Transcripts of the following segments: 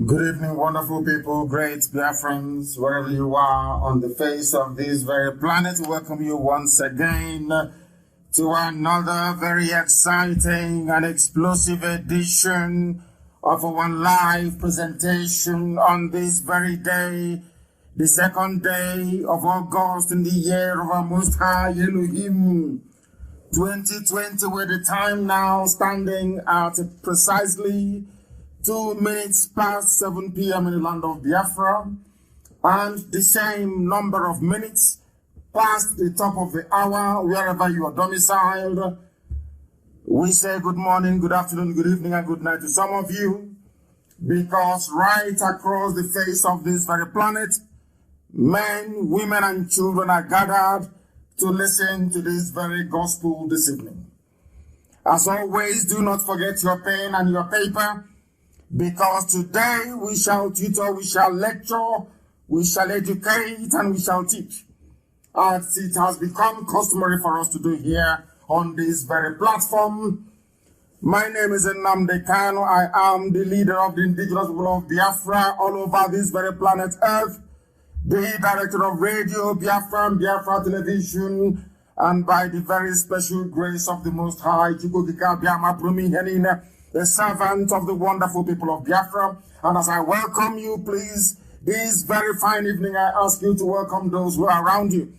Good evening, wonderful people, great Biafrans, wherever you are on the face of this very planet. Welcome you once again to another very exciting and explosive edition of our live presentation on this very day, the second day of August in the year of our Most High Elohim, 2020, with the time now standing at precisely 2 minutes past 7 p.m. in the land of Biafra, and the same number of minutes past the top of the hour wherever you are domiciled. We say good morning, good afternoon, good evening, and good night to some of you, because right across the face of this very planet, men, women, and children are gathered to listen to this very gospel this evening. As always, do not forget your pen and your paper, because today we shall tutor, we shall lecture, we shall educate, and we shall teach, as it has become customary for us to do here on this very platform. My name is Nnamdi Kanu. I am the leader of the indigenous people of Biafra all over this very planet Earth, the director of Radio Biafra and Biafra Television, and by the very special grace of the Most High, the servant of the wonderful people of Biafra. And as I welcome you, please, this very fine evening, I ask you to welcome those who are around you.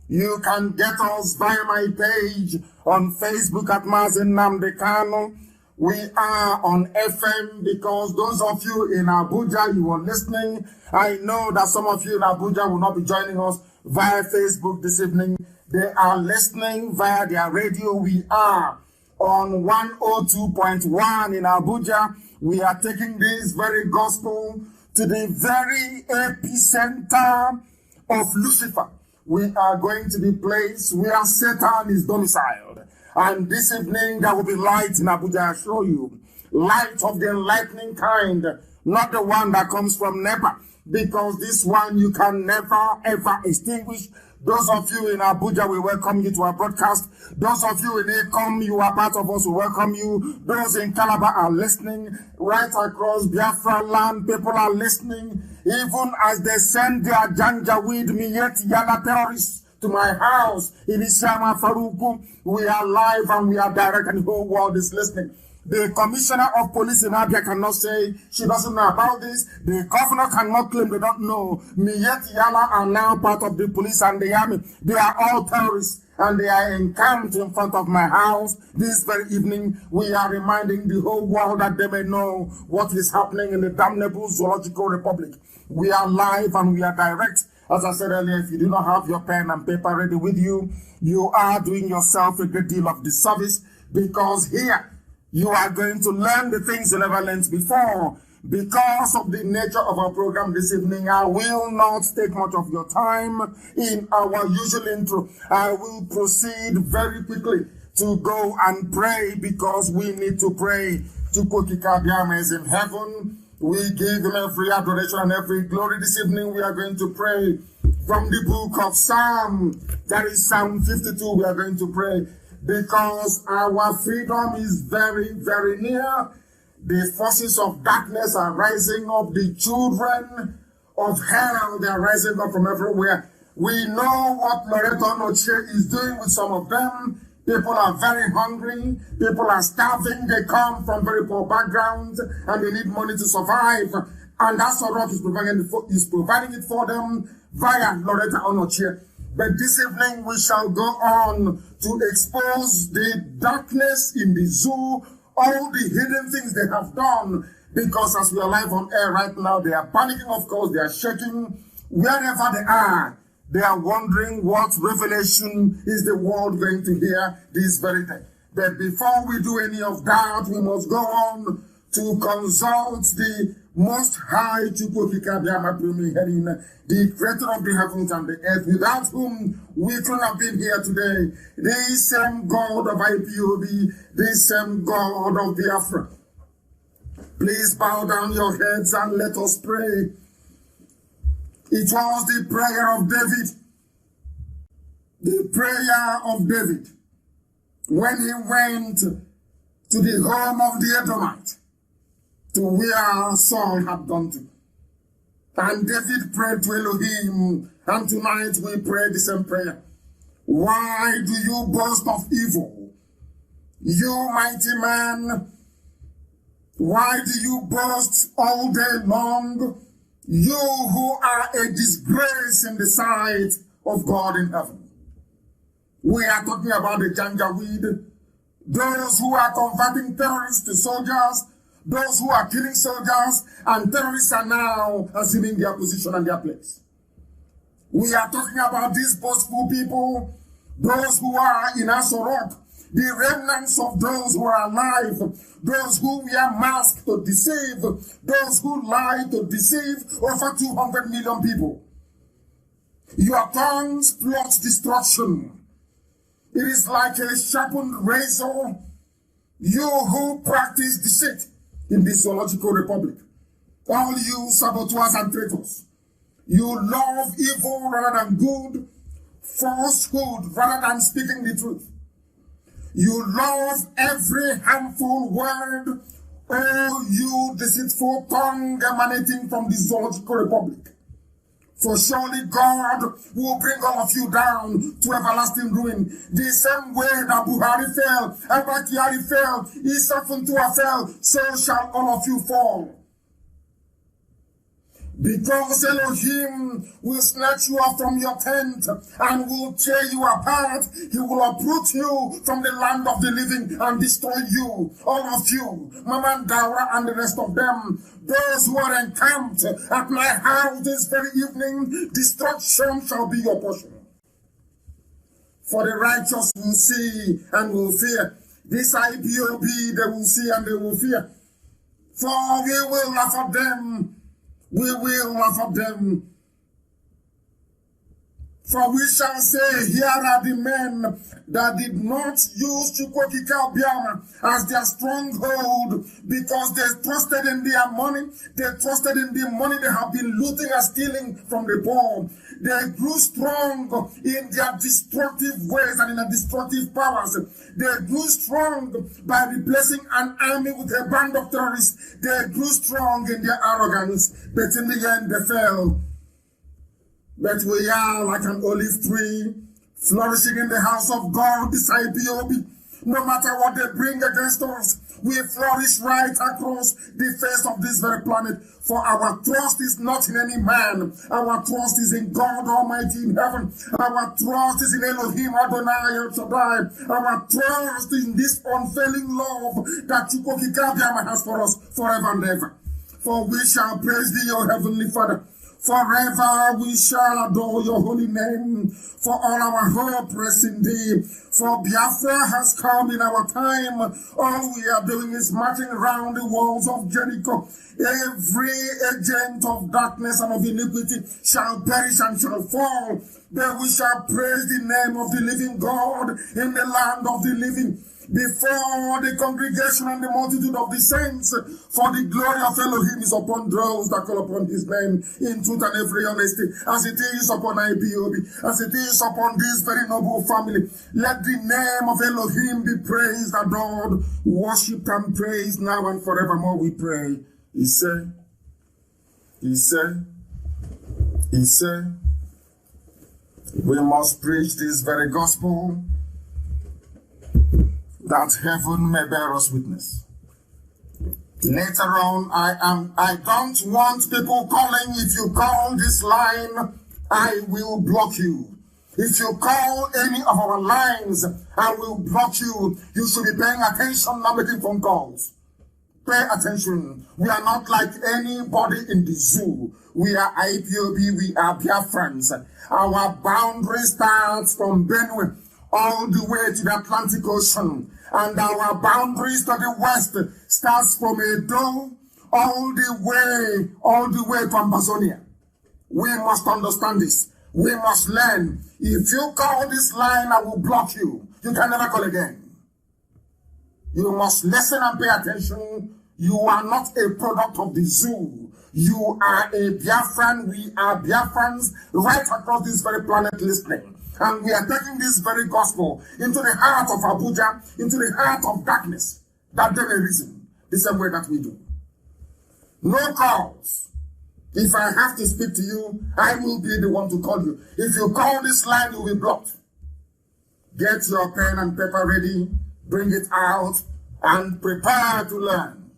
You can get us via my page on Facebook at Mazi Nnamdi Kanu. We are on FM, because those of you in Abuja, you are listening. I know that some of you in Abuja will not be joining us via Facebook this evening. They are listening via their radio. We are on 102.1 in Abuja. We are taking this very gospel to the very epicenter of Lucifer. We are going to the place where Satan is domiciled. And this evening there will be light in Abuja, I assure you. Light of the enlightening kind, not the one that comes from NEPA, because this one you can never ever extinguish. Those of you in Abuja, we welcome you to our broadcast. Those of you in Akom, you are part of us, we welcome you. Those in Calabar are listening. Right across Biafra land, people are listening. Even as they send their Janjaweed Miyet Yala terrorists to my house in Isama Faruku, we are live and we are direct, and the whole world is listening. The commissioner of police in Abia cannot say she doesn't know about this. The governor cannot claim they don't know. Miyet Yala are now part of the police and the army. They are all terrorists, and they are encamped in front of my house. This very evening, we are reminding the whole world that they may know what is happening in the damnable Zoological Republic. We are live and we are direct. As I said earlier, if you do not have your pen and paper ready with you, you are doing yourself a great deal of disservice, because here you are going to learn the things you never learned before. Because of the nature of our program this evening, I will not take much of your time in our usual intro. I will proceed very quickly to go and pray, because we need to pray to Kokika Biama is in heaven. We give him every adoration and every glory. This evening we are going to pray from the book of Psalm. That is Psalm 52. We are going to pray because our freedom is very, very near. The forces of darkness are rising up. The children of hell, they are rising up from everywhere. We know what Loreto Noche is doing with some of them. People are very hungry. People are starving. They come from very poor backgrounds and they need money to survive. And that's what is providing it for them via Loretta Onochie. But this evening we shall go on to expose the darkness in the zoo, all the hidden things they have done, because as we are live on air right now, they are panicking, of course, they are shaking. Wherever they are wondering what revelation is the world going to hear this very day. But before we do any of that, we must go on to consult the Most High, the creator of the heavens and the earth, without whom we couldn't have been here today. The same God of IPOB, the same God of Biafra. Please bow down your heads and let us pray. It was the prayer of David. The prayer of David when he went to the home of the Edomite to where Saul had gone to. And David prayed to Elohim, and tonight we pray the same prayer. Why do you boast of evil, you mighty man? Why do you boast all day long, you who are a disgrace in the sight of God in heaven? We are talking about the Janjaweed, those who are converting terrorists to soldiers, those who are killing soldiers, and terrorists are now assuming their position and their place. We are talking about these boastful people, those who are in Asorok, the remnants of those who are alive, those who wear masks to deceive, those who lie to deceive over 200 million people. Your tongues plot destruction. It is like a sharpened razor, you who practice deceit in the zoological republic. All you saboteurs and traitors, you love evil rather than good, falsehood rather than speaking the truth. You love every harmful word, oh you deceitful tongue emanating from the zoological republic. For surely God will bring all of you down to everlasting ruin. The same way that Buhari fell, Abba Kyari fell, Issa Funtua fell, so shall all of you fall. Because Elohim will snatch you off from your tent and will tear you apart. He will uproot you from the land of the living and destroy you, all of you, Mama Daura and the rest of them. Those who are encamped at my house this very evening, destruction shall be your portion. For the righteous will see and will fear. This IPOB they will see and they will fear. For we will laugh at them. We will laugh at them. For we shall say, here are the men that did not use Chukwokika as their stronghold because they trusted in their money. They trusted in the money they have been looting and stealing from the poor. They grew strong in their destructive ways and in their destructive powers. They grew strong by replacing an army with a band of terrorists. They grew strong in their arrogance, but in the end they fell. But we are like an olive tree, flourishing in the house of God, this IPOB. No matter what they bring against us, we flourish right across the face of this very planet. For our trust is not in any man. Our trust is in God Almighty in heaven. Our trust is in Elohim Adonai El Shaddai. Our trust is in this unfailing love that Chukwokika has for us forever and ever. For we shall praise thee, O Heavenly Father. Forever we shall adore your holy name, for all our hope rests in thee. For Biafra has come in our time. All we are doing is marching around the walls of Jericho. Every agent of darkness and of iniquity shall perish and shall fall. Then we shall praise the name of the living God in the land of the living, before the congregation and the multitude of the saints, for the glory of Elohim is upon those that call upon his name in truth and every honesty, as it is upon IPOB, as it is upon this very noble family. Let the name of Elohim be praised, adored, worshipped and praised now and forevermore, we pray. He said, we must preach this very gospel, that heaven may bear us witness. Later on, I don't want people calling. If you call this line, I will block you. If you call any of our lines, I will block you. You should be paying attention, not making phone calls. Pay attention. We are not like anybody in the zoo. We are IPOB, we are Biafrans. Our boundary starts from Benue all the way to the Atlantic Ocean. And our boundaries to the west starts from Edo all the way to Amazonia. We must understand this. We must learn. If you call this line, I will block you. You can never call again. You must listen and pay attention. You are not a product of the zoo. You are a Biafran. We are Biafrans right across this very planet listening. And we are taking this very gospel into the heart of Abuja, into the heart of darkness, that they may reason the same way that we do. No calls. If I have to speak to you, I will be the one to call you. If you call this line, you will be blocked. Get your pen and paper ready, bring it out, and prepare to learn.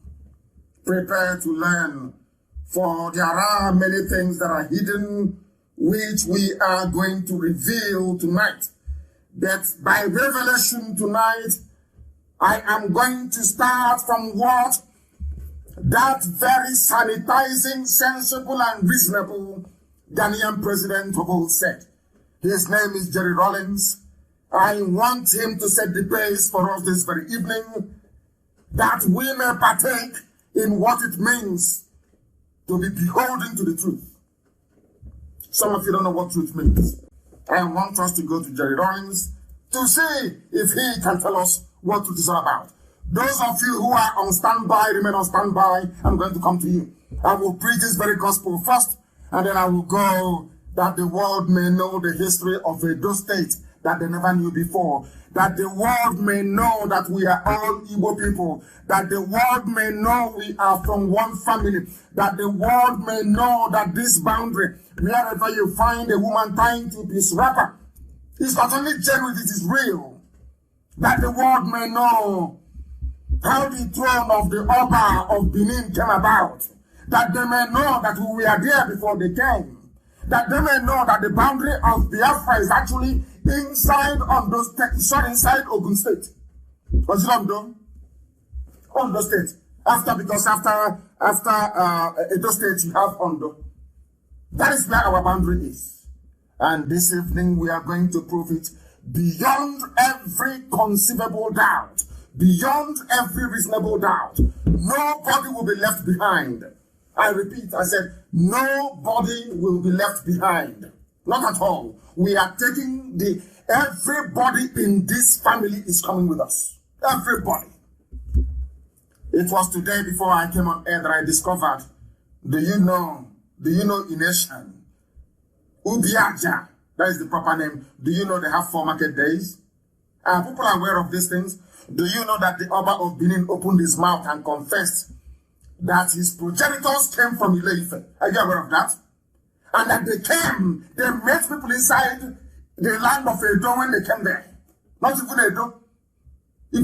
Prepare to learn, for there are many things that are hidden, which we are going to reveal tonight. That by revelation tonight, I am going to start from what that very sanitizing, sensible, and reasonable Ghanaian president of old said. His name is Jerry Rawlings. I want him to set the pace for us this very evening, that we may partake in what it means to be beholden to the truth. Some of you don't know what truth means. I want us to go to Jerry Rawlings to see if he can tell us what truth is all about. Those of you who are on standby, remain on standby. I'm going to come to you. I will preach this very gospel first, and then I will go that the world may know the history of Edo State that they never knew before. That the world may know that we are all Igbo people. That the world may know we are from one family. That the world may know that this boundary, wherever you find a woman tying to this wrapper, it's not only genuine, it is real. That the world may know how the throne of the Oba of Benin came about. That they may know that we were there before they came. That they may know that the boundary of Biafra is actually inside Ondo State, sorry, inside Ogun State. Was it Ondo? Ondo State. After Edo State, you have Ondo. That is where our boundary is. And this evening we are going to prove it beyond every conceivable doubt. Beyond every reasonable doubt. Nobody will be left behind. I repeat, I said, nobody will be left behind. Not at all. We are taking everybody in this family is coming with us. Everybody. It was today before I came on air that I discovered, do you know Inesian? Ubiaja, that is the proper name. Do you know they have 4 market days? People are aware of these things. Do you know that the Oba of Benin opened his mouth and confessed that his progenitors came from Ile-Ife? Are you aware of that? And that they met people inside the land of Edo when they came there. Not even Edo. They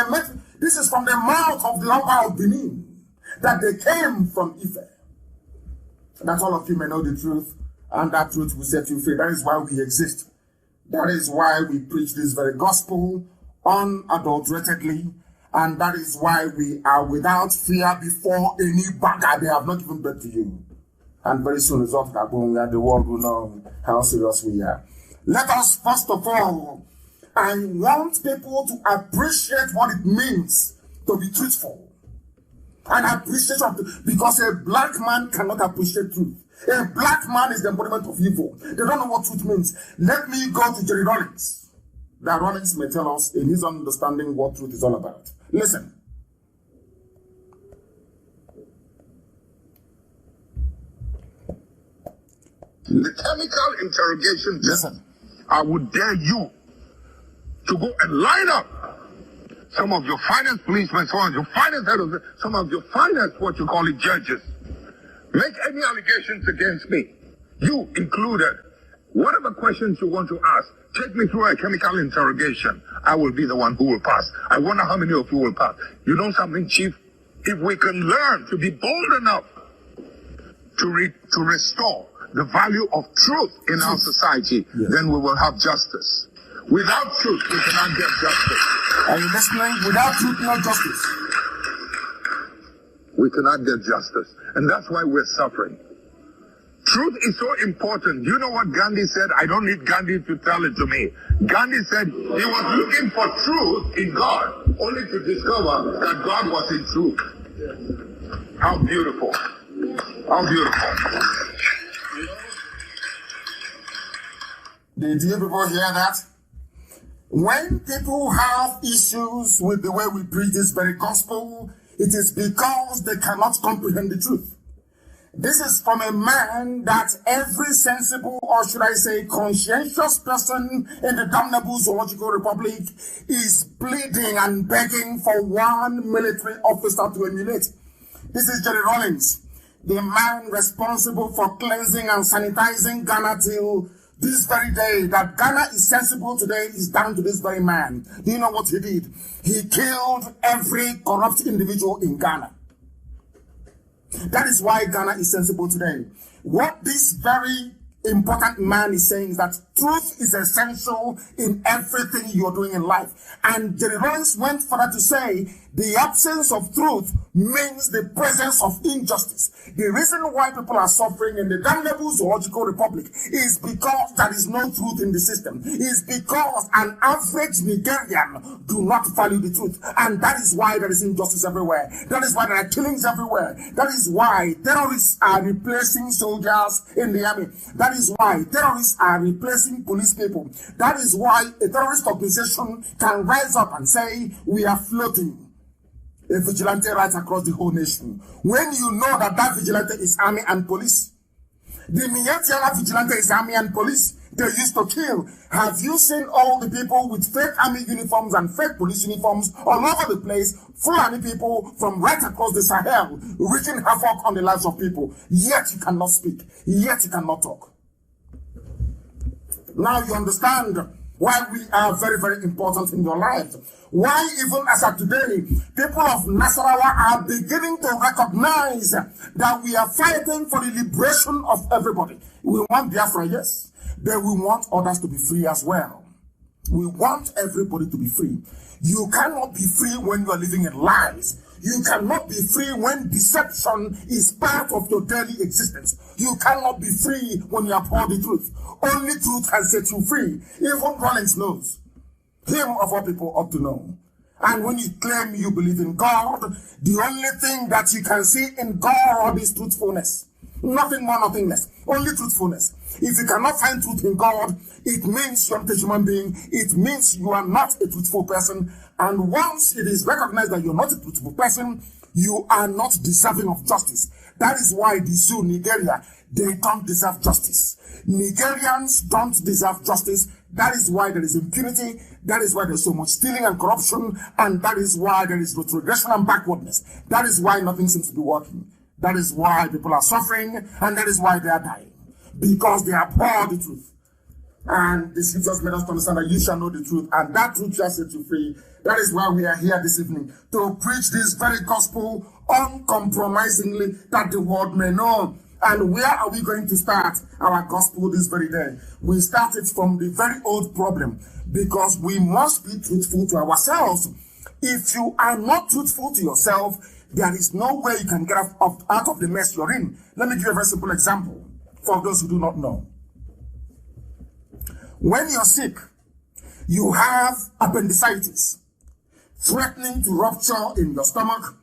met, this is from the mouth of the Oba of Benin, that they came from Ife. That all of you may know the truth, and that truth will set you free. That is why we exist. That is why we preach this very gospel unadulteratedly, and that is why we are without fear before any bagger they have not given birth to you. And very soon, the world will know how serious we are. Let us, first of all, I want people to appreciate what it means to be truthful. And appreciate it, because a black man cannot appreciate truth. A black man is the embodiment of evil. They don't know what truth means. Let me go to Jerry Rawlings. That Rawlings may tell us in his understanding what truth is all about. Listen. The chemical interrogation. Listen. I would dare you to go and line up some of your finest policemen, some of your finest heads, some of your finest, what you call it, judges. Make any allegations against me, you included. Whatever questions you want to ask, take me through a chemical interrogation. I will be the one who will pass. I wonder how many of you will pass. You know something, Chief? If we can learn to be bold enough to restore the value of truth in our society, then we will have justice. Without truth, we cannot get justice. Are you listening? Without truth, no justice. We cannot get justice. And that's why we're suffering. Truth is so important. You know what Gandhi said? I don't need Gandhi to tell it to me. Gandhi said he was looking for truth in God, only to discover that God was in truth. How beautiful. How beautiful. Did you people hear that? When people have issues with the way we preach this very gospel, it is because they cannot comprehend the truth. This is from a man that every sensible, or should I say conscientious person in the damnable zoological republic is pleading and begging for one military officer to emulate. This is Jerry Rawlings, the man responsible for cleansing and sanitizing Ghana till this very day. That Ghana is sensible today is down to this very man. Do you know what he did? He killed every corrupt individual in Ghana. That is why Ghana is sensible today. What this very important man is saying is that truth is essential in everything you're doing in life. And Jerry Rawlings went further to say the absence of truth means the presence of injustice. The reason why people are suffering in the damnable zoological republic is because there is no truth in the system. Is because an average Nigerian do not value the truth. And that is why there is injustice everywhere. That is why there are killings everywhere. That is why terrorists are replacing soldiers in the army. That is why terrorists are replacing police people. That is why a terrorist organization can rise up and say, we are floating a vigilante right across the whole nation. When you know that that vigilante is army and police. The Minyatiala vigilante is army and police. They used to kill. Have you seen all the people with fake army uniforms and fake police uniforms all over the place? Fulani people from right across the Sahel, wreaking havoc on the lives of people. Yet you cannot speak. Yet you cannot talk. Now you understand why we are very, very important in your life. Why even as of today, people of Nasarawa are beginning to recognize that we are fighting for the liberation of everybody. We want Biafra, yes, but we want others to be free as well. We want everybody to be free. You cannot be free when you are living in lies. You cannot be free when deception is part of your daily existence. You cannot be free when you uphold the truth. Only truth can set you free. Even Rawlings knows. Him of all people ought to know. And when you claim you believe in God, the only thing that you can see in God is truthfulness. Nothing more, nothing less. Only truthfulness. If you cannot find truth in God, it means you're not a human being. It means you are not a truthful person. And once it is recognized that you're not a truthful person, you are not deserving of justice. That is why the zoo, Nigeria, they don't deserve justice. Nigerians don't deserve justice. That is why there is impunity. That is why there's so much stealing and corruption. And that is why there is retrogression and backwardness. That is why nothing seems to be working. That is why people are suffering. And that is why they are dying. Because they abhor the truth. And the scriptures made us to understand that you shall know the truth. And that truth shall set you free. That is why we are here this evening. To preach this very gospel uncompromisingly, that the world may know. And where are we going to start our gospel this very day? We started from the very old problem, because we must be truthful to ourselves. If you are not truthful to yourself, there is no way you can get out of the mess you're in. Let me give you a very simple example for those who do not know. When you're sick, you have appendicitis threatening to rupture in your stomach,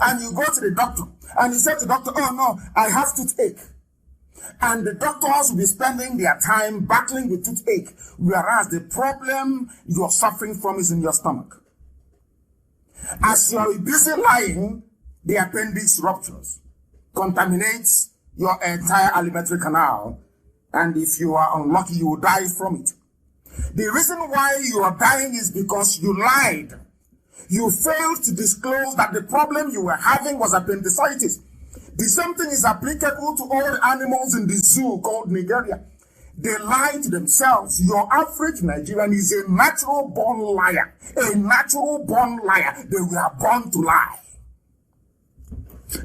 and you go to the doctor, and you say to the doctor, oh no, I have toothache. And the doctors will be spending their time battling with toothache, whereas the problem you're suffering from is in your stomach. As you're busy lying, the appendix ruptures, contaminates your entire alimentary canal, and if you are unlucky, you will die from it. The reason why you are dying is because you lied. You failed to disclose that the problem you were having was appendicitis. The same thing is applicable to all the animals in the zoo called Nigeria. They lie to themselves. Your average Nigerian is a natural born liar. A natural born liar. They were born to lie.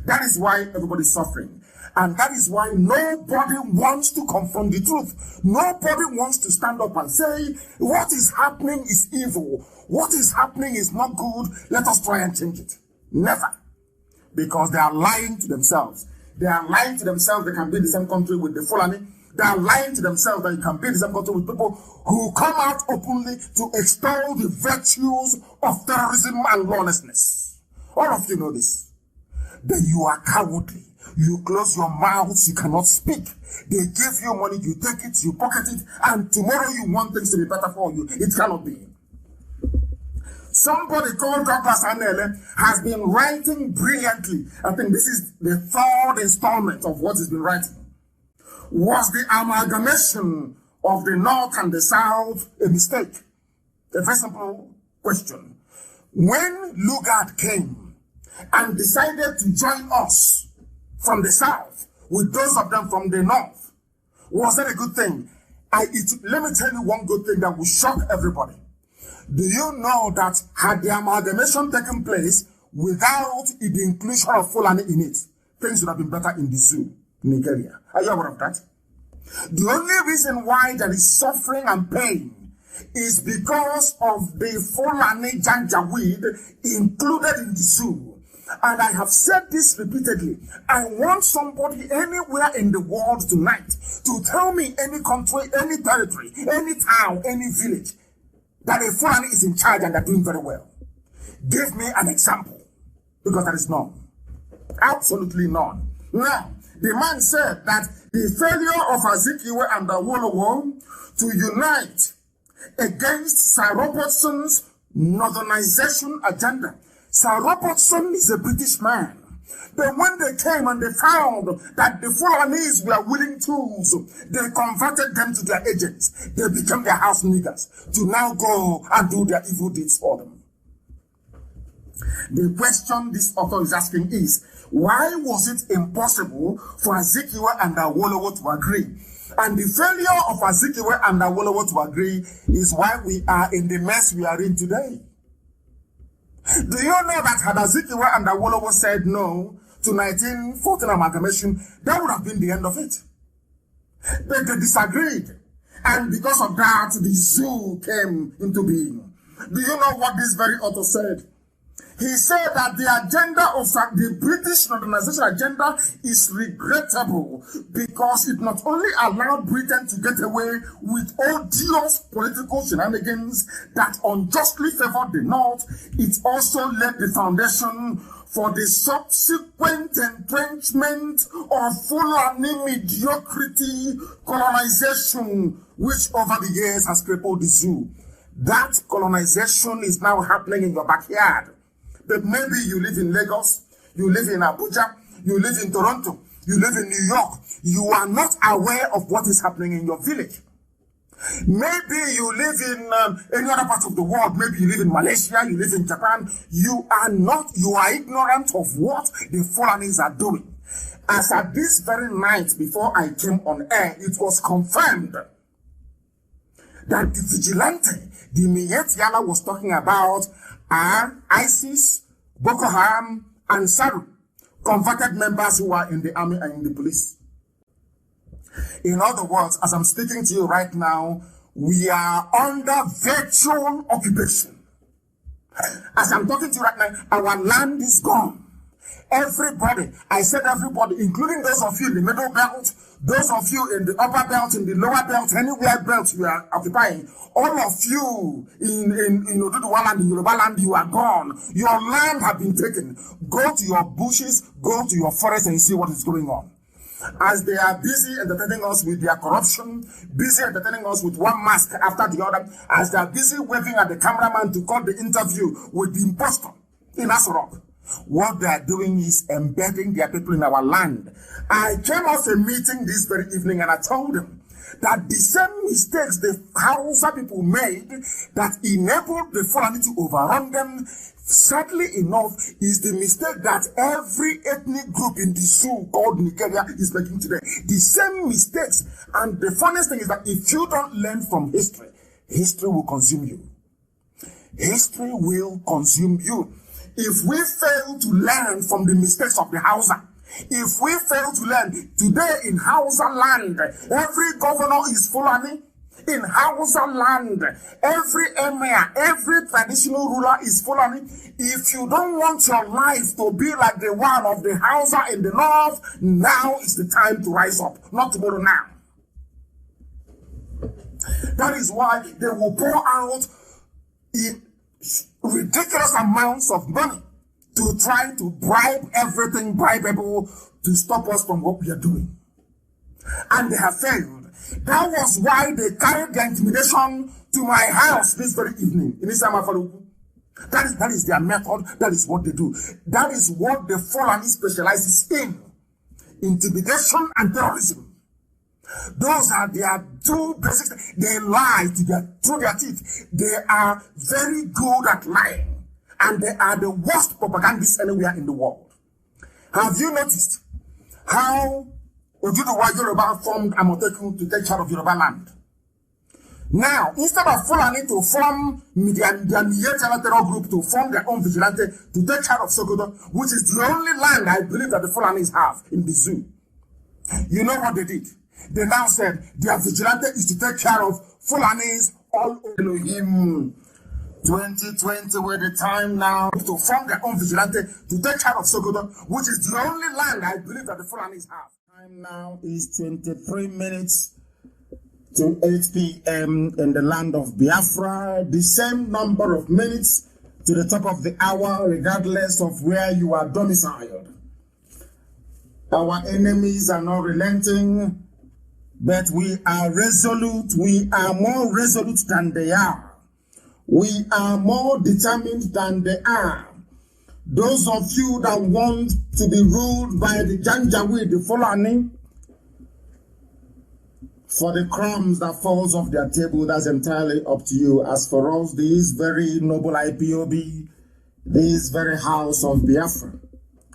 That is why everybody's suffering. And that is why nobody wants to confront the truth. Nobody wants to stand up and say, what is happening is evil. What is happening is not good. Let us try and change it. Never. Because they are lying to themselves. They are lying to themselves they can be in the same country with the Fulani. They are lying to themselves that you can be in the same country with people who come out openly to extol the virtues of terrorism and lawlessness. All of you know this. That you are cowardly. You close your mouths, you cannot speak. They give you money, you take it, you pocket it, and tomorrow you want things to be better for you. It cannot be. Somebody called Douglas Anele has been writing brilliantly. I think this is the third installment of what he's been writing. Was the amalgamation of the North and the South a mistake? A very simple question. When Lugard came and decided to join us from the south with those of them from the north. Was that a good thing? Let me tell you one good thing that will shock everybody. Do you know that had the amalgamation taken place without the inclusion of Fulani in it, things would have been better in the zoo in Nigeria? Are you aware of that? The only reason why there is suffering and pain is because of the Fulani Janjaweed included in the zoo. And I have said this repeatedly. I want somebody anywhere in the world tonight to tell me any country, any territory, any town, any village that a Fulani is in charge and they're doing very well. Give me an example, because there is none. Absolutely none. Now, the man said that the failure of Azikiwe and Awolowo to unite against Sir Robertson's northernization agenda. Sir Robertson is a British man. But when they came and they found that the Fulanis were willing tools, they converted them to their agents. They became their house niggers to now go and do their evil deeds for them. The question this author is asking is, why was it impossible for Azikiwe and Awolowo to agree? And the failure of Azikiwe and Awolowo to agree is why we are in the mess we are in today. Do you know that had Azikiwe and Awolowo said no to 1914 amalgamation, that would have been the end of it? But they disagreed. And because of that, the zoo came into being. Do you know what this very author said? He said that the agenda of the British modernization agenda is regrettable because it not only allowed Britain to get away with odious political shenanigans that unjustly favored the North, it also laid the foundation for the subsequent entrenchment of Fulani mediocrity colonization, which over the years has crippled the zoo. That colonization is now happening in your backyard. But maybe you live in Lagos, you live in Abuja, you live in Toronto, you live in New York. You are not aware of what is happening in your village. Maybe you live in any other part of the world. Maybe you live in Malaysia, you live in Japan. You are ignorant of what the Fulanis are doing. As at this very night before I came on air, it was confirmed that the vigilante, the Miyet Yala was talking about, are ISIS, Boko Haram, and Saru, converted members who are in the army and in the police. In other words, as I'm speaking to you right now, we are under virtual occupation. As I'm talking to you right now, our land is gone. Everybody, I said everybody, including those of you in the middle belt, those of you in the upper belt, in the lower belt, anywhere belt you are occupying, all of you in Oduduwa land, in Yoruba land, you are gone. Your land has been taken. Go to your bushes, go to your forest and see what is going on. As they are busy entertaining us with their corruption, busy entertaining us with one mask after the other, as they are busy waving at the cameraman to cut the interview with the impostor in Asorok, what they are doing is embedding their people in our land. I came off a meeting this very evening and I told them that the same mistakes the Hausa people made that enabled the Fulani to overrun them, sadly enough, is the mistake that every ethnic group in the zoo called Nigeria is making today. The same mistakes. And the funniest thing is that if you don't learn from history, history will consume you. History will consume you. If we fail to learn from the mistakes of the Hausa, if we fail to learn, today in Hausa land, every governor is Fulani. In Hausa land, every emir, every traditional ruler is Fulani. If you don't want your life to be like the one of the Hausa in the north, now is the time to rise up, not tomorrow now. That is why they will pour out in ridiculous amounts of money to try to bribe everything bribeable to stop us from what we are doing. And they have failed. That was why they carried the intimidation to my house this very evening in Isama Faruku. That is their method. That is what they do. That is what the Fulani specializes in. Intimidation and terrorism. Those are their two basic. They lie through their teeth. They are very good at lying. And they are the worst propagandists anywhere in the world. Have you noticed how Ojuduwa Yoruba formed Amotekun to take charge of Yoruba land? Now, instead of Fulani to form their terror group to form their own vigilante to take charge of Sokoto, which is the only land I believe that the Fulanis have in the zoo. You know what they did? They now said their vigilante is to take care of Fulanis all over Elohim. 2020 were the time now to form their own vigilante to take care of Sokoto, which is the only land I believe that the Fulanis have. Time now is 23 minutes to 8 p.m. in the land of Biafra. The same number of minutes to the top of the hour, regardless of where you are domiciled. Our enemies are not relenting, but we are resolute. We are more resolute than they are. We are more determined than they are. Those of you that want to be ruled by the Janjaweed, the Fulani, for the crumbs that falls off their table, that's entirely up to you. As for us, this very noble IPOB, this very house of Biafra,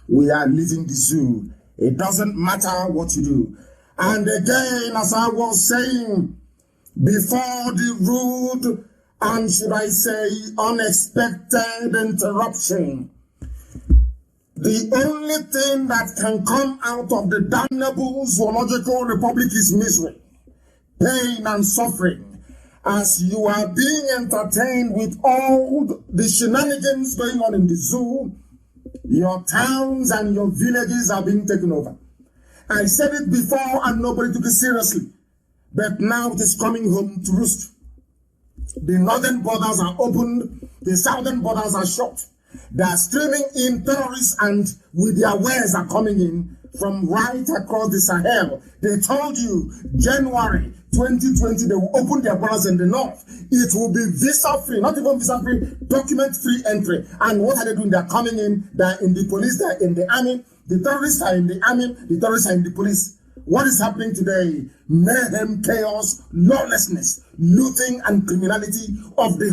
we are leaving the zoo. It doesn't matter what you do. And again, as I was saying, before the rude and, should I say, unexpected interruption, the only thing that can come out of the damnable zoological republic is misery, pain and suffering, as you are being entertained with all the shenanigans going on in the zoo. Your towns and your villages are being taken over. I said it before and nobody took it seriously, but now it is coming home to roost. The northern borders are opened, the southern borders are shut. They are streaming in terrorists, and with their wares are coming in from right across the Sahel. They told you January 2020 they will open their borders in the north. It will be visa-free, not even visa-free, document-free entry. And what are they doing? They're coming in, they're in the police, they're in the army. The terrorists are in the army, the terrorists are in the police. What is happening today? Mayhem, chaos, lawlessness, looting and criminality of the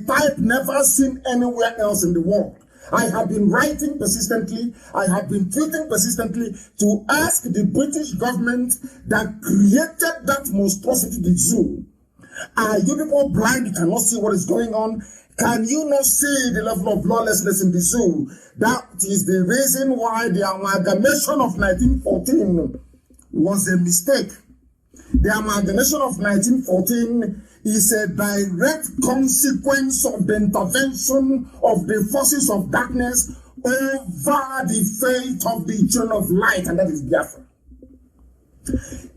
type never seen anywhere else in the world. I have been writing persistently, I have been tweeting persistently to ask the British government that created that monstrosity, the zoo. Are you people blind? You cannot see what is going on? Can you not see the level of lawlessness in the zoo? That is the reason why the amalgamation of 1914 was a mistake. The amalgamation of 1914 is a direct consequence of the intervention of the forces of darkness over the fate of the children of light, and that is Biafra.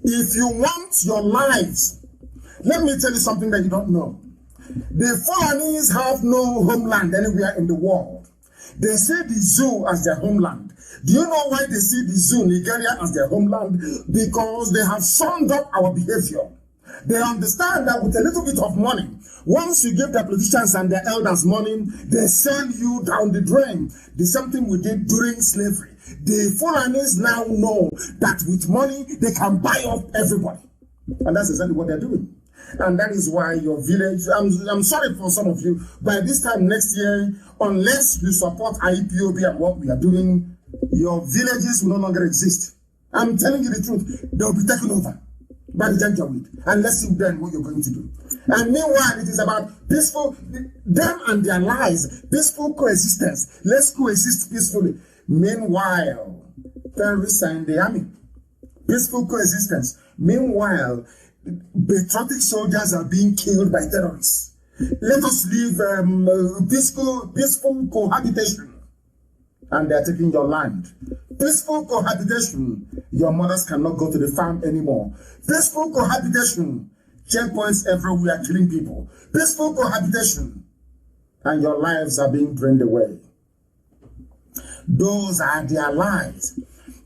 If you want your lives, let me tell you something that you don't know. The Fulanis have no homeland anywhere in the world. They see the zoo as their homeland. Do you know why they see the zoo, Nigeria, as their homeland? Because they have summed up our behavior. They understand that with a little bit of money, once you give the politicians and their elders money, they send you down the drain. The same thing we did during slavery. The Fulanis now know that with money, they can buy up everybody. And that's exactly what they're doing. And that is why your village, I'm sorry for some of you, by this time next year, unless you support IPOB and what we are doing, your villages will no longer exist. I'm telling you the truth. They'll be taken over by the Janjaweed. And let's see then what you're going to do. And meanwhile, it is about peaceful, them and their lives, peaceful coexistence. Let's coexist peacefully. Meanwhile, terrorists are in the army. Peaceful coexistence. Meanwhile, patriotic soldiers are being killed by terrorists. Let us live peaceful cohabitation. And they are taking your land. Peaceful cohabitation. Your mothers cannot go to the farm anymore. Peaceful cohabitation. Checkpoints everywhere killing people. Peaceful cohabitation. And your lives are being drained away. Those are their lives.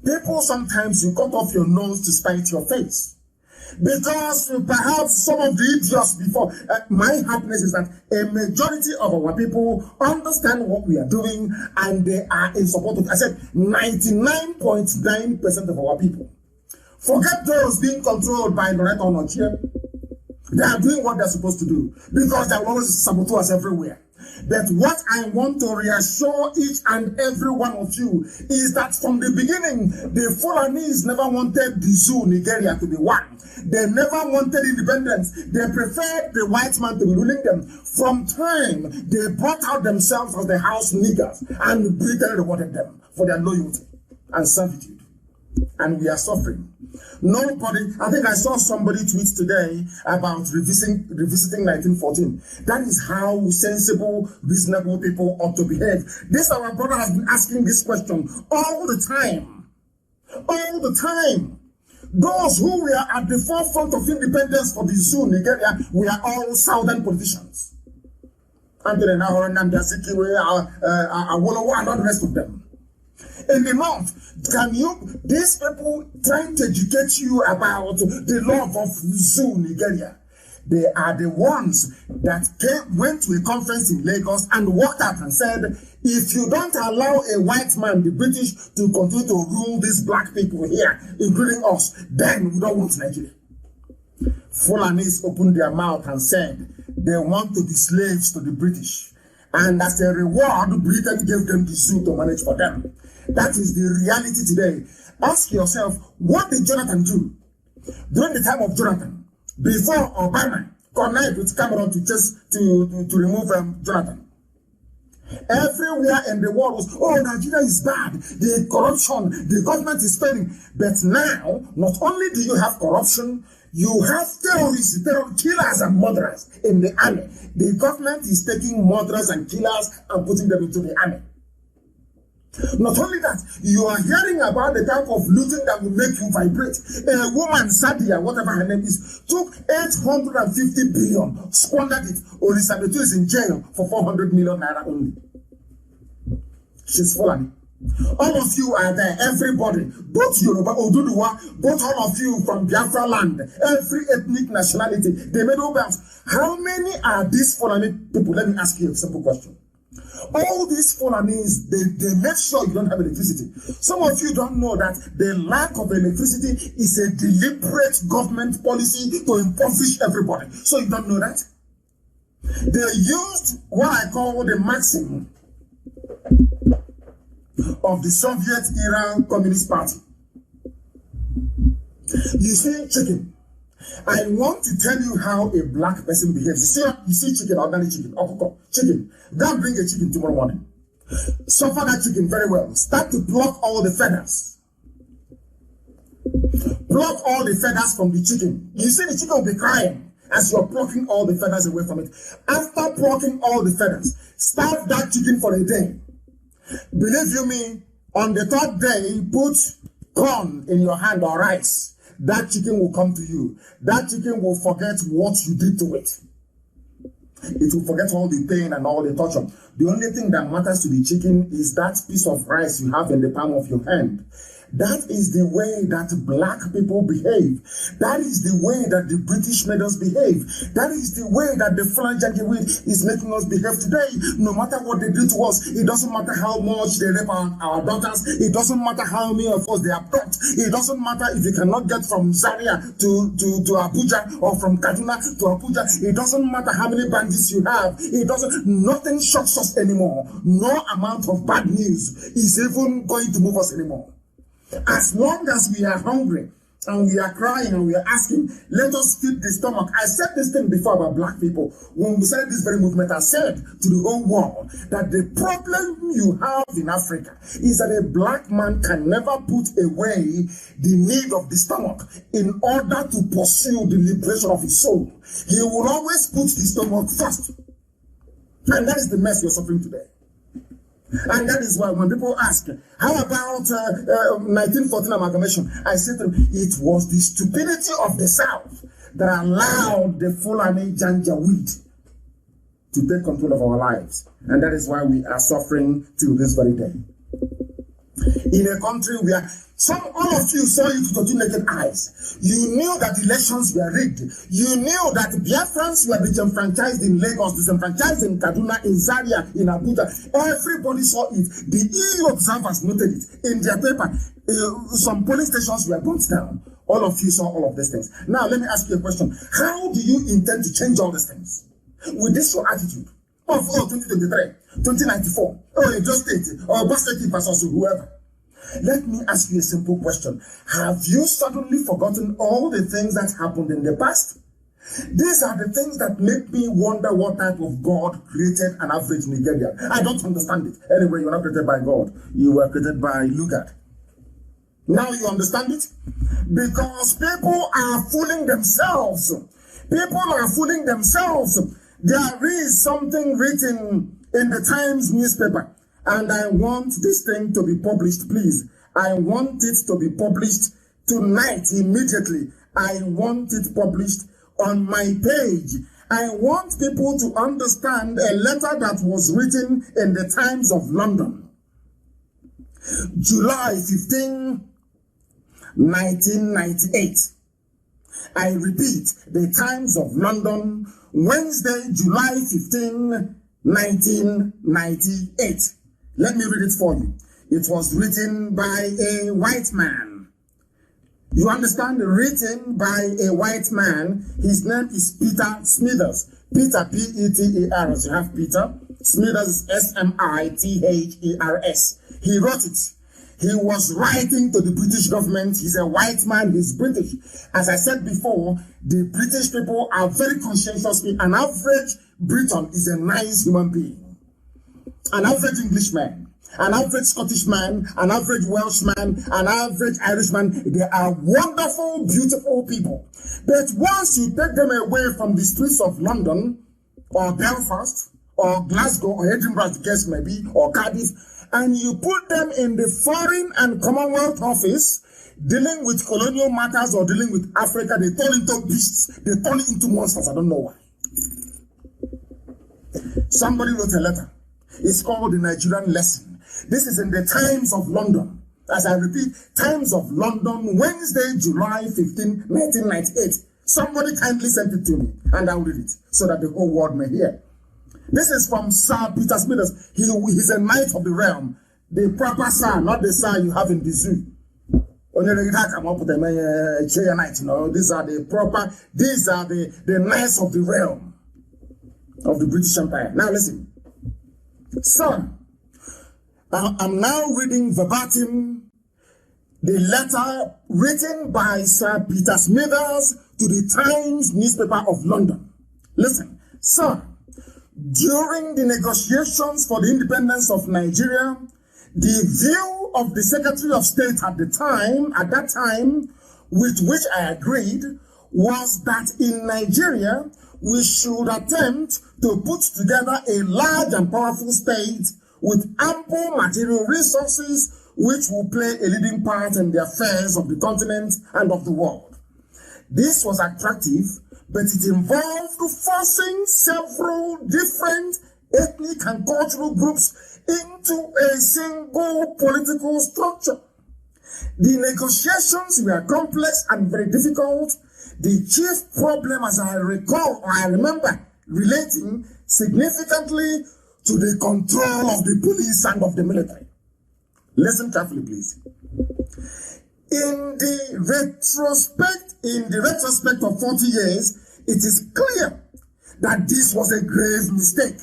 People, sometimes you cut off your nose to spite your face. Because perhaps some of the idiots before, my happiness is that a majority of our people understand what we are doing and they are in support of it. I said 99.9% of our people. Forget those being controlled by the right or here. They are doing what they're supposed to do because they are always saboteurs everywhere. But what I want to reassure each and every one of you is that from the beginning, the Fulanese never wanted the zoo, Nigeria, to be one. They never wanted independence. They preferred the white man to be ruling them. From time, they brought out themselves as the house niggers and brutally rewarded them for their loyalty and servitude. And we are suffering. Nobody, I think I saw somebody tweet today about revisiting 1914. That is how sensible, reasonable people ought to behave. This our brother has been asking this question all the time. All the time. Those who were at the forefront of independence for the zoo, Nigeria, we are all southern politicians. Anthony Nahor, Nnamdi Kanu, Awolowo, and all the rest of them. In the north, these people trying to educate you about the love of zoo, Nigeria, they are the ones that went to a conference in Lagos and walked out and said, if you don't allow a white man, the British, to continue to rule these black people here, including us, then we don't want Nigeria. Fulanis opened their mouth and said they want to be slaves to the British. And as a reward, Britain gave them the zoo to manage for them. That is the reality today. Ask yourself, what did Jonathan do during the time of Jonathan, before Obama connived with Cameron to remove Jonathan? Everywhere in the world was, oh, Nigeria is bad, the corruption, the government is failing. But now, not only do you have corruption, you have terrorists, killers and murderers in the army. The government is taking murderers and killers and putting them into the army. Not only that, you are hearing about the type of looting that will make you vibrate. A woman, Sadia, whatever her name is, took 850 billion, squandered it. Olisabetu is in jail for 400 million naira only. She's Fulani. All of you are there, everybody, both Yoruba, Oduduwa, both all of you from Biafra land, every ethnic nationality, they made over. How many are these Fulani people? Let me ask you a simple question. All these Fulanis, they make sure you don't have electricity. Some of you don't know that the lack of electricity is a deliberate government policy to impoverish everybody. So you don't know that? They used what I call the maxim of the Soviet-era Communist Party. You see chicken. I want to tell you how a black person behaves. You see chicken, ordinary chicken, chicken. Go bring a chicken tomorrow morning. Suffer that chicken very well. Start to pluck all the feathers. Pluck all the feathers from the chicken. You see the chicken will be crying as you're plucking all the feathers away from it. After plucking all the feathers, starve that chicken for a day. Believe you me, on the third day, put corn in your hand or rice. That chicken will come to you. That chicken will forget what you did to it. It will forget all the pain and all the torture. The only thing that matters to the chicken is that piece of rice you have in the palm of your hand. That is the way that black people behave. That is the way that the British made us behave. That is the way that the Fulani Caliphate is making us behave today. No matter what they do to us, it doesn't matter how much they rape our daughters. It doesn't matter how many of us they abduct. It doesn't matter if you cannot get from Zaria to Abuja or from Kaduna to Abuja. It doesn't matter how many bandits you have. Nothing shocks us anymore. No amount of bad news is even going to move us anymore. As long as we are hungry and we are crying and we are asking, let us feed the stomach. I said this thing before about black people. When we started this very movement, I said to the whole world that the problem you have in Africa is that a black man can never put away the need of the stomach in order to pursue the liberation of his soul. He will always put the stomach first. And that is the mess you're suffering today. And that is why when people ask, how about 1914 amalgamation? I said to them, it was the stupidity of the South that allowed the Fulani Janjaweed to take control of our lives. And that is why we are suffering till this very day. In a country where all of you saw it with your naked eyes. You knew that elections were rigged. You knew that Biafrans were disenfranchised in Lagos, disenfranchised in Kaduna, in Zaria, in Abuja. Everybody saw it. The EU observers noted it in their paper. Some police stations were burnt down. All of you saw all of these things. Now, let me ask you a question. How do you intend to change all these things? With this your attitude, of 2023, 2094, or Edo State, or Basket versus whoever. Let me ask you a simple question. Have you suddenly forgotten all the things that happened in the past? These are the things that make me wonder what type of God created an average Nigerian. I don't understand it. Anyway, you're not created by God. You were created by Lugard. Now you understand it? Because people are fooling themselves. People are fooling themselves. There is something written in the Times newspaper, and I want this thing to be published, please. I want it to be published tonight, immediately. I want it published on my page. I want people to understand a letter that was written in the Times of London. July 15, 1998. I repeat, the Times of London, Wednesday, July 15, 1998. Let me read it for you. It was written by a white man. You understand? Written by a white man. His name is Peter Smithers. Peter, P-E-T-E-R-S. You have Peter. Smithers is S-M-I-T-H-E-R-S. He wrote it. He was writing to the British government. He's a white man. He's British. As I said before, the British people are very conscientious. An average Briton is a nice human being. An average Englishman, an average Scottish man, an average Welshman, an average Irishman. They are wonderful, beautiful people. But once you take them away from the streets of London, or Belfast, or Glasgow, or Edinburgh, the case may be, or Cardiff, and you put them in the Foreign and Commonwealth Office, dealing with colonial matters or dealing with Africa, they turn into beasts, they turn into monsters. I don't know why. Somebody wrote a letter. It's called the Nigerian Lesson. This is in the Times of London. As I repeat, Times of London, Wednesday, July 15, 1998. Somebody kindly sent it to me, and I'll read it so that the whole world may hear. This is from Sir Peter Smithers. He's a knight of the realm. The proper sir, not the sir you have in the zoo. These are the proper, these are the knights of the realm of the British Empire. Now listen. Sir, I'm now reading verbatim the letter written by Sir Peter Smithers to the Times newspaper of London. Listen, sir, during the negotiations for the independence of Nigeria, the view of the Secretary of State at that time, with which I agreed, was that in Nigeria, we should attempt to put together a large and powerful state with ample material resources which will play a leading part in the affairs of the continent and of the world. This was attractive, but it involved forcing several different ethnic and cultural groups into a single political structure. The negotiations were complex and very difficult. The chief problem, as I recall or I remember, relating significantly to the control of the police and of the military. Listen carefully, please. In the retrospect of 40 years, it is clear that this was a grave mistake,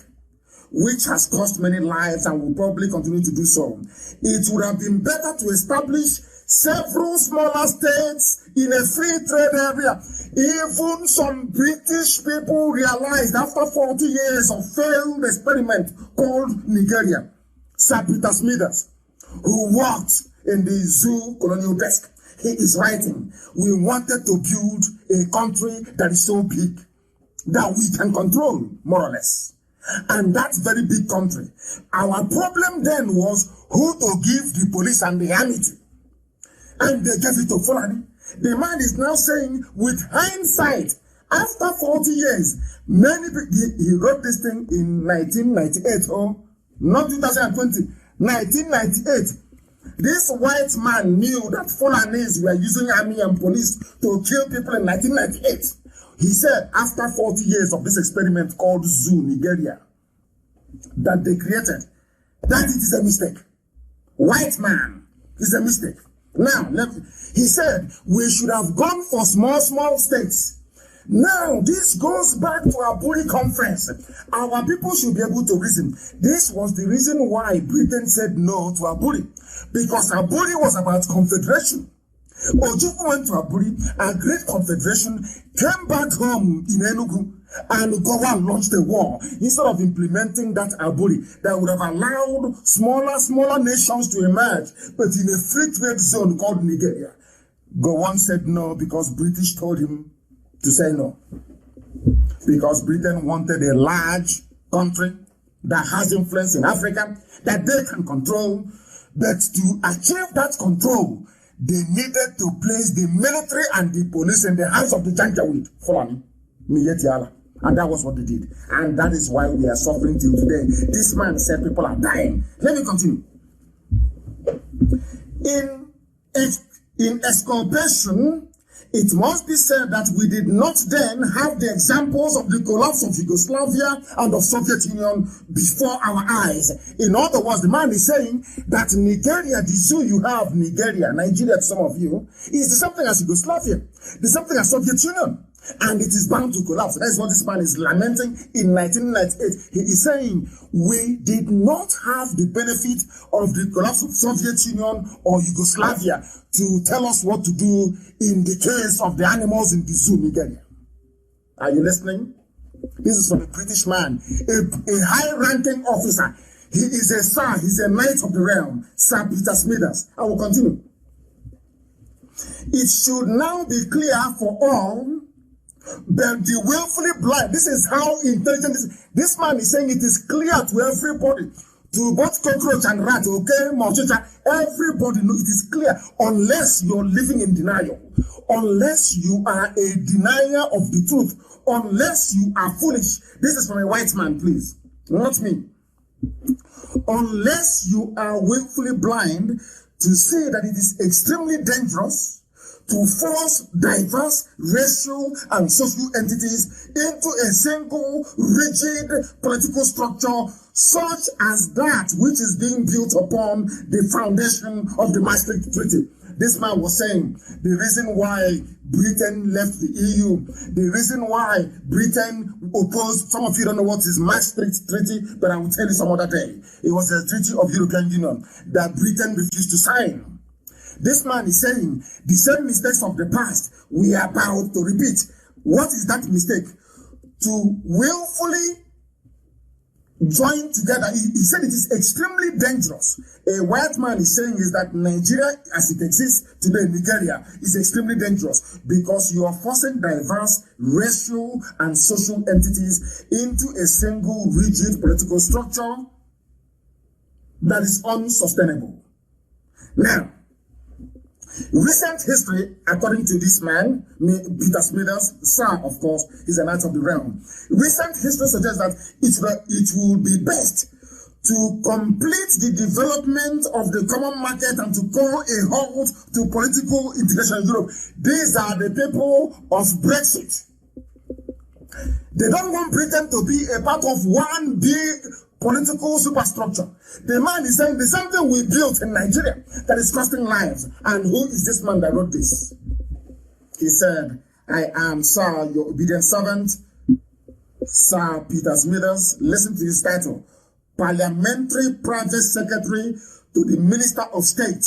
which has cost many lives and will probably continue to do so. It would have been better to establish several smaller states in a free trade area. Even some British people realized after 40 years of failed experiment called Nigeria. Sir Peter Smithers, who worked in the zoo colonial desk, he is writing, we wanted to build a country that is so big that we can control, more or less. And that very big country. Our problem then was who to give the police and the army to. And they gave it to Fulani. The man is now saying, with hindsight, after 40 years, many people, he wrote this thing in 1998, not 2020, 1998. This white man knew that Fulanis were using army and police to kill people in 1998. He said, after 40 years of this experiment called Zoo, Nigeria, that they created, that it is a mistake. White man is a mistake. Now, he said, we should have gone for small states. Now, this goes back to Aburi conference. Our people should be able to reason. This was the reason why Britain said no to Aburi. Because Aburi was about confederation. Ojukwu went to Aburi, a great confederation, came back home in Enugu, and Gowa launched a war instead of implementing that Aburi that would have allowed smaller nations to emerge, but in a free trade zone called Nigeria. Gowon said no because British told him to say no. Because Britain wanted a large country that has influence in Africa that they can control, but to achieve that control, they needed to place the military and the police in the hands of the Janjaweed, Fulani, Miyetiala. And that was what they did. And that is why we are suffering till today. This man said people are dying. Let me continue. In exculpation, it must be said that we did not then have the examples of the collapse of Yugoslavia and of Soviet Union before our eyes. In other words, the man is saying that Nigeria, the zoo you have, Nigeria, to some of you, is the same thing as Yugoslavia, the same thing as Soviet Union. And it is bound to collapse. That's what this man is lamenting in 1998. He is saying, we did not have the benefit of the collapse of Soviet Union or Yugoslavia to tell us what to do in the case of the animals in the zoo, Nigeria. Are you listening? This is from a British man, a high-ranking officer. He is a sir, he's a knight of the realm, Sir Peter Smithers. I will continue. It should now be clear for all, but the willfully blind, this is how intelligent this man is saying. It is clear to everybody, to both cockroach and rat, okay, Mochicha, everybody knows it is clear, unless you're living in denial, unless you are a denier of the truth, unless you are foolish. This is from a white man, please, not me. Unless you are willfully blind to say that it is extremely dangerous to force diverse racial and social entities into a single rigid political structure such as that which is being built upon the foundation of the Maastricht Treaty. This man was saying the reason why Britain left the EU, the reason why Britain opposed, some of you don't know what is Maastricht Treaty, but I will tell you some other day. It was a treaty of European Union that Britain refused to sign. This man is saying the same mistakes of the past we are about to repeat. What is that mistake? To willfully join together. He said it is extremely dangerous. A white man is saying is that Nigeria, as it exists today, Nigeria, is extremely dangerous because you are forcing diverse racial and social entities into a single rigid political structure that is unsustainable. Now, recent history, according to this man, Peter Smithers, sir, of course, is a knight of the realm. Recent history suggests that it will be best to complete the development of the common market and to call a halt to political integration in Europe. These are the people of Brexit. They don't want Britain to be a part of one big political superstructure. The man is saying the same thing we built in Nigeria that is costing lives. And who is this man that wrote this? He said, I am, sir, your obedient servant, Sir Peter Smithers. Listen to his title. Parliamentary Private Secretary to the Minister of State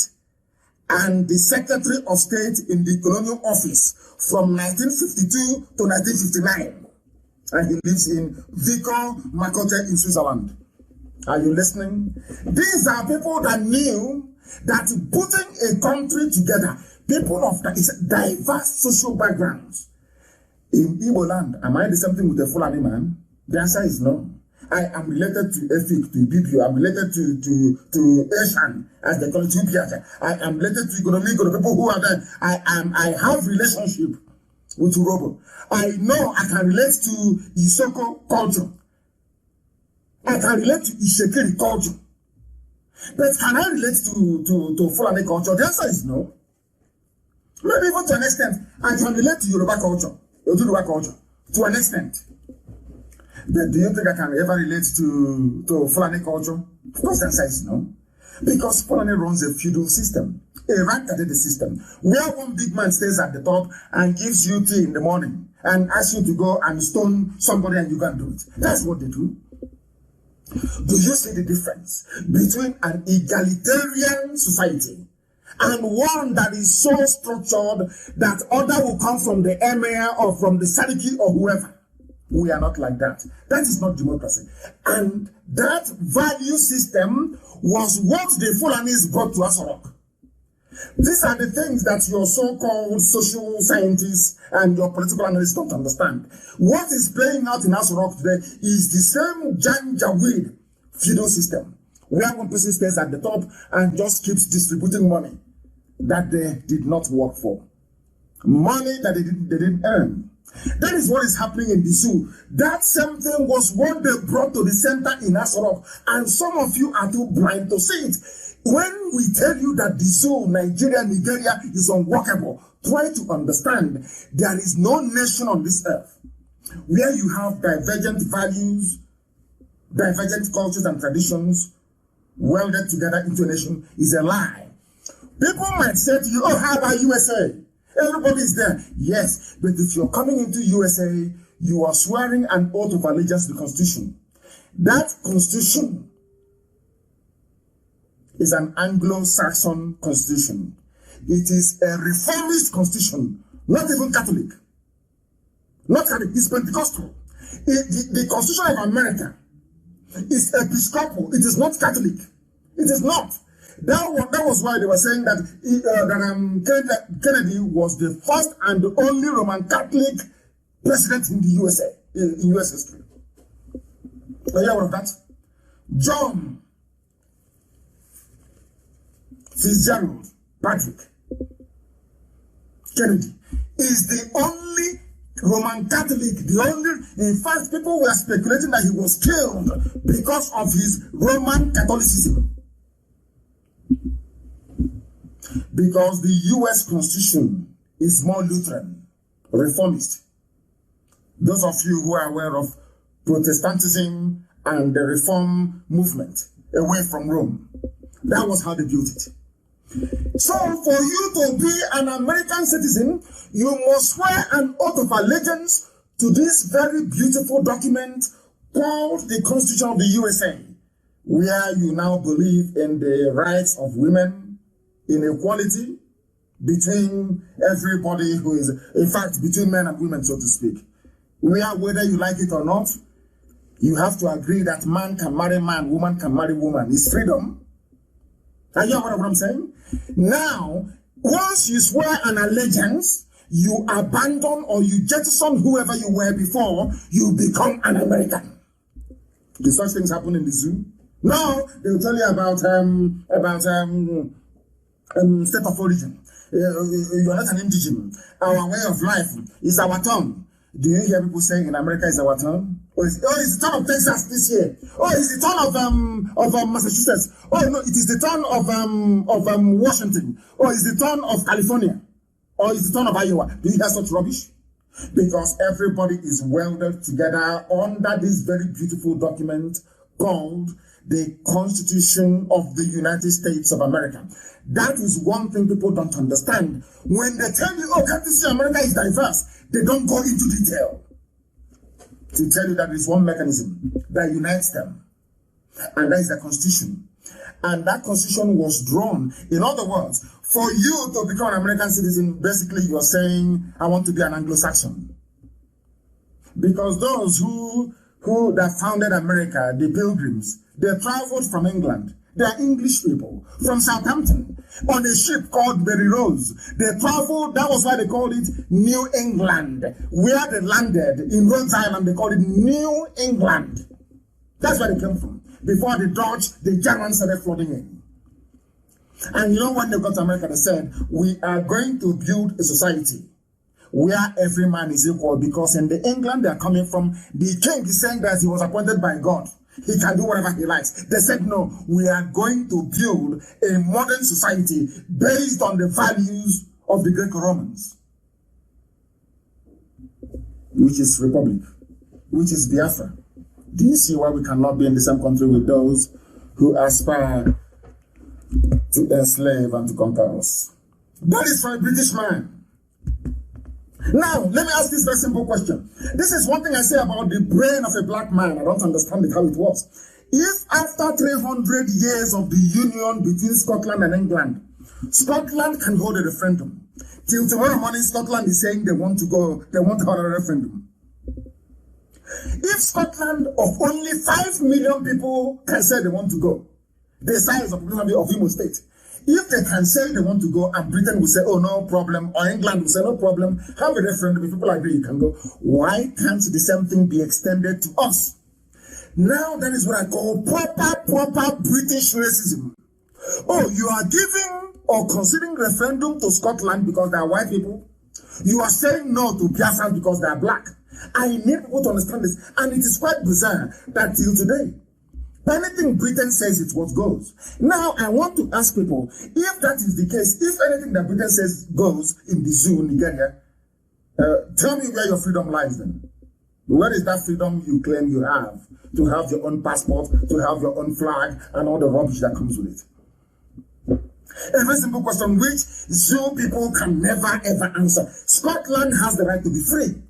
and the Secretary of State in the Colonial Office from 1952 to 1959. And he lives in Vico Makote in Switzerland. Are you listening? These are people that knew that putting a country together, people of diverse social backgrounds. In Igbo land, am I the same thing with the Fulani man? The answer is no. I am related to Efik, to Ibibio. I'm related to Eshan, as they call it, I am related to Igoromiko, the people who are there. I have relationship with Urobo. I know I can relate to Isoko culture. I can relate to Ishekiri culture. But can I relate to Fulani culture? The answer is no. Maybe even to an extent, I can relate to Yoruba culture, Yoruba culture, to an extent. But do you think I can ever relate to Fulani culture? Of course, the answer is no. Because Fulani runs a feudal system, a rank-cadete system, where one big man stays at the top and gives you tea in the morning and ask you to go and stone somebody and you can't do it. That's what they do. Do you see the difference between an egalitarian society and one that is so structured that order will come from the emir or from the sadiki or whoever? We are not like that. That is not democracy. And that value system was what the Fulanis brought to Asorok. These are the things that your so-called social scientists and your political analysts don't understand. What is playing out in Asorok today is the same janjaweed feudal system, where one person stays at the top and just keeps distributing money that they did not work for. Money that they didn't earn. That is what is happening in the zoo. That same thing was what they brought to the center in Asorok, and some of you are too blind to see it. When we tell you that the zoo, Nigeria is unworkable, try to understand there is no nation on this earth where you have divergent values, divergent cultures and traditions welded together into a nation is a lie. People might say to you, oh, how about USA? Everybody is there. Yes, but if you're coming into USA, you are swearing an oath of allegiance to the Constitution. That Constitution is an Anglo-Saxon Constitution. It is a reformist Constitution, not even Catholic. Not Catholic, it's Pentecostal. The Constitution of America is Episcopal. It is not Catholic. It is not. That was why they were saying that Kennedy was the first and the only Roman Catholic president in the USA, in US history. Are you aware of that? John Fitzgerald Patrick Kennedy is the only Roman Catholic, in fact, people were speculating that he was killed because of his Roman Catholicism. Because the US Constitution is more Lutheran, reformist. Those of you who are aware of Protestantism and the Reform movement away from Rome, that was how they built it. So for you to be an American citizen, you must swear an oath of allegiance to this very beautiful document called the Constitution of the USA, where you now believe in the rights of women, in equality between everybody who is, in fact, between men and women, so to speak. Where, whether you like it or not, you have to agree that man can marry man, woman can marry woman. It's freedom. Are you aware of what I'm saying? Now, once you swear an allegiance, you abandon or you jettison whoever you were before, you become an American. Do such things happen in the zoo? No, they'll tell you about state of origin. You're not an indigenous. Our way of life is our turn. Do you hear people saying in America is our turn? It's the turn of Texas this year. Oh, it's the turn of Massachusetts. Oh no, it is the turn of Washington. Oh, it's the turn of California. Or it's the turn of Iowa. Do you hear such rubbish? Because everybody is welded together under this very beautiful document called the Constitution of the United States of America. That is one thing people don't understand. When they tell you, oh, can't you see America is diverse? They don't go into detail to tell you that there is one mechanism that unites them. And that is the Constitution. And that Constitution was drawn. In other words, for you to become an American citizen, basically you are saying, I want to be an Anglo-Saxon. Because those who that founded America, the Pilgrims, they traveled from England. They are English people from Southampton on a ship called Mary Rose. They traveled, that was why they called it New England. Where they landed in Rhode Island, they called it New England. That's where they came from. Before the Dutch, the Germans started flooding in. And you know when they got to America, they said, we are going to build a society where every man is equal, because in the England they are coming from, the king is saying that he was appointed by God. He can do whatever he likes. They said, no, we are going to build a modern society based on the values of the Greco-Romans, which is Republic, which is Biafra. Do you see why we cannot be in the same country with those who aspire to enslave and to conquer us? That is for a British man. Now, let me ask this very simple question. This is one thing I say about the brain of a black man. I don't understand it, how it works. If after 300 years of the union between Scotland and England, Scotland can hold a referendum, till tomorrow morning Scotland is saying they want to hold a referendum. If Scotland of only 5 million people can say they want to go, the size of Imo State, if they can say they want to go and Britain will say, oh, no problem, or England will say, no problem, have a referendum, if people agree, you can go. Why can't the same thing be extended to us? Now that is what I call proper British racism. Oh, you are giving or considering referendum to Scotland because they are white people. You are saying no to Biafra because they are black. I need people to understand this. And it is quite bizarre that till today, anything Britain says, it's what goes. Now, I want to ask people, if that is the case, if anything that Britain says goes in the zoo, Nigeria, tell me where your freedom lies then. Where is that freedom you claim you have to have your own passport, to have your own flag, and all the rubbish that comes with it? A very simple question which zoo people can never ever answer. Scotland has the right to be free,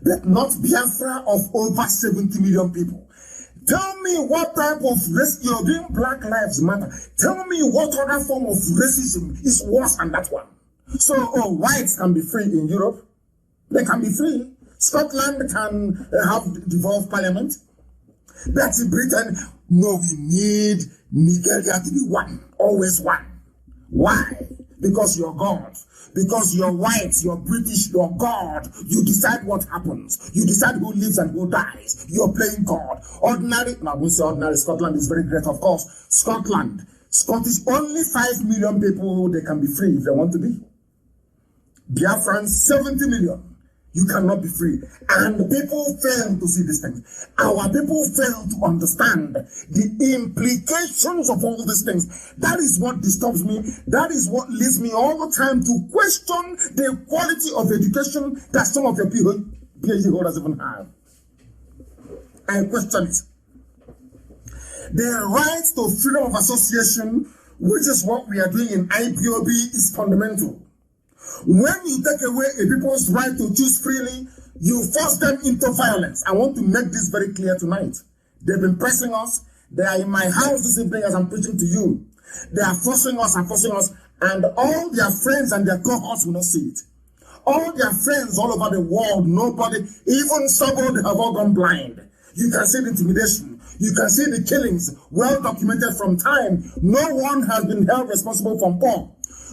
but not Biafra of over 70 million people. Tell me what type of race you're doing. Black Lives Matter. Tell me what other form of racism is worse than that one. So, whites can be free in Europe. They can be free. Scotland can have devolved parliament. But in Britain, no, we need Nigeria to be one. Always one. Why? Because you're God. Because you're white, you're British, you're God. You decide what happens. You decide who lives and who dies. You're playing God. Ordinary, now we say ordinary, Scotland is very great, of course. Scottish, only 5 million people, they can be free if they want to be. Biafrans, 70 million. You cannot be free. And people fail to see these things. Our people fail to understand the implications of all these things. That is what disturbs me. That is what leads me all the time to question the quality of education that some of your PhD holders even have. I question it. The right to freedom of association, which is what we are doing in IPOB, is fundamental. When you take away a people's right to choose freely, you force them into violence. I want to make this very clear tonight. They've been pressing us. They are in my house this evening as I'm preaching to you. They are forcing us, and all their friends and their cohorts will not see it. All their friends all over the world, nobody, even somebody have all gone blind. You can see the intimidation. You can see the killings, well documented from time. No one has been held responsible for war.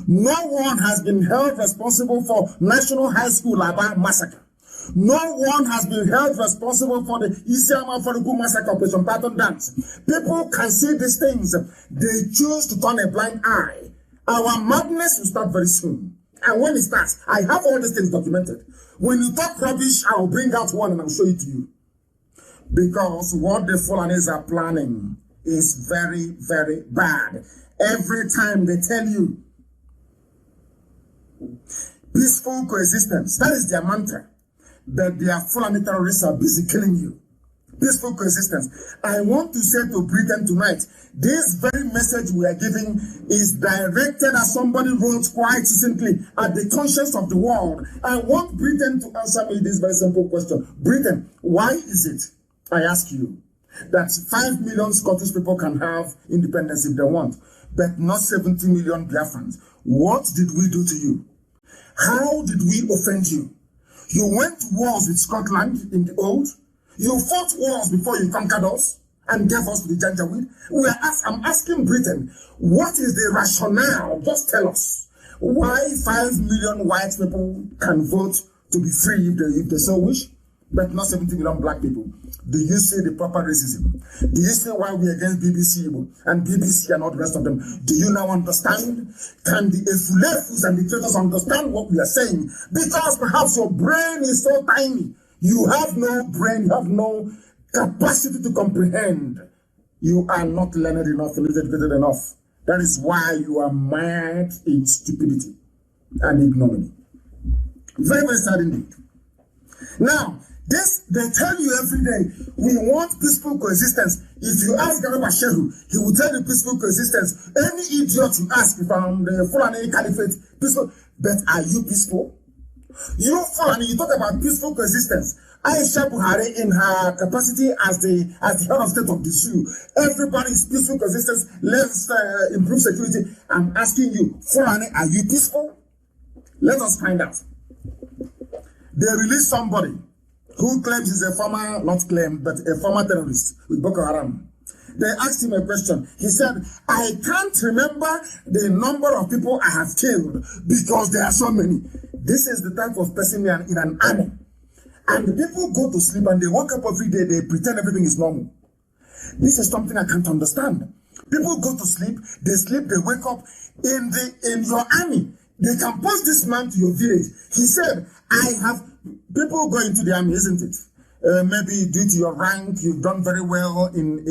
No one has been held responsible for National High School Aba massacre. No one has been held responsible for the Isiama Faruku massacre, Operation Patton Dance. People can see these things. They choose to turn a blind eye. Our madness will start very soon. And when it starts, I have all these things documented. When you talk rubbish, I'll bring out one and I'll show it to you. Because what the Fulanis are planning is very, very bad. Every time they tell you peaceful coexistence, that is their mantra. But their Fulani terrorists are busy killing you. Peaceful coexistence. I want to say to Britain tonight, this very message we are giving is directed, as somebody wrote quite succinctly, at the conscience of the world. I want Britain to answer me this very simple question. Britain, why is it, I ask you, that 5 million Scottish people can have independence if they want, but not 70 million Biafrans? What did we do to you? How did we offend you? You went to wars with Scotland in the old. You fought wars before you conquered us and gave us the Janjaweed. I'm asking Britain, what is the rationale? Just tell us why 5 million white people can vote to be free if they so wish, but not 70 million black people. Do you see the proper racism? Do you see why we're against BBC and BBC and all the rest of them? Do you now understand? Can the Efulefus and the traitors understand what we are saying? Because perhaps your brain is so tiny. You have no brain, you have no capacity to comprehend. You are not learned enough, educated enough. That is why you are mad in stupidity and ignominy. Very, very sad indeed. Now, they tell you every day, we want peaceful coexistence. If you ask Garba Shehu, he will tell you peaceful coexistence. Any idiot you ask, if I'm the Fulani Caliphate, peaceful, but are you peaceful? You Fulani, you talk about peaceful coexistence. Aisha Buhari, in her capacity as the head of state of the zoo, everybody is peaceful coexistence. Let's improve security. I'm asking you, Fulani, are you peaceful? Let us find out. They released somebody who claims he's a former, not claimed, but a former terrorist with Boko Haram. They asked him a question. He said, I can't remember the number of people I have killed because there are so many. This is the type of person in an army. And the people go to sleep and they wake up every day, they pretend everything is normal. This is something I can't understand. People go to sleep, they wake up in your army. They can post this man to your village. He said, people go into the army, isn't it? Maybe due to your rank, you've done very well in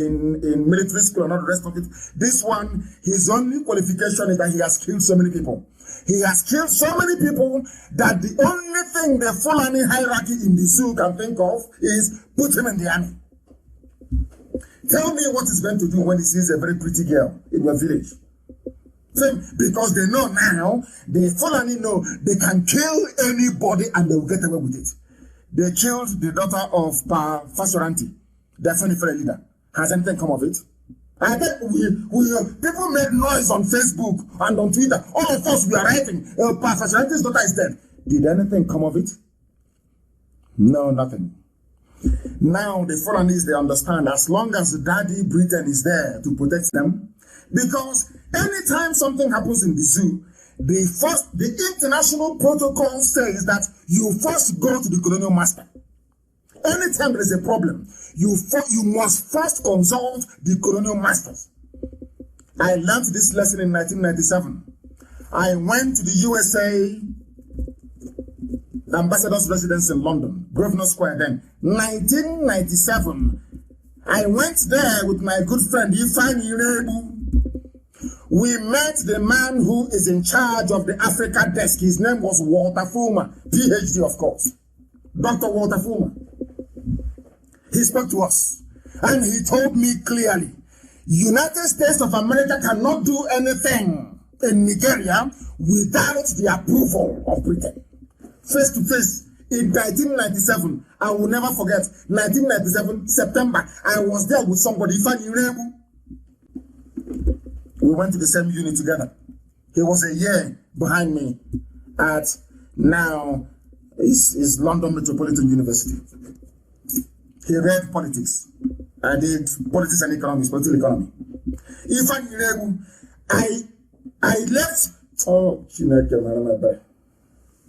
military school and all the rest of it. This one, his only qualification is that he has killed so many people. He has killed so many people that the only thing the Fulani hierarchy in the zoo can think of is put him in the army. Tell me what he's going to do when he sees a very pretty girl in your village. Because they know now, the Fulani know they can kill anybody and they will get away with it. They killed the daughter of Fasoranti, their Fulani leader. Has anything come of it? I think people made noise on Facebook and on Twitter. All of us, we are writing, Fasoranti's daughter is dead. Did anything come of it? No, nothing. Now the Fulanis, they understand, as long as the daddy Britain is there to protect them, because anytime something happens in the zoo, the international protocol says that you first go to the colonial master. Anytime there is a problem, you must first consult the colonial masters. I learned this lesson in 1997. I went to the USA ambassador's residence in London, Grosvenor Square then. 1997. I went there with my good friend Ifeanyi Irebu. We met the man who is in charge of the Africa desk. His name was Walter Fulmer, PhD, of course. Dr. Walter Fulmer. He spoke to us and he told me clearly, United States of America cannot do anything in Nigeria without the approval of Britain. Face to face in 1997, I will never forget, 1997, September, I was there with somebody, Ifeanyi Irebu. We went to the same unit together. He was a year behind me at now is London Metropolitan University. He read politics. I did politics and economics, political economy. Ifeanyi Irebu, I left. Oh,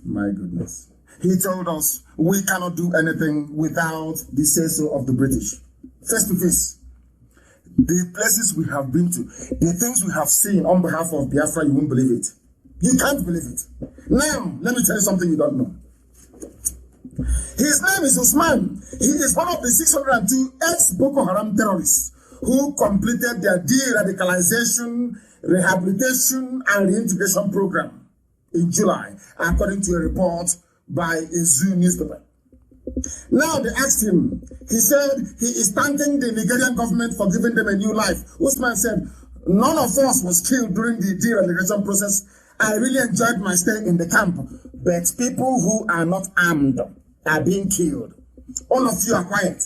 my goodness. He told us we cannot do anything without the say-so of the British. Face to face. The places we have been to, the things we have seen on behalf of Biafra, you won't believe it. You can't believe it. Now, let me tell you something you don't know. His name is Usman. He is one of the 602 ex-Boko Haram terrorists who completed their de-radicalization, rehabilitation, and reintegration program in July, according to a report by a Zoo newspaper. Now they asked him, he said he is thanking the Nigerian government for giving them a new life. Usman said, none of us was killed during the de-radicalization process. I really enjoyed my stay in the camp, but people who are not armed are being killed. All of you are quiet.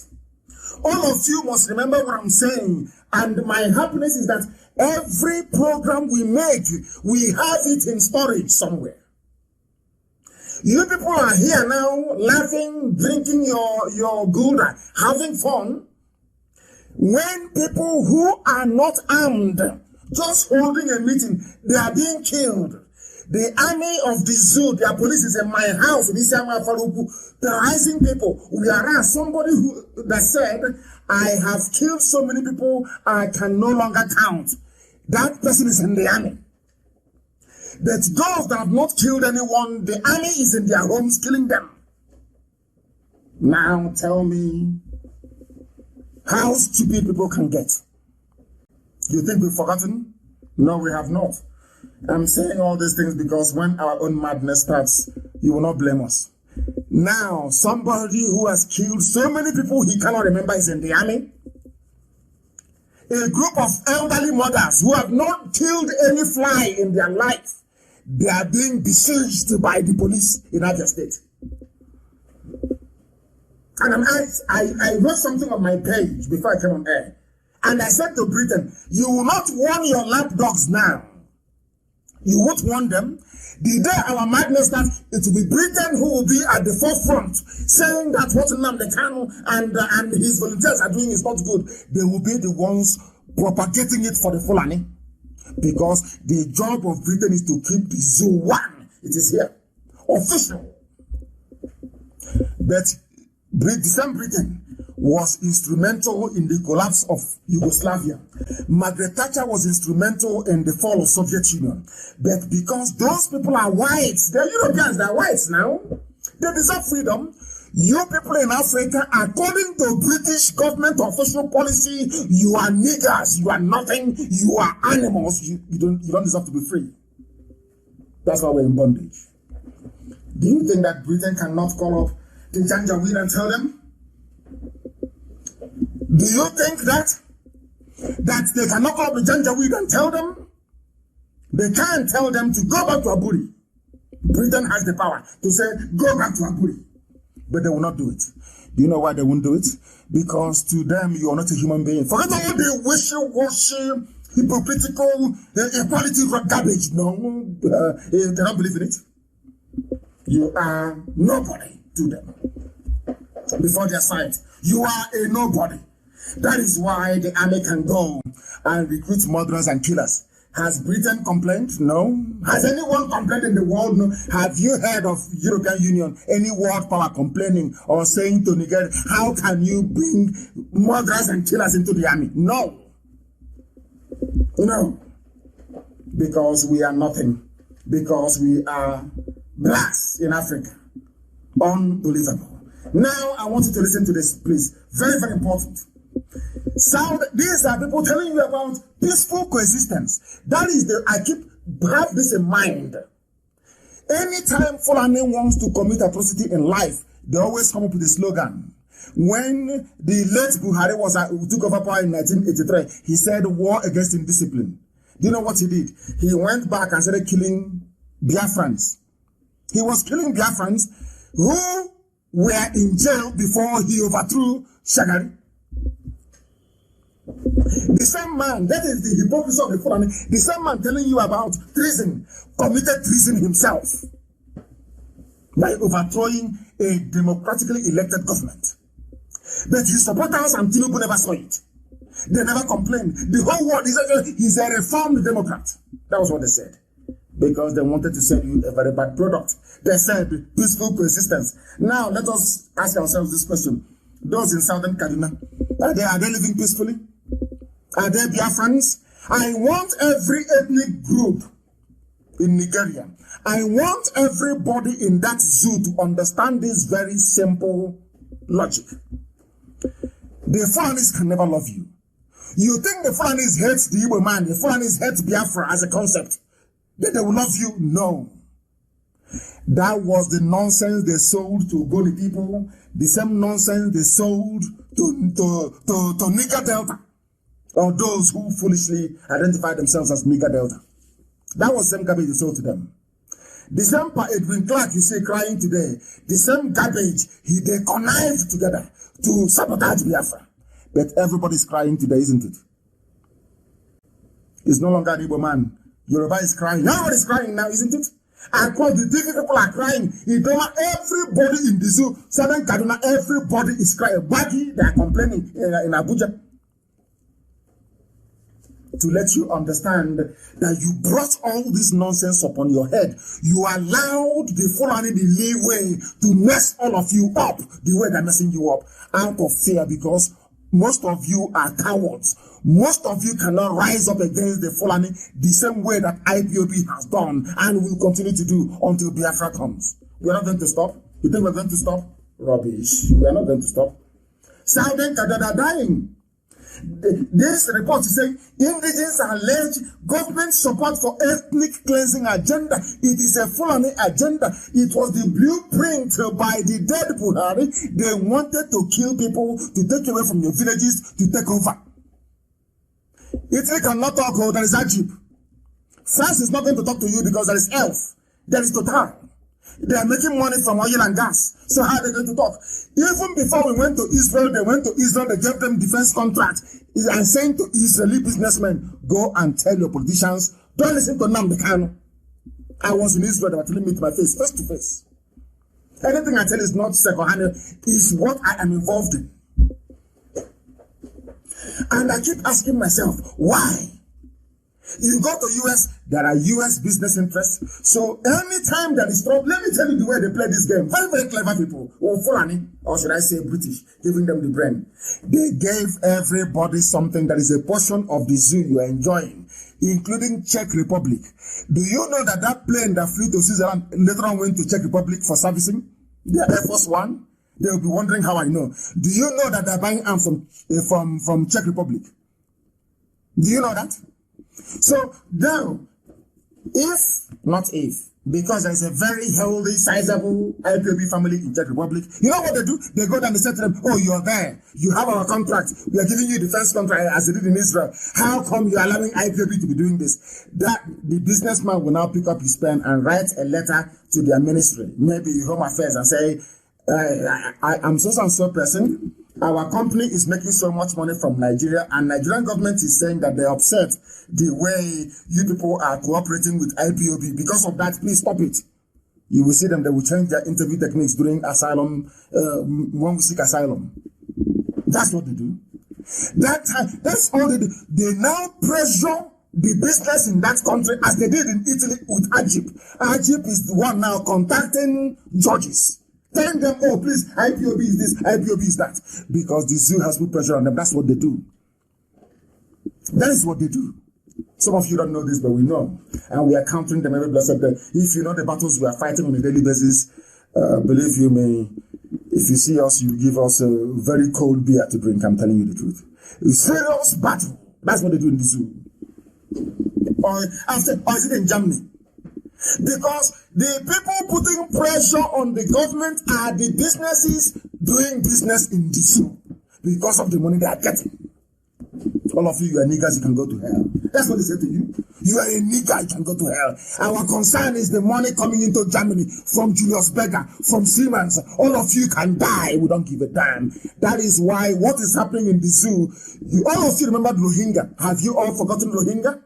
All of you must remember what I'm saying. And my happiness is that every program we make, we have it in storage somewhere. You people are here now, laughing, drinking your gulda, having fun. When people who are not armed, just holding a meeting, they are being killed. The army of the zoo, their police is in my house, terrorizing people. Whereas somebody that said, I have killed so many people, I can no longer count. That person is in the army. But those that have not killed anyone, the army is in their homes killing them. Now tell me how stupid people can get. You think we've forgotten? No, we have not. I'm saying all these things because when our own madness starts, you will not blame us. Now, somebody who has killed so many people he cannot remember is in the army. A group of elderly mothers who have not killed any fly in their life. they are being besieged by the police in Abia State. And I wrote something on my page before I came on air. And I said to Britain, you will not warn your lapdogs now. You won't warn them. The day our madness starts, it will be Britain who will be at the forefront, saying that what Nnamdi Kanu and his volunteers are doing is not good. They will be the ones propagating it for the Fulani. Because the job of Britain is to keep the zoo one. It is here. Official. But the same Britain was instrumental in the collapse of Yugoslavia. Margaret Thatcher was instrumental in the fall of Soviet Union. But because those people are whites, they're Europeans, they're whites now, they deserve freedom. You people in Africa, according to British government official policy, you are niggers, you are nothing, you are animals, you don't deserve to be free. That's why we're in bondage. Do you think that Britain cannot call up the Janjaweed and tell them? Do you think that they cannot call up the Janjaweed and tell them? They can't tell them to go back to Aburi. Britain has the power to say, go back to Aburi. But they will not do it. Do you know why they won't do it? Because to them, you are not a human being. Forget all the wishy-washy, hypocritical, equality garbage. No, they don't believe in it. You are nobody to them. Before their sight, you are a nobody. That is why the army can go and recruit murderers and killers. Has Britain complained? No. Has anyone complained in the world? No. Have you heard of European Union, any world power complaining or saying to Nigeria, how can you bring murderers and killers into the army? No. No. Because we are nothing. Because we are blacks in Africa. Unbelievable. Now, I want you to listen to this, please. Very, very important. These are people telling you about peaceful coexistence. That is have this in mind. Anytime Fulani wants to commit atrocity in life, they always come up with a slogan. When the late Buhari took over power in 1983, he said war against indiscipline. Do you know what he did? He went back and started killing Biafrans. He was killing Biafrans who were in jail before he overthrew Shagari. The same man, that is the hypocrisy of the Fulani, the same man telling you about treason, committed treason himself by overthrowing a democratically elected government. But his supporters and Tinubu never saw it. They never complained. The whole world he's a reformed Democrat. That was what they said. Because they wanted to sell you a very bad product. They said peaceful coexistence. Now let us ask ourselves this question. Those in southern Kaduna, are they living peacefully? Are they Biafrans? I want every ethnic group in Nigeria. I want everybody in that zoo to understand this very simple logic. The Fulanis can never love you. You think the Fulanis hate the Igbo man, the Fulanis hate Biafra as a concept, that they will love you? No. That was the nonsense they sold to Goni people, the same nonsense they sold to Niger Delta, or those who foolishly identify themselves as Niger Delta. That was the same garbage they sold to them. The same Edwin Clark you see crying today, the same garbage they connived together to sabotage Biafra. But everybody's crying today, isn't it? It's no longer an Igbo man. Yoruba is crying. Everybody's crying now, isn't it? And the Divi people are crying. Everybody in the zoo, Southern Kaduna, everybody is crying. Baggy, they are complaining in Abuja. To let you understand that you brought all this nonsense upon your head. You allowed the Fulani the leeway to mess all of you up the way they're messing you up out of fear, because most of you are cowards. Most of you cannot rise up against the Fulani the same way that IPOB has done and will continue to do until Biafra comes. We are not going to stop. You think we're going to stop? Rubbish. We are not going to stop. Southern Kaduna are dying. This report is saying indigents allege government support for ethnic cleansing agenda. It is a Fulani agenda. It was the blueprint by the dead Buhari. They wanted to kill people, to take away from your villages, to take over. Italy cannot talk, there is Ajib. France is not going to talk to you because there is ELF. There is Total. They are making money from oil and gas. So how are they going to talk? Even before we went to Israel, they gave them defense contract and saying to Israeli businessmen, go and tell your politicians, don't listen to Nnamdi Kanu. I was in Israel, they were telling me to my face to face. Anything I tell is not second-hand, is what I am involved in. And I keep asking myself, why? You go to US, there are US business interests. So anytime there is trouble, let me tell you the way they play this game. Very, very clever people. Or Fulani, or should I say British, giving them the brain. They gave everybody something that is a portion of the zoo you are enjoying, including Czech Republic. Do you know that that plane that flew to Switzerland later on went to Czech Republic for servicing? Their Air Force One. They will be wondering how I know. Do you know that they're buying arms from Czech Republic? Do you know that? So now, because there is a very healthy, sizable IPOB family in Czech Republic, you know what they do? They go down and say to them, oh, you're there. You have our contract. We are giving you defense contract as they did in Israel. How come you're allowing IPOB to be doing this? That the businessman will now pick up his pen and write a letter to their ministry, maybe Home Affairs, and say, I'm so and so person. Our company is making so much money from Nigeria, and Nigerian government is saying that they're upset the way you people are cooperating with IPOB. Because of that, please stop it. You will see them, they will change their interview techniques during asylum, when we seek asylum. That's what they do. That's all they do. They now pressure the business in that country as they did in Italy with Egypt. Egypt is the one now contacting judges, telling them, oh, please, IPOB is this, IPOB is that. Because the zoo has put pressure on them. That's what they do. That is what they do. Some of you don't know this, but we know. And we are countering them every blessed day. If you know the battles we are fighting on a daily basis, believe you me, if you see us, you give us a very cold beer to drink. I'm telling you the truth. A serious battle. That's what they do in the zoo. Or is it in Germany? Because the people putting pressure on the government are the businesses doing business in the zoo because of the money they are getting. All of you are niggers, you can go to hell. That's what they say to you. You are a nigger, you can go to hell. Our concern is the money coming into Germany from Julius Berger, from Siemens. All of you can die. We don't give a damn. That is why what is happening in the zoo, all of you remember Rohingya. Have you all forgotten Rohingya?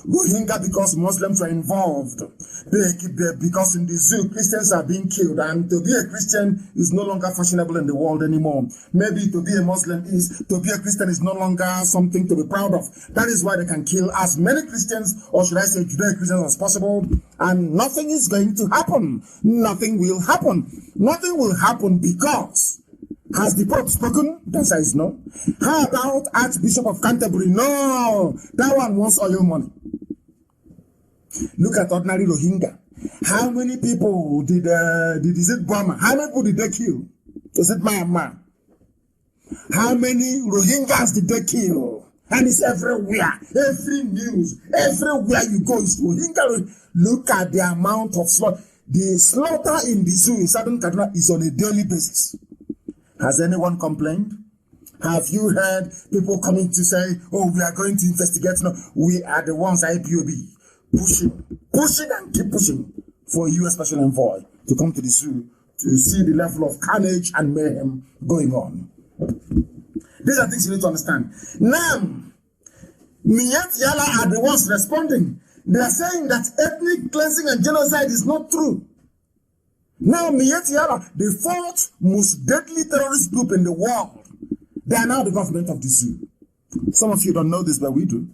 Rohingya, because Muslims are involved. Because in the zoo, Christians are being killed, and to be a Christian is no longer fashionable in the world anymore. Maybe to be a Muslim to be a Christian is no longer something to be proud of. That is why they can kill as many Christians, or should I say Judeo-Christians, as possible, and nothing is going to happen. Nothing will happen. Nothing will happen because has the Pope spoken? The answer is no. How about Archbishop of Canterbury? No, that one wants oil money. Look at ordinary Rohingya. How many people did it Burma? How many people did they kill? Is it Myanmar? How many Rohingyas did they kill? And it's everywhere. Every news, everywhere you go is Rohingya. Look at the amount of slaughter. The slaughter in the zoo in Southern Kaduna is on a daily basis. Has anyone complained? Have you heard people coming to say, oh, we are going to investigate? No, we are the ones, IPOB, pushing and keep pushing for a U.S. Special Envoy to come to the zoo to see the level of carnage and mayhem going on. These are things you need to understand. Now, Miat Yala are the ones responding. They are saying that ethnic cleansing and genocide is not true. Now, Miat Yala, the fourth most deadly terrorist group in the world, they are now the government of the zoo. Some of you don't know this, but we do.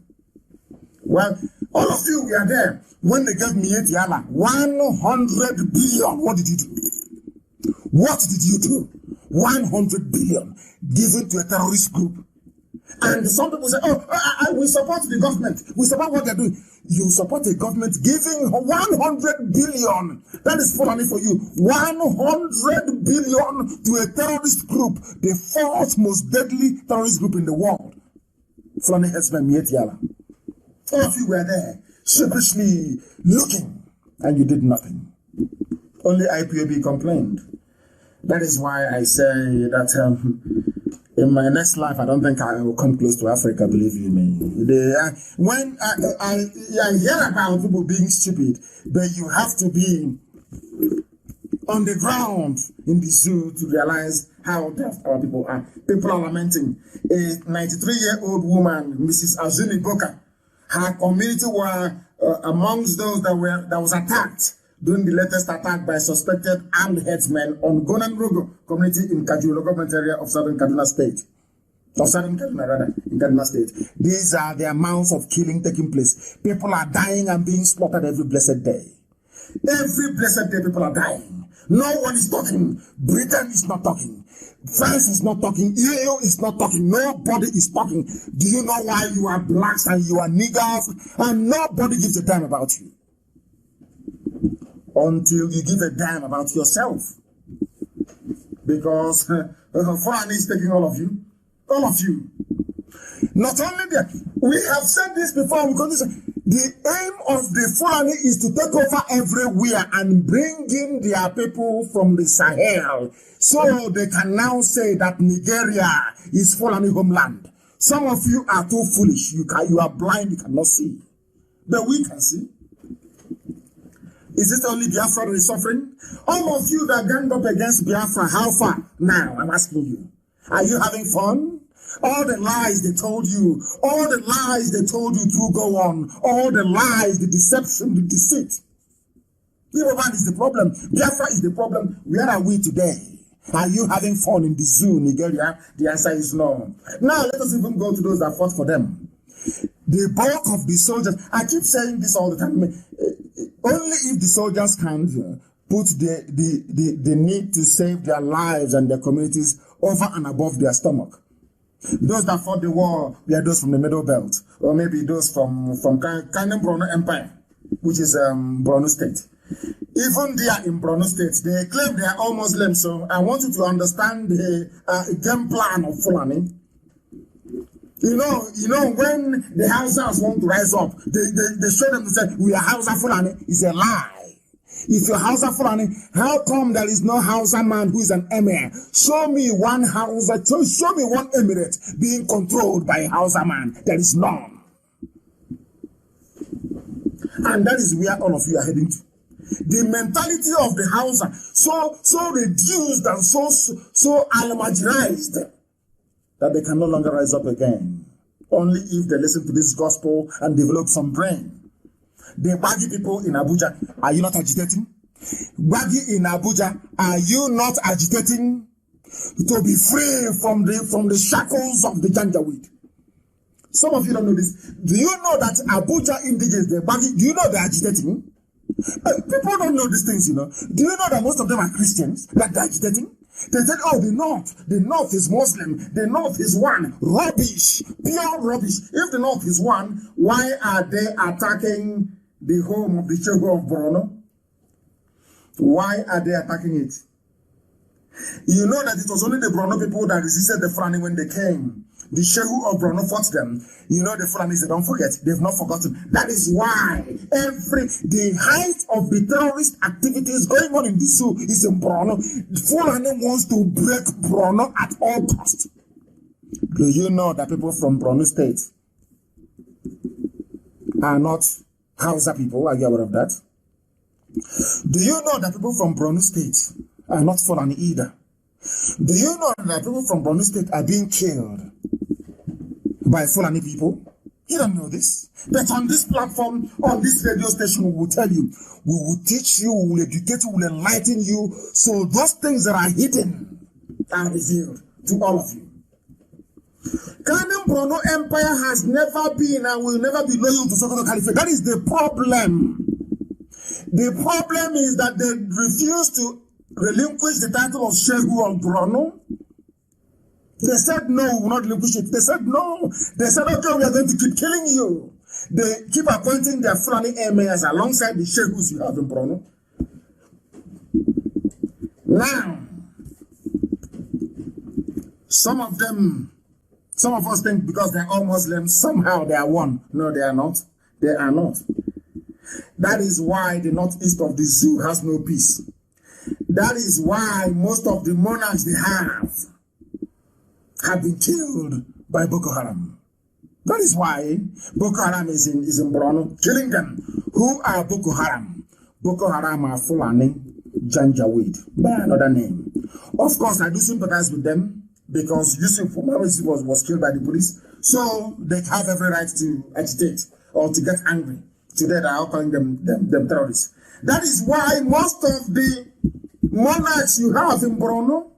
Well, all of you were there when they gave Miat Yala 100 billion. What did you do? What did you do? 100 billion given to a terrorist group. And some people say, oh, we support the government. We support what they're doing. You support a government giving 100 billion. That is Fulani for you. 100 billion to a terrorist group, the fourth most deadly terrorist group in the world. Fulani headsman Miat Yala. All of you were there, sheepishly looking, and you did nothing. Only IPOB complained. That is why I say that In my next life, I don't think I will come close to Africa, believe you me. When I hear about people being stupid, but you have to be on the ground in the zoo to realize how daft our people are. People are lamenting. A 93-year-old woman, Mrs. Azuni Boka, her community were amongst those that was attacked during the latest attack by suspected armed headsmen on Gonanrogo community in Kajuru government area of Southern Kaduna State. Of Southern Kaduna, rather, in Kaduna State. These are the amounts of killing taking place. People are dying and being slaughtered every blessed day. Every blessed day, people are dying. No one is talking. Britain is not talking. France is not talking. EU is not talking. Nobody is talking. Do you know why? You are blacks and you are niggers and nobody gives a damn about you. Until you give a damn about yourself. Because Fulani is taking all of you. All of you. Not only that, we have said this before, the aim of the Fulani is to take over everywhere and bring in their people from the Sahel so they can now say that Nigeria is Fulani homeland. Some of you are too foolish. You are blind, you cannot see. But we can see. Is it only Biafra that is suffering? All of you that ganged up against Biafra, how far? Now, I'm asking you. Are you having fun? All the lies they told you, all the lies they told you to go on, all the lies, the deception, the deceit. Yoruba is the problem. Biafra is the problem. Where are we today? Are you having fun in the zoo, Nigeria? The answer is no. Now, let us even go to those that fought for them. The bulk of the soldiers, I keep saying this all the time, only if the soldiers can put the need to save their lives and their communities over and above their stomach. Those that fought the war were those from the Middle Belt, or maybe those from Kanem Borno Empire, which is Borno State. Even there in Borno State, they claim they are all Muslims, so I want you to understand the game plan of Fulani. You know, when the Hausas want to rise up, they show them to say, we are Hausa Fulani. It's a lie. If you're Hausa Fulani, how come there is no Hausa man who is an emir? Show me one Hausa, show me one emirate being controlled by a Hausa man. There is none. And that is where all of you are heading to. The mentality of the Hausa, so reduced and so almagirized that they can no longer rise up again. Only if they listen to this gospel and develop some brain. The Baggy people in Abuja, are you not agitating? Baggy in Abuja, are you not agitating to be free from the shackles of the Janjaweed? Some of you don't know this. Do you know that Abuja indicates the Baggy? Do you know they're agitating? People don't know these things, you know. Do you know that most of them are Christians that they're agitating? They said, oh, the North is Muslim, the North is one. Rubbish, pure rubbish. If the North is one, why are they attacking the home of the Shehu of Borno? Why are they attacking it? You know that it was only the Borno people that resisted the Fulani when they came. The Shehu of Borno fought them. You know the Fulanis, they don't forget. They've not forgotten. That is why the height of the terrorist activities going on in the zoo is in Borno. Fulani wants to break Borno at all costs. Do you know that people from Borno State are not Hausa people? Are you aware of that? Do you know that people from Borno State are not Fulani either? Do you know that people from Borno State are being killed by Fulani people? You don't know this. But on this platform, on this radio station, we will tell you, we will teach you, we will educate you, we will enlighten you, so those things that are hidden are revealed to all of you. Kanem Borno Empire has never been and will never be loyal to Fulani Caliphate. That is the problem. The problem is that they refuse to relinquish the title of Shehu of Borno. They said no, we will not relinquish it. They said no. They said, okay, we are going to keep killing you. They keep appointing their Fulani emirs alongside the Shehus you have in Borno. Now, some of us think because they're all Muslims, somehow they are one. No, they are not. They are not. That is why the northeast of the zoo has no peace. That is why most of the monarchs they have have been killed by Boko Haram. That is why Boko Haram is in Borno, killing them. Who are Boko Haram? Boko Haram are Fulani Janjaweed, by another name. Of course, I do sympathize with them because Yusuf was killed by the police, so they have every right to agitate or to get angry. Today they are calling them terrorists. That is why most of the monarchs you have in Borno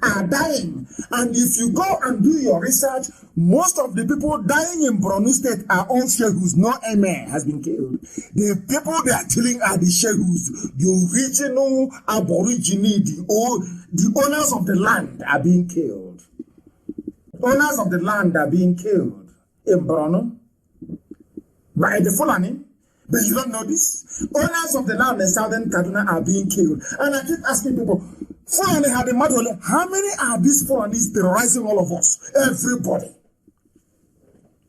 are dying. And if you go and do your research, most of the people dying in Borno State are all shehus. No emir has been killed. The people they are killing are the shehus, the original aborigine, the owners of the land are being killed. Owners of the land are being killed in Borno by the Fulani. But you don't know this? Owners of the land in southern Kaduna are being killed. And I keep asking people, Fulani had a matter. How many are these Fulanis terrorizing all of us? Everybody.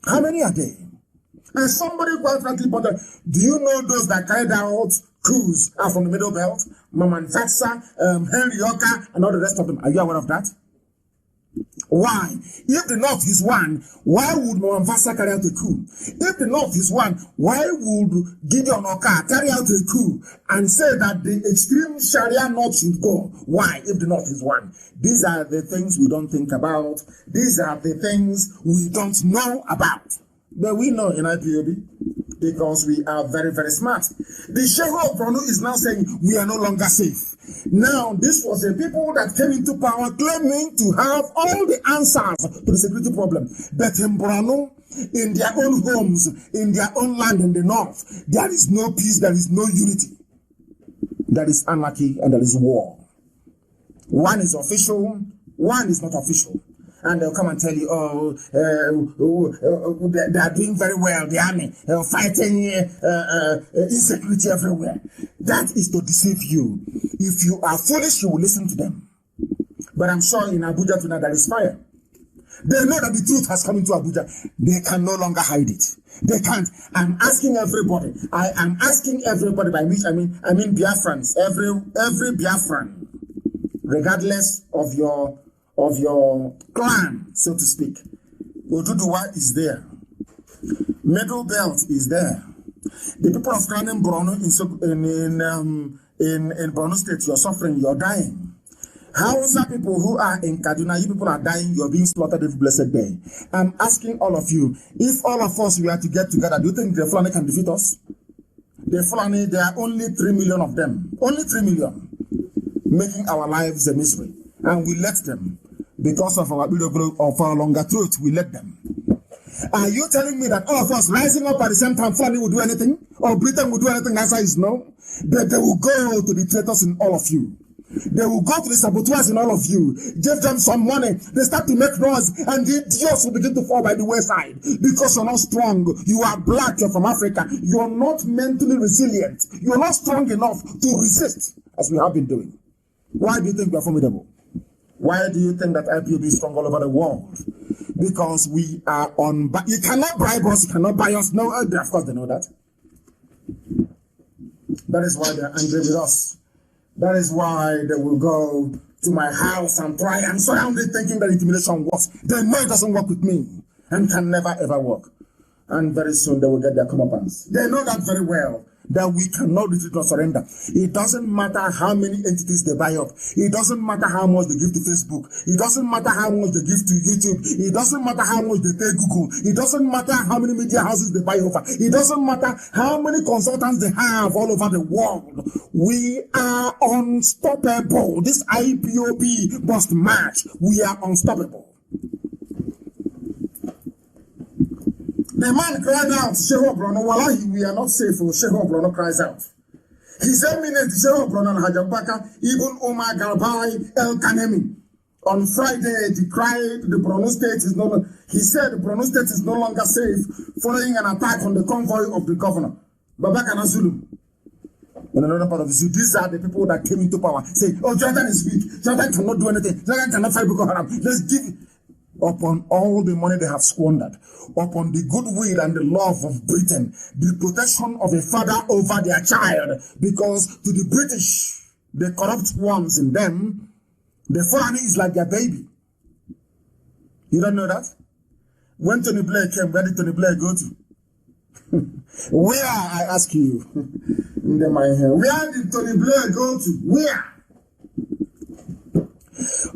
How many are they? And somebody quite frankly wondered, do you know those that carried out coups are from the Middle Belt? Maman Fatsa, Henry Oka, and all the rest of them. Are you aware of that? Why? If the North is one, why would Maman Fatsa carry out a coup? If the North is one, why would Gideon Oka carry out a coup and say that the extreme Sharia North should go? Why? If the North is one. These are the things we don't think about. These are the things we don't know about. But we know in IPOB because we are very, very smart. The Sheikh of Borno is now saying we are no longer safe. Now, this was the people that came into power claiming to have all the answers to the security problem. But in Borno, in their own homes, in their own land in the north, there is no peace, there is no unity. There is anarchy and there is war. One is official, one is not official. And they'll come and tell you, they are doing very well, the army, fighting insecurity everywhere. That is to deceive you. If you are foolish, you will listen to them. But I'm sure in Abuja tonight there is fire. They know that the truth has come into Abuja. They can no longer hide it. They can't. I'm asking everybody. I am asking everybody, by which I mean Biafrans, every Biafran, regardless of your clan, so to speak. Oduduwa is there. Middle Belt is there. The people of Clan in Borno in Borno State, you're suffering, you're dying. Hausa people who are in Kaduna, you people are dying, you're being slaughtered every blessed day. I'm asking all of you, if all of us were to get together, do you think the Fulani can defeat us? The Fulani, there are only 3 million of them. Only 3 million. Making our lives a misery. And we let them. Because of our longer truth, we let them. Are you telling me that all of us rising up at the same time, Fulani will do anything? Or Britain will do anything? The answer is no. But they will go to the traitors in all of you. They will go to the saboteurs in all of you. Give them some money. They start to make noise. And the idiots will begin to fall by the wayside. Because you're not strong. You are black. You're from Africa. You're not mentally resilient. You're not strong enough to resist, as we have been doing. Why do you think we are formidable? Why do you think that IPOB is strong all over the world? Because we are on... You cannot bribe us, you cannot buy us. No, of course they know that. That is why they're angry with us. That is why they will go to my house and try and surround it thinking that intimidation works. They know it doesn't work with me and can never ever work. And very soon they will get their comeuppance. They know that very well. That we cannot retreat or surrender. It doesn't matter how many entities they buy up. It doesn't matter how much they give to Facebook. It doesn't matter how much they give to YouTube. It doesn't matter how much they pay Google. It doesn't matter how many media houses they buy over. It doesn't matter how many consultants they have all over the world. We are unstoppable. This IPOB must march. We are unstoppable. The man cried out, Sheikh Brono, Wallahi, we are not safe. Sheikh Brono cries out. His eminent Sheikh Brono Hajabaka, Ibn Omar Galbai El Kanemi, on Friday decried the Borno State is no longer, he said the Borno State is no longer safe following an attack on the convoy of the governor, Babakana Zulu. In another part of the zoo, these are the people that came into power. Say, oh, Jonathan is weak. Jonathan cannot do anything. Jonathan cannot fight Boko Haram. Let's give it. Upon all the money they have squandered, upon the goodwill and the love of Britain, the protection of a father over their child, because to the British, the corrupt ones in them, the Fulani is like their baby. You don't know that? When Tony Blair came, where did Tony Blair go to? Where, I ask you? Where did Tony Blair go to? Where?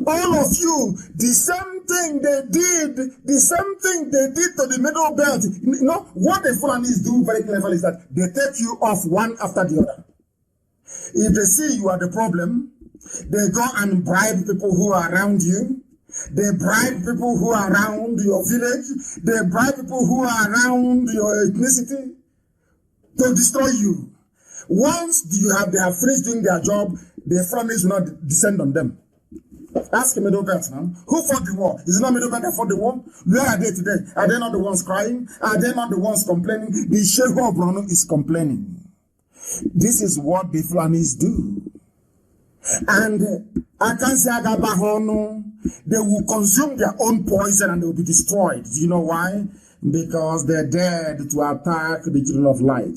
All of you, the same thing they did to the Middle Belt. You know, what the Fulanis do very cleverly is that they take you off one after the other. If they see you are the problem, they go and bribe people who are around you. They bribe people who are around your village. They bribe people who are around your ethnicity to destroy you. Once they have finished doing their job, the Fulanis will not descend on them. Ask Middle Belt now. Who fought the war? Is it not Middle Belt that fought the war? Where are they today? Are they not the ones crying? Are they not the ones complaining? The Sheikh of Bruno is complaining. This is what the Fulanis do. And I can say they will consume their own poison and they will be destroyed. Do you know why? Because they're dead to attack the children of light.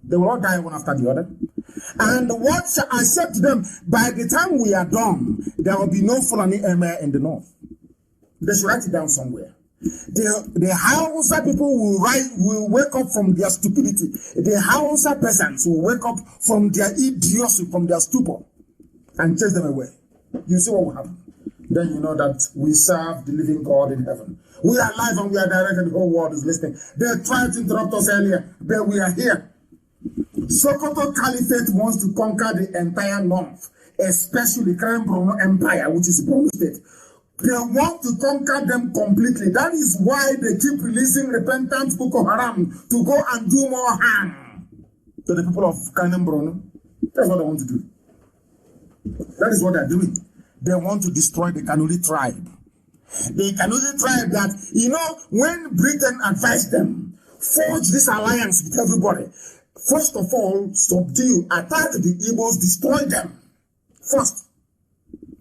They will all die one after the other. And what I said to them, by the time we are done, there will be no Fulani Emir in the north. They should write it down somewhere. The Hausa people will wake up from their stupidity. The Hausa peasants will wake up from their idiocy, from their stupor, and chase them away. You see what will happen. Then you know that we serve the living God in heaven. We are live and we are direct and the whole world is listening. They tried to interrupt us earlier, but we are here. Sokoto Caliphate wants to conquer the entire north, especially Grand Bruno Empire, which is Bruno State. They want to conquer them completely. That is why they keep releasing repentant Boko Haram to go and do more harm to the people of Grand Bruno. That's what they want to do. That is what they're doing. They want to destroy the Kanuri tribe. The Kanuri tribe that, you know, when Britain advised them, forge this alliance with everybody. First of all, subdue, attack the Igbos, destroy them first.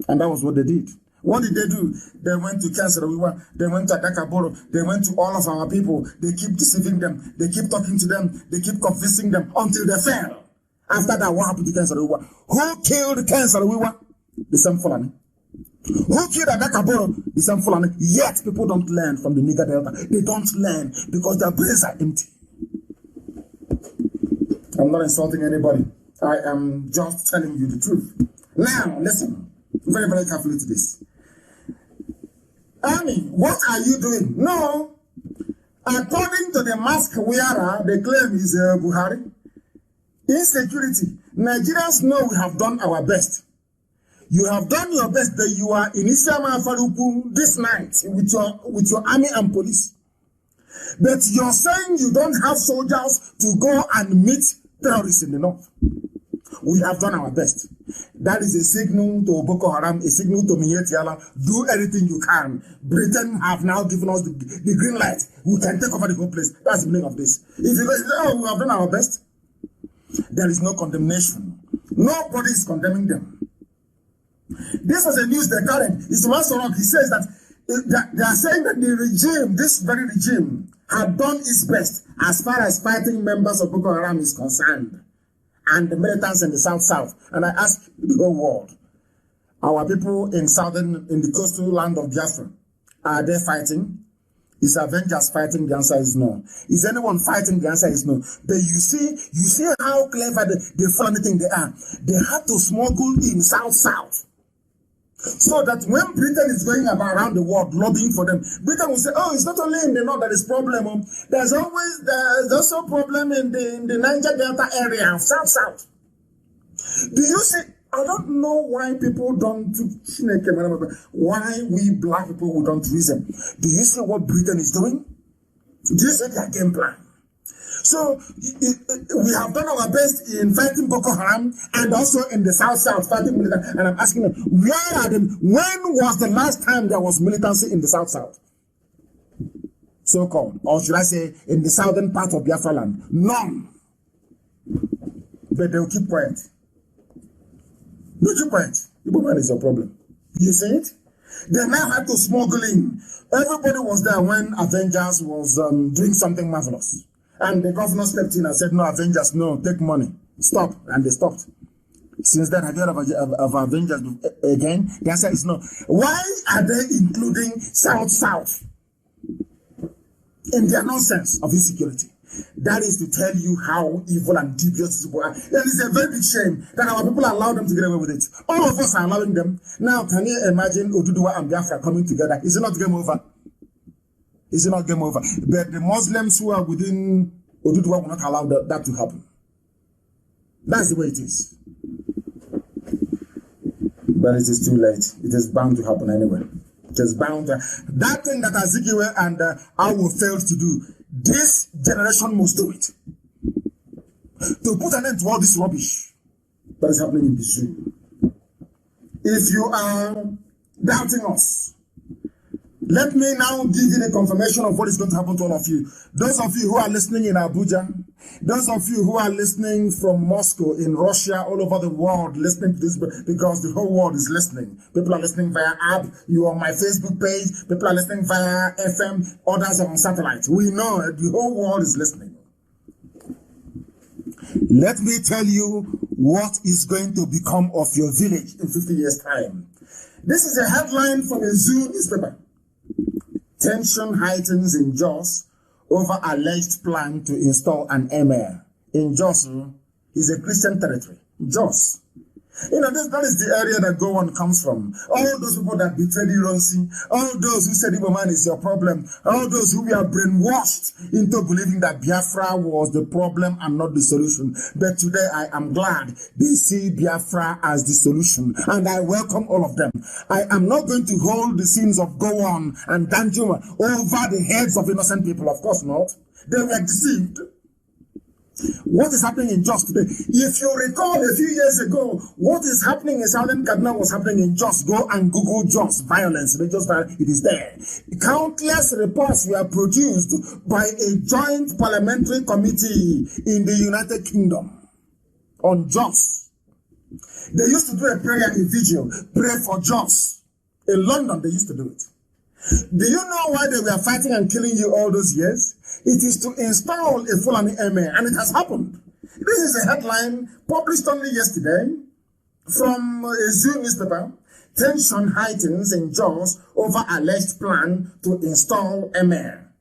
And that was what they did. What did they do? They went to Kansarawiwa, they went to Adakaboro, they went to all of our people. They keep deceiving them, they keep talking to them, they keep convincing them until they fail. After that, what happened to Kansarawiwa? Who killed Kansarawiwa? The same Fulani. Who killed Adakaboro? The same Fulani. Yet people don't learn from the Niger Delta. They don't learn because their brains are empty. I'm not insulting anybody. I am just telling you the truth. Now, listen very, very carefully to this. Army, what are you doing? No. According to the mask wearer, the claim is Buhari. Insecurity. Nigerians know we have done our best. You have done your best that you are in Isama Faruku this night with your army and police. But you're saying you don't have soldiers to go and meet terrorists in the north. We have done our best. That is a signal to Boko Haram, a signal to Minyetiala. Do everything you can. Britain have now given us the green light. We can take over the whole place. That's the meaning of this. If you guys say, oh, we have done our best, there is no condemnation. Nobody is condemning them. This was a news they carried. It's Sorok. He says that they are saying that the regime, this very regime, had done its best as far as fighting members of Boko Haram is concerned, and the militants in the South. And I ask the whole world, our people in the coastal land of Biafra, are they fighting? Is Avengers fighting? The answer is no. Is anyone fighting? The answer is no. But you see how clever the funny thing they are. They had to smuggle in South. So that when Britain is going around the world lobbying for them, Britain will say, oh, it's not only in the north that is problem. There's also a problem in the Niger Delta area of South. Do you see? I don't know why people don't, why we black people who don't reason. Do you see what Britain is doing? Do you see their game plan? So we have done our best in fighting Boko Haram and also in the South fighting militancy. And I'm asking them, where are them? When was the last time there was militancy in the South? So-called, or should I say, in the southern part of Biafra land? None. But they'll keep quiet. Don't keep quiet. Igbo man is your problem. You see it? They now had to smuggle in. Everybody was there when Avengers was doing something marvelous. And the governor stepped in and said, no, Avengers, no, take money. Stop. And they stopped. Since then, have you heard of Avengers again? The answer is no. Why are they including South in their nonsense of insecurity? That is to tell you how evil and dubious these people are. It is a very big shame that our people allow them to get away with it. All of us are allowing them. Now, can you imagine Oduduwa and Biafra coming together? Is it not game over? Is it not game over? But the Muslims who are within Oduduwa will not allow that to happen. That's the way it is. But it is too late. It is bound to happen anyway. It is bound to. That thing that Azikiwe and Awo failed to do, this generation must do it. To put an end to all this rubbish that is happening in the zoo. If you are doubting us, let me now give you the confirmation of what is going to happen to all of you. Those of you who are listening in Abuja, those of you who are listening from Moscow, in Russia, all over the world, listening to this, because the whole world is listening. People are listening via app, you are on my Facebook page, people are listening via FM, others are on satellite. We know the whole world is listening. Let me tell you what is going to become of your village in 50 years' time. This is a headline from a Zoo newspaper. Tension heightens in Jos over alleged plan to install an emir. In Jos is a Christian territory. Jos. You know, that is the area that Gowon comes from. All those people that betrayed Ironsi, all those who said Igbo man is your problem, all those who were brainwashed into believing that Biafra was the problem and not the solution. But today I am glad they see Biafra as the solution, and I welcome all of them. I am not going to hold the sins of Gowon and Danjuma over the heads of innocent people. Of course not. They were deceived. What is happening in Jos today? If you recall a few years ago, what is happening in Southern Kaduna was happening in Jos. Go and Google Jos violence. It is there. Countless reports were produced by a joint parliamentary committee in the United Kingdom on Jos. They used to do a prayer in vigil, pray for Jos. In London, they used to do it. Do you know why they were fighting and killing you all those years? It is to install a Fulani emir, and it has happened. This is a headline published only yesterday from a Zoo newspaper. Tension heightens in Jos over alleged plan to install emir.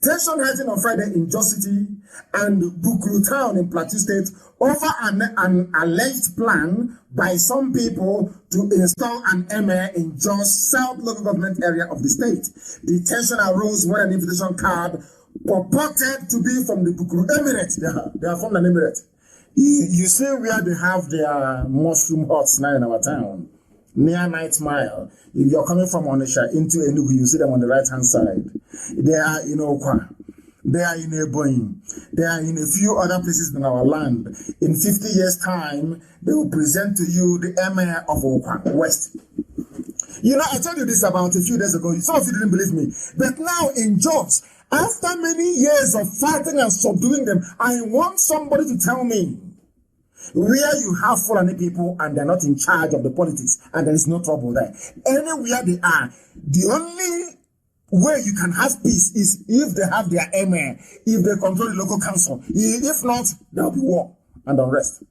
Tension heightened on Friday in Jos City and Bukuru Town in Plateau State over an alleged plan by some people to install an emir in Jos South local government area of the state. The tension arose when an invitation card purported to be from the Bukuru Emirate. They are from an emirate. You see where they have their mushroom huts now in our town, near Night Mile. If you're coming from Onisha into Enugu, you see them on the right-hand side. They are in Okwa. They are in Eboim. They are in a few other places in our land. In 50 years' time, they will present to you the emir of Okwa West. You know, I told you this about a few days ago. Some of you didn't believe me. But now in Jos, after many years of fighting and subduing them, I want somebody to tell me where you have Fulani people and they're not in charge of the politics and there is no trouble there. Anywhere they are, the only way you can have peace is if they have their emir, if they control the local council. If not, there will be war and unrest.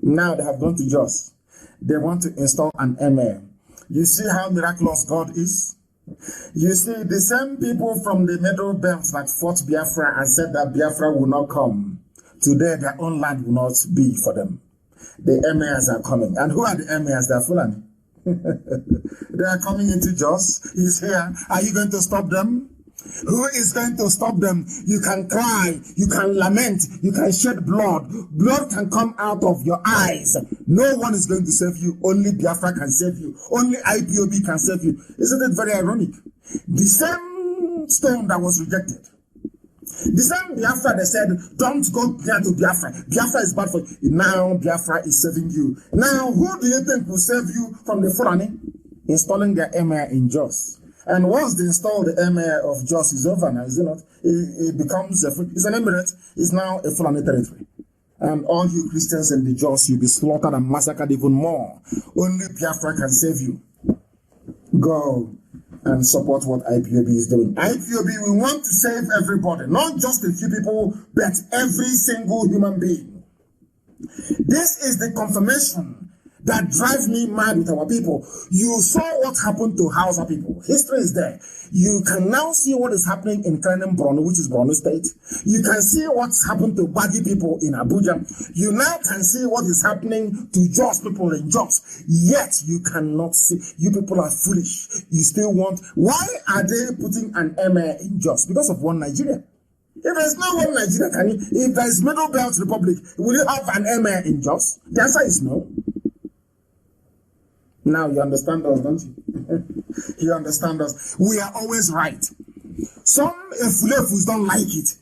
Now they have gone to Jos. They want to install an emir. You see how miraculous God is? You see, the same people from the Middle Belt that fought Biafra and said that Biafra will not come, today their own land will not be for them. The emirs are coming. And who are the emirs? They are Fulani. They are coming into Jos. He's here. Are you going to stop them? Who is going to stop them? You can cry, you can lament, you can shed blood. Blood can come out of your eyes. No one is going to save you. Only Biafra can save you. Only IPOB can save you. Isn't it very ironic? The same stone that was rejected. The same Biafra, they said, don't go near to Biafra. Biafra is bad for you. Now Biafra is saving you. Now, who do you think will save you from the Fulani? Installing their emir in Jos. And once they install the emir of Jos, is over now, is it not? It becomes it's an emirate. It's now a Fulani territory. And all you Christians in the Jos, you'll be slaughtered and massacred even more. Only Biafra can save you. Go and support what IPOB is doing. IPOB, we want to save everybody, not just a few people, but every single human being. This is the confirmation that drives me mad with our people. You saw what happened to Hausa people. History is there. You can now see what is happening in Kanem Borno, which is Borno State. You can see what's happened to Bagi people in Abuja. You now can see what is happening to Jos people in Jos. Yet you cannot see. You people are foolish. You still want. Why are they putting an emir in Jos? Because of one Nigeria. If there's no one Nigeria, if there is Middle Belt Republic, will you have an emir in Jos? The answer is no. Now you understand us, don't you? You understand us. We are always right. Some Fulefus don't like it.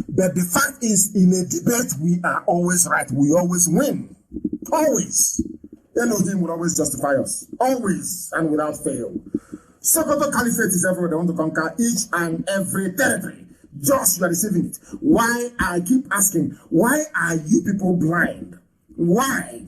But the fact is, in a debate, we are always right. We always win. Always. Elohim will always justify us. Always and without fail. Sokoto Caliphate is everywhere. They want to conquer each and every territory. Just you are receiving it. Why? I keep asking, why are you people blind? Why?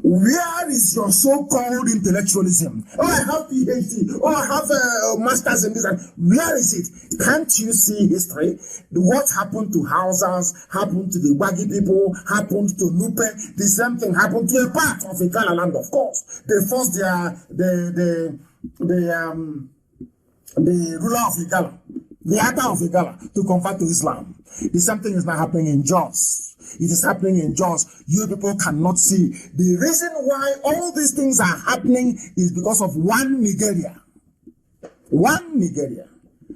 Where is your so-called intellectualism? Oh, I have PhD. Oh, I have a master's in this. Where is it? Can't you see history? What happened to Hausas, happened to the Wagi people, happened to Nupe. The same thing happened to a part of Igala land, of course. They forced the ruler of Igala, the Ata of Igala, to convert to Islam. The same thing is now happening in Jos. It is happening in Jos. You people cannot see. The reason why all these things are happening is because of one Nigeria. One Nigeria.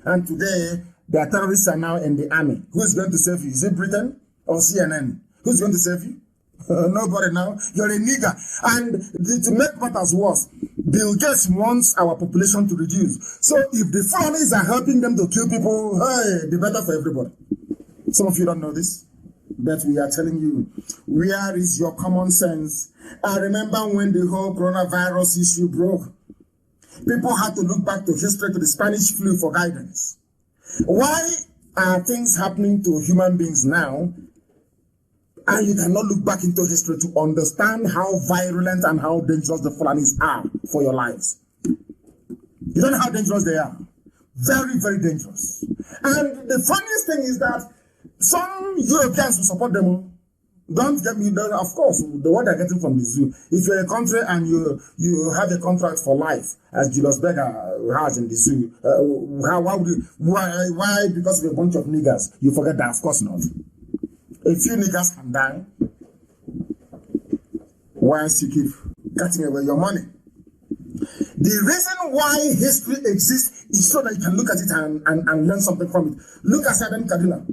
And today, the terrorists are now in the army. Who is going to save you? Is it Britain or CNN? Who's going to save you? Nobody now. You're a nigger. And to make matters worse, Bill Gates wants our population to reduce. So if the Fulanis are helping them to kill people, hey, the better for everybody. Some of you don't know this, but we are telling you, where is your common sense? I remember when the whole coronavirus issue broke, people had to look back to history, to the Spanish flu for guidance. Why are things happening to human beings now, and you cannot look back into history to understand how virulent and how dangerous the Fulanis are for your lives? You don't know how dangerous they are. Very, very dangerous. And the funniest thing is that some Europeans will support them. Don't get me done. Of course, the one they're getting from the zoo. If you're a country and you have a contract for life, as Julius Berger has in the zoo, why? Because of a bunch of niggers, you forget that? Of course not. A few niggers can die. Once you keep cutting away your money. The reason why history exists is so that you can look at it and learn something from it. Look at Southern Kaduna.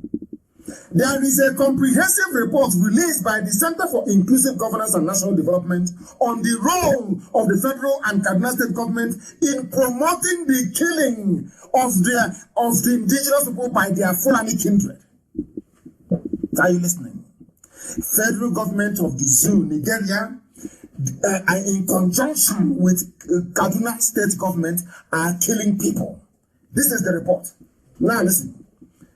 There is a comprehensive report released by the Center for Inclusive Governance and National Development on the role of the federal and Kaduna state government in promoting the killing of the indigenous people by their Fulani kindred. Are you listening? Federal government of the zoo, Nigeria, in conjunction with Kaduna state government, are killing people. This is the report. Now listen.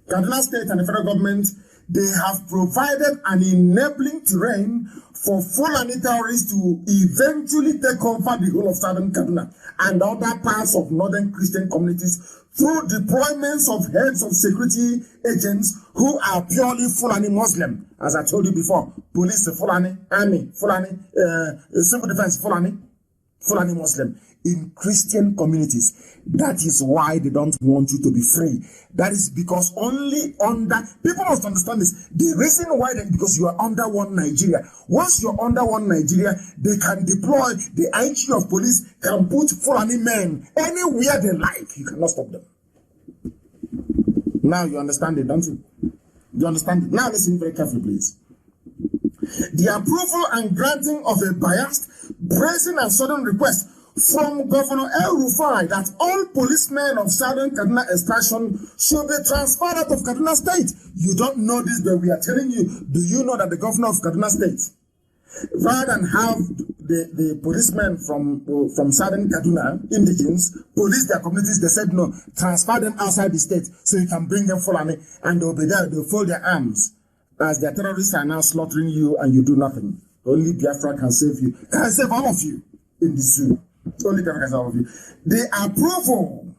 Kaduna state and the federal government, they have provided an enabling terrain for Fulani terrorists to eventually take over the whole of southern Kaduna and other parts of northern Christian communities through deployments of heads of security agents who are purely Fulani Muslim. As I told you before, police Fulani, army Fulani, civil defense Fulani Muslim in Christian communities. That is why they don't want you to be free. That is because only under, people must understand this. The reason why, because you are under one Nigeria. Once you're under one Nigeria, they can deploy, the IG of police can put Fulani men anywhere they like. You cannot stop them. Now you understand it, don't you? You understand it? Now listen very carefully, please. The approval and granting of a biased, brazen and sudden request from Governor El Rufai that all policemen of Southern Kaduna extraction should be transferred out of Kaduna State. You don't know this, but we are telling you. Do you know that the governor of Kaduna State, rather than have the policemen from Southern Kaduna, indigenes, police their communities, they said no, transfer them outside the state so you can bring them Fulani and they'll be there, they'll fold their arms as their terrorists are now slaughtering you and you do nothing. Only Biafra can save you. Can save all of you in the zoo. Only Biafra can save all of you. The approval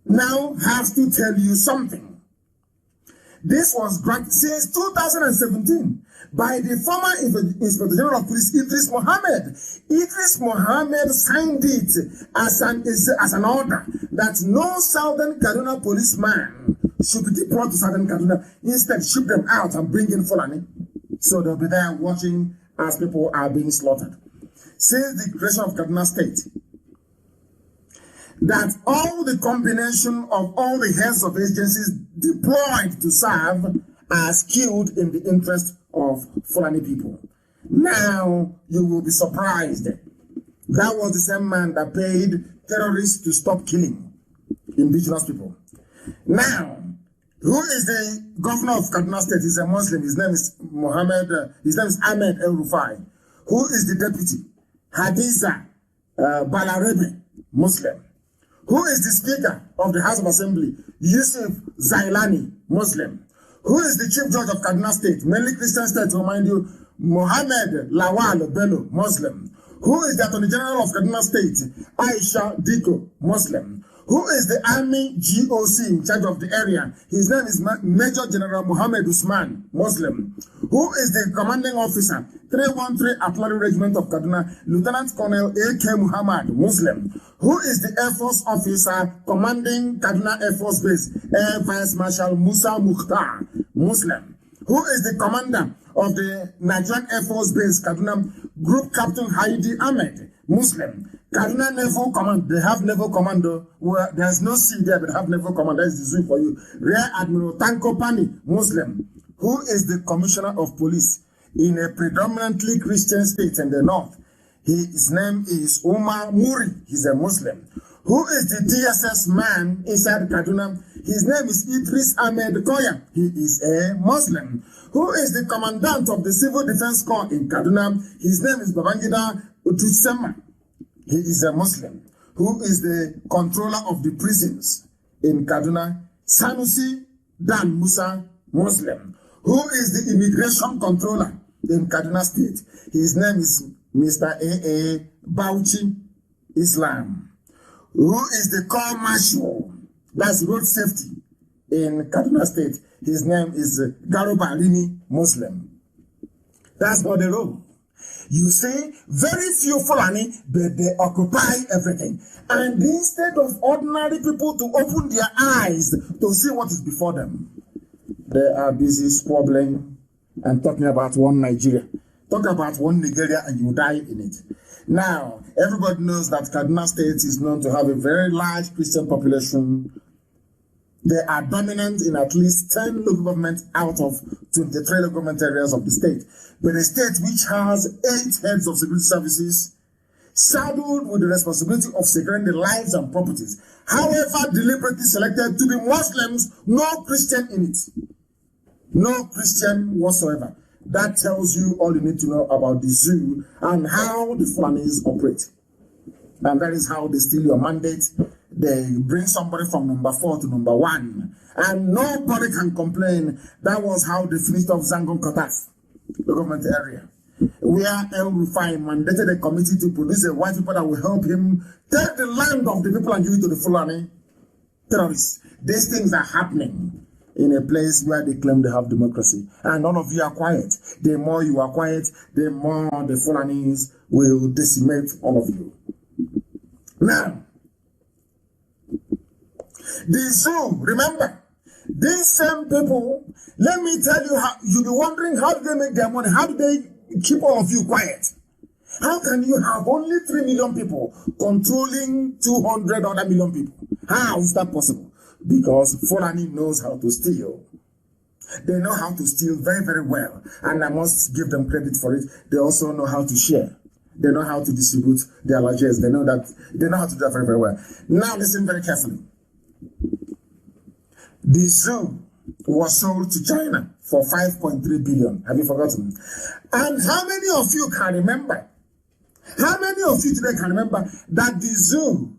now has to tell you something. This was granted since 2017 by the former Inspector General of Police, Idris Mohammed. Idris Mohammed signed it as an order that no Southern Kaduna policeman should be deployed to Southern Kaduna. Instead, ship them out and bring in Fulani. So they'll be there watching as people are being slaughtered. Since the creation of Kaduna State, that all the combination of all the heads of agencies deployed to serve are skilled in the interest of Fulani people. Now, you will be surprised. That was the same man that paid terrorists to stop killing indigenous people. Now, who is the governor of Kaduna State? He's a Muslim. His name is Ahmed El Rufai. Who is the deputy? Hadiza Balarebe, Muslim. Who is the Speaker of the House of Assembly? Yusuf Zailani, Muslim. Who is the Chief Judge of Kaduna State? Mainly Christian state, to remind you, Mohammed Lawal Bello, Muslim. Who is the Attorney General of Kaduna State? Aisha Diko, Muslim. Who is the Army GOC in charge of the area? His name is Major General Mohammed Usman, Muslim. Who is the commanding officer? 313 Artillery Regiment of Kaduna, Lieutenant Colonel A.K. Muhammad, Muslim. Who is the Air Force officer commanding Kaduna Air Force Base? Air Vice Marshal Musa Mukhtar, Muslim. Who is the commander of the Nigerian Air Force Base, Kaduna? Group Captain Haidi Ahmed, Muslim. Kaduna Naval Command, they have Naval Commando. Well, there's no sea there, but they have Naval Command. That's the zoo for you. Rear Admiral Tanko Pani, Muslim. Who is the Commissioner of Police in a predominantly Christian state in the north? His name is Umar Muri. He's a Muslim. Who is the DSS man inside Kaduna? His name is Idris Ahmed Koya. He is a Muslim. Who is the commandant of the Civil Defense Corps in Kaduna? His name is Babangida Utusema. He is a Muslim. Who is the controller of the prisons in Kaduna? Sanusi Dan Musa, Muslim. Who is the immigration controller in Kaduna State? His name is Mr. A.A. Bauchi Islam. Who is the Corps Marshal? That's road safety in Kaduna State. His name is Garuba Alimi, Muslim. That's for the role. You see, very few Fulani, but they occupy everything. And instead of ordinary people to open their eyes to see what is before them, they are busy squabbling and talking about one Nigeria. Talk about one Nigeria and you die in it. Now, everybody knows that Kaduna State is known to have a very large Christian population. They are dominant in at least 10 local governments out of 23 local government areas of the state. But a state which has 8 heads of security services, saddled with the responsibility of securing the lives and properties, however deliberately selected to be Muslims, no Christian in it. No Christian whatsoever. That tells you all you need to know about the zoo and how the Fulanis operate. And that is how they steal your mandate. They bring somebody from number 4 to number 1. And nobody can complain. That was how they finished off Zangon Kotaf, the government area, where El Rufai mandated a committee to produce a white people that will help him take the land of the people and give it to the Fulani terrorists. These things are happening in a place where they claim they have democracy. And none of you are quiet. The more you are quiet, the more the Fulanis will decimate all of you. Now, the zoo, remember, these same people, let me tell you how, you'll be wondering how do they make their money? How do they keep all of you quiet? How can you have only 3 million people controlling 200 other million people? How is that possible? Because Fulani knows how to steal. They know how to steal very, very well. And I must give them credit for it. They also know how to share. They know how to distribute their largesse. They know how to do that very, very well. Now listen very carefully. The zoo was sold to China for 5.3 billion. Have you forgotten? And how many of you can remember? How many of you today can remember that the zoo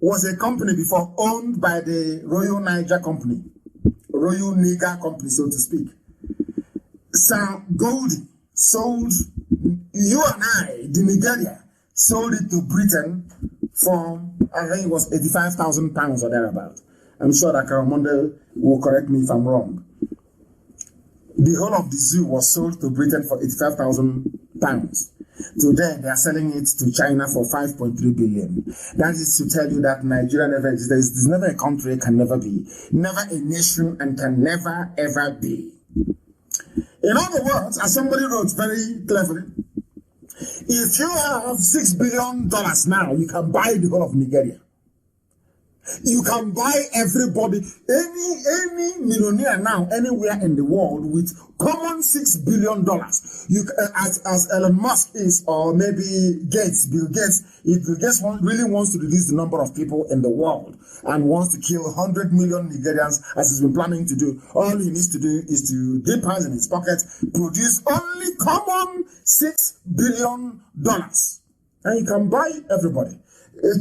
was a company before owned by the Royal Niger Company, Royal Niger Company, so to speak? Sir Goldie sold, you and I, the Nigeria, sold it to Britain for, I think it was 85,000 pounds or thereabout. I'm sure that Karamonde will correct me if I'm wrong. The whole of the zoo was sold to Britain for £85,000. Today, they are selling it to China for 5.3 billion. That is to tell you that Nigeria never existed. There's never a country, can never be. Never a nation, and can never, ever be. In other words, as somebody wrote very cleverly, if you have $6 billion now, you can buy the whole of Nigeria. You can buy everybody, any millionaire now, anywhere in the world with common $6 billion. You as Elon Musk is, or maybe Bill Gates, if Bill Gates really wants to reduce the number of people in the world and wants to kill 100 million Nigerians, as he's been planning to do, all he needs to do is to dip hands in his pocket, produce only common $6 billion, and you can buy everybody.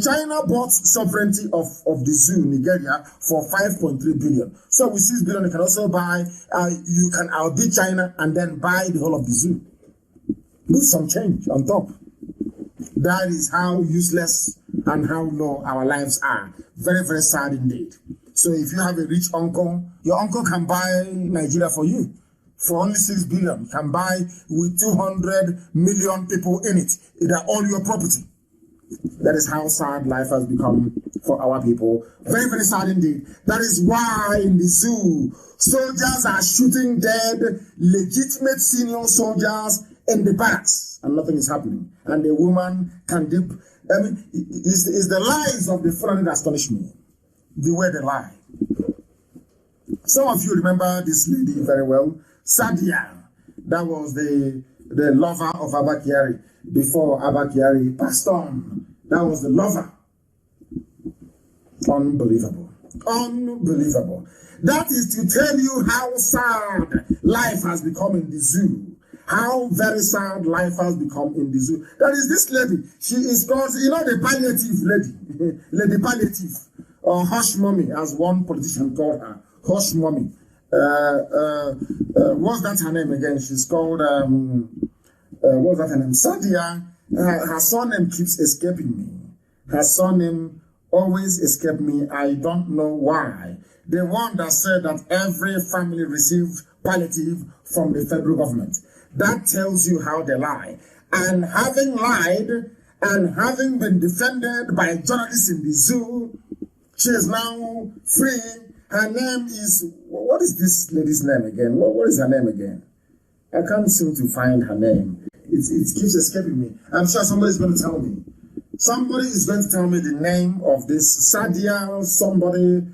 China bought sovereignty of the zoo, Nigeria, for 5.3 billion. So with 6 billion, you can also buy, you can outbid China and then buy the whole of the zoo. With some change on top. That is how useless and how low our lives are. Very, very sad indeed. So if you have a rich uncle, your uncle can buy Nigeria for you. For only 6 billion, you can buy with 200 million people in it. They're all your property. That is how sad life has become for our people. Very, very sad indeed. That is why in the zoo, soldiers are shooting dead legitimate senior soldiers in the barracks, and nothing is happening. And the woman can dip. I mean, it's the lies of the Fulani that astonish me. The way they lie. Some of you remember this lady very well, Sadia. That was the lover of Abba Kyari. Before Abba Kyari passed on, that was the lover. Unbelievable. Unbelievable. That is to tell you how sad life has become in the zoo. How very sad life has become in the zoo. That is this lady. She is called, you know, the palliative lady. Lady Palliative. Or Hush Mommy, as one politician called her. Hush Mommy. What's that her name again? She's called... what's that her name? Sadia. Her surname keeps escaping me. Her surname always escapes me. I don't know why. The one that said that every family received palliative from the federal government. That tells you how they lie. And having lied and having been defended by journalists in the zoo, she is now free. Her name is... What is this lady's name again? What is her name again? I can't seem to find her name. It keeps escaping me. I'm sure somebody's going to tell me. Somebody is going to tell me the name of this Sadia somebody.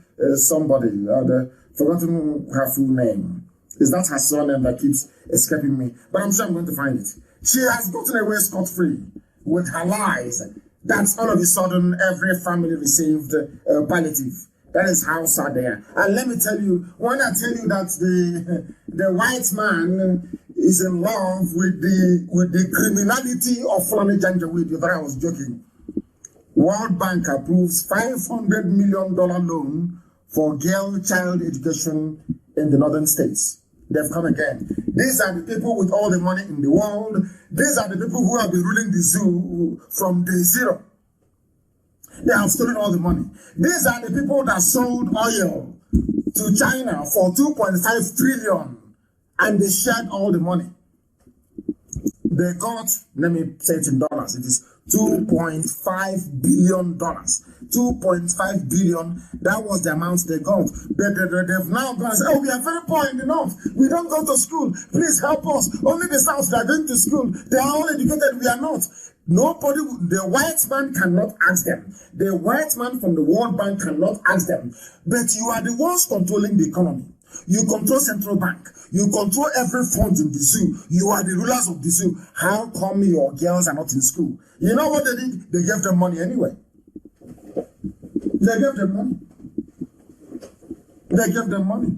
Forgotten her full name. Is that her surname that keeps escaping me? But I'm sure I'm going to find it. She has gotten away scot-free with her lies. That's all of a sudden every family received palliative. That is how sad they are. And let me tell you, when I tell you that the white man is in love with the criminality of Fulani Janjaweed, you thought I was joking. World Bank approves $500 million loan for girl child education in the northern states. They've come again. These are the people with all the money in the world. These are the people who have been ruling the zoo from day zero. They have stolen all the money. These are the people that sold oil to China for 2.5 trillion and they shared all the money. They got, let me say it in dollars, it is $2.5 billion. 2.5 billion, that was the amount they got. They've now gone and said, oh, we are very poor in the north. We don't go to school. Please help us. Only the south, they are going to school. They are all educated. We are not. Nobody, the white man cannot ask them. The white man from the World Bank cannot ask them. But you are the ones controlling the economy. You control central bank. You control every fund in the zoo. You are the rulers of the zoo. How come your girls are not in school? You know what they did? They gave them money anyway. They gave them money. They gave them money.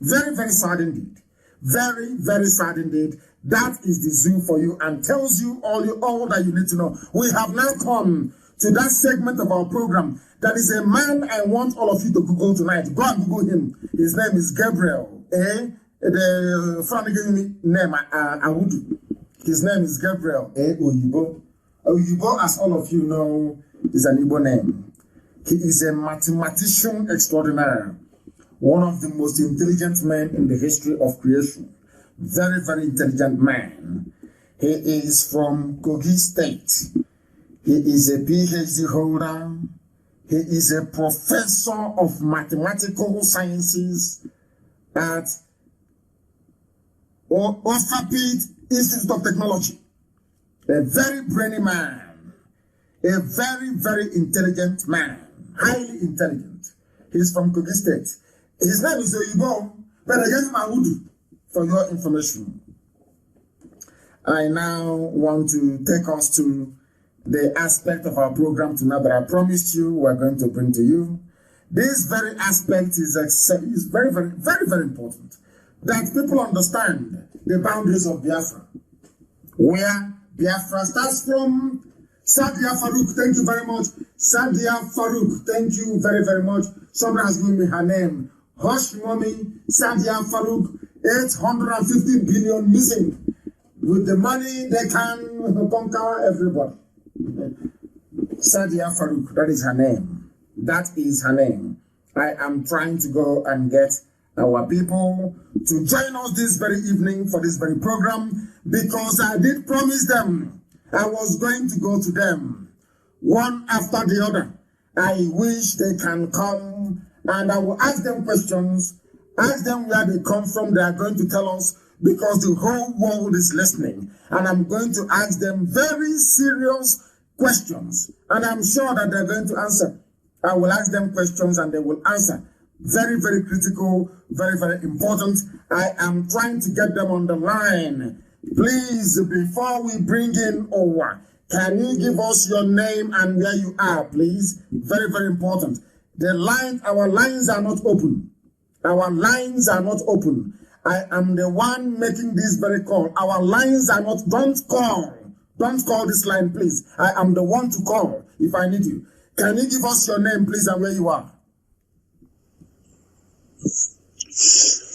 Very, very sad indeed. Very, very sad indeed. That is the zoo for you and tells you all that you need to know. We have now come to that segment of our program. That is a man I want all of you to Google tonight. Go and Google him. His name is Gabriel. The family gave me name, Awudu. His name is Gabriel Oyibo. Oyibo, as all of you know, is an Igbo name. He is a mathematician extraordinaire. One of the most intelligent men in the history of creation. very, very intelligent man. He is from Kogi State. He is a PhD holder. He is a professor of mathematical sciences at Orthopedic Institute of Technology. A very brainy man. A very, very intelligent man. Highly intelligent. He's from Kogi State. His name is Oyibo, but I gave him Awudu for your information. I now want to take us to the aspect of our program tonight that I promised you we're going to bring to you. This very aspect is very, very, very, very important. That people understand the boundaries of Biafra. Where Biafra starts from. Sadia Farouk, thank you very much. Sadia Farouk, thank you very, very much. Somebody has given me her name. Hush Mommy, Sadia Farouk, 850 billion missing. With the money, they can conquer everybody. Sadia Farouk, that is her name. That is her name. I am trying to go and get our people to join us this very evening for this very program because I did promise them I was going to go to them one after the other. I wish they can come and I will ask them questions, ask them where they come from. They are going to tell us because the whole world is listening. And I'm going to ask them very serious questions. And I'm sure that they're going to answer. I will ask them questions and they will answer. Very, very critical, very, very important. I am trying to get them on the line. Please, before we bring in Owa, can you give us your name and where you are, please? Very, very important. Our lines are not open. Our lines are not open. I am the one making this very call. Our lines are not, don't call. Don't call this line, please. I am the one to call if I need you. Can you give us your name, please, and where you are?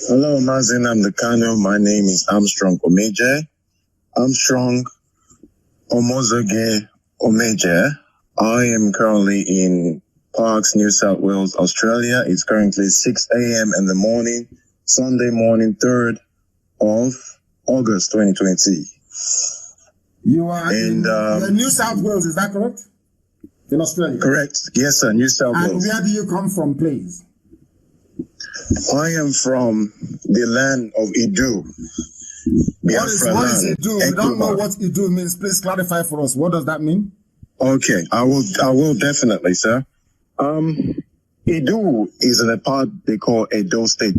Hello, Mazi Nnamdi Kanu. My name is Armstrong Omeje. Armstrong Omozoge Omeje. I am currently in Parkes, New South Wales, Australia. It's currently 6 a.m. in the morning, Sunday morning, 3rd of August, 2020. You are in New South Wales, is that correct? In Australia? Correct. Yes, sir, New South Wales. And where do you come from, please? I am from the land of Idu. What is Idu? We don't know what Idu means. Please clarify for us. What does that mean? Okay, I will definitely, sir. Idu is in a part they call Edo State,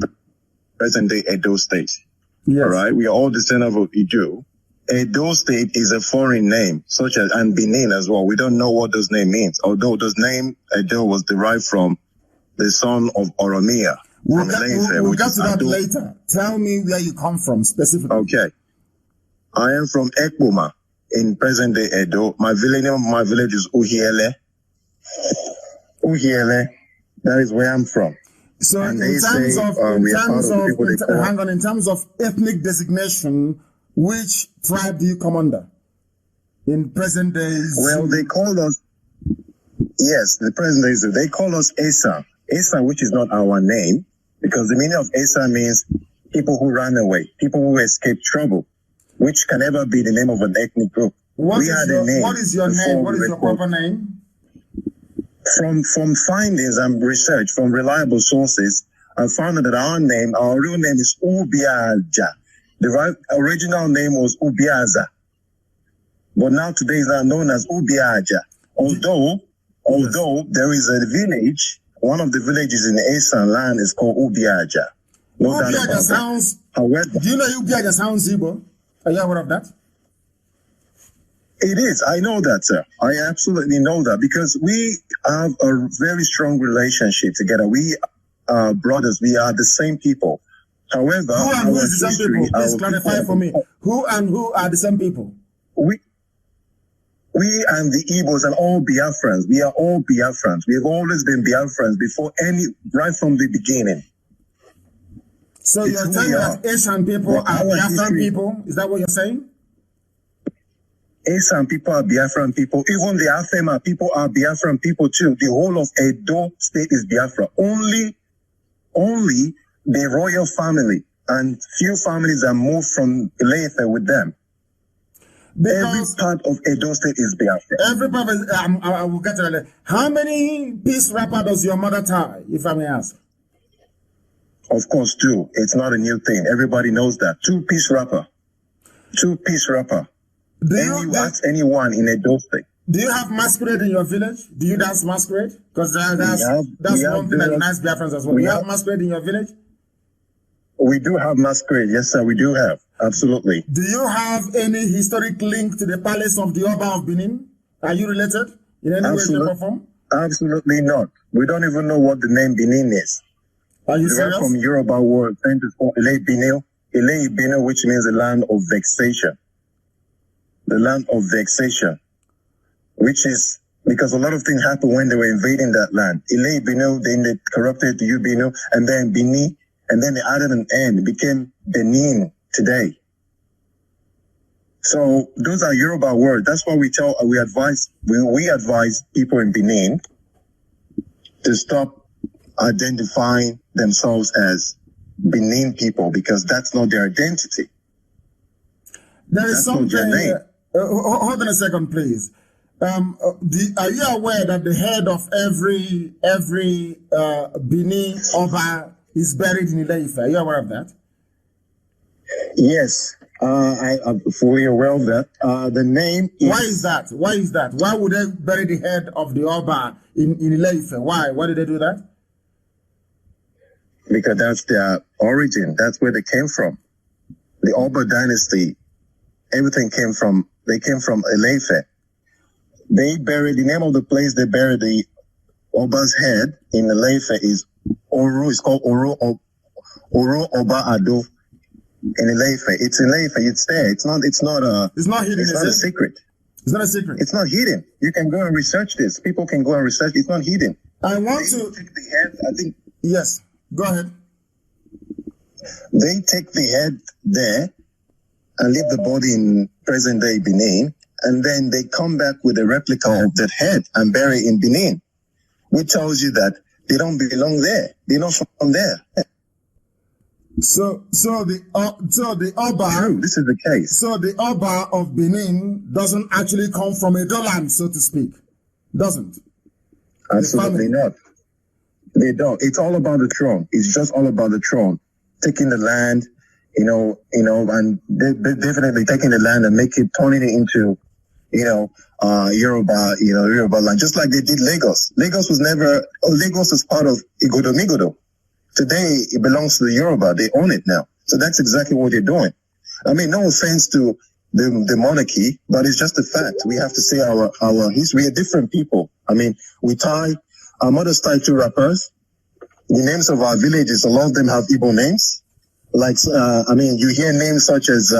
present day Edo State. Yes. All right, we are all descendants of Idu. Edo State is a foreign name, such as, and Benin as well. We don't know what those name means, although those name Edo was derived from the son of Oromia. We'll get to that later. Tell me where you come from specifically. Okay. I am from Ekboma in present day Edo. My village is Uhiele. Uhiele. That is where I'm from. So in terms of ethnic designation, which tribe do you come under in present days? Well, they call us, yes, the present days, they call us Esa. Esa, which is not our name, because the meaning of Esa means people who ran away, people who escaped trouble, which can never be the name of an ethnic group. What is your name? What is your proper name? From findings and research from reliable sources, I found that our real name is Ubiaja. The original name was Ubiaza, but now today is now known as Ubiaja. Although there is a village, one of the villages in the Eastern land is called Ubiaja. Ubiaja sounds. However, do you know Ubiaja sounds Igbo? Are you aware of that? It is. I know that, sir. I absolutely know that because we have a very strong relationship together. We are brothers. We are the same people. However, who and who is the same people? Please clarify for me. Who and who are the same people? We and the Igbos and all Biafrans. We are all Biafrans. We have always been Biafrans right from the beginning. So you're telling me that Asian people are Biafran people? Is that what you're saying? Asian people are Biafran people. Even the Afema people are Biafran people too. The whole of Edo State is Biafra. Only the royal family and few families are moved from Ileife with them. Because every part of Edo State is Biafra. Everybody, I will get to that. How many piece wrapper does your mother tie, if I may ask? Of course, 2. It's not a new thing. Everybody knows that. 2-piece wrapper. 2-piece wrapper. You ask anyone in Edo State. Do you have masquerade in your village? Do you dance masquerade? Because that's one thing that unites Biafrans as well. Do you have masquerade in your village? We do have masquerade. Yes, sir, we do have. Absolutely. Do you have any historic link to the palace of the Oba of Benin? Are you related in any way, shape, or form? Absolutely not. We don't even know what the name Benin is. Are you serious? From Yoruba word, Ile Benin, which means the land of vexation. The land of vexation. Which is because a lot of things happened when they were invading that land. Ile Benin, then they corrupted the Benin, and then Benin, and then they added an N. It became Benin today. So those are Yoruba words. That's why we advise people in Benin to stop identifying themselves as Benin people, because that's not their identity. There is something. Hold on a second, please. Are you aware that the head of every Benin Oba is buried in Ileife? Are you aware of that? Yes, I'm fully aware of that. The name is... Why is that? Why is that? Why would they bury the head of the Oba in Ileife? Why? Why did they do that? Because that's their origin. That's where they came from. The Oba dynasty, everything came from Ileife. They buried, the name of the place they buried the Oba's head in Ileife is Oru. It's called Oru Oba Ado in Ileife. It's Ileife. It's there. It's not hidden. It's not a secret. It's not a secret. It's not hidden. You can go and research this. People can go and research. It's not hidden. I want to take the head. I think. Yes. Go ahead. They take the head there and leave the body in present day Benin, and then they come back with a replica of that head and bury it in Benin, which tells you that they don't belong there. They're not from there. So the Oba. True, this is the case. So the Oba of Benin doesn't actually come from Edo land, so to speak. Doesn't. Absolutely not. They don't. It's all about the throne. It's just all about the throne. Taking the land, and definitely taking the land and turning it into, Yoruba land, just like they did Lagos. Lagos is part of Igodo. Today, it belongs to the Yoruba. They own it now. So that's exactly what they're doing. I mean, no offense to the monarchy, but it's just a fact. We have to say our history. We are different people. I mean, our mothers tie 2 wrappers. The names of our villages, a lot of them have Igbo names. Like, you hear names such as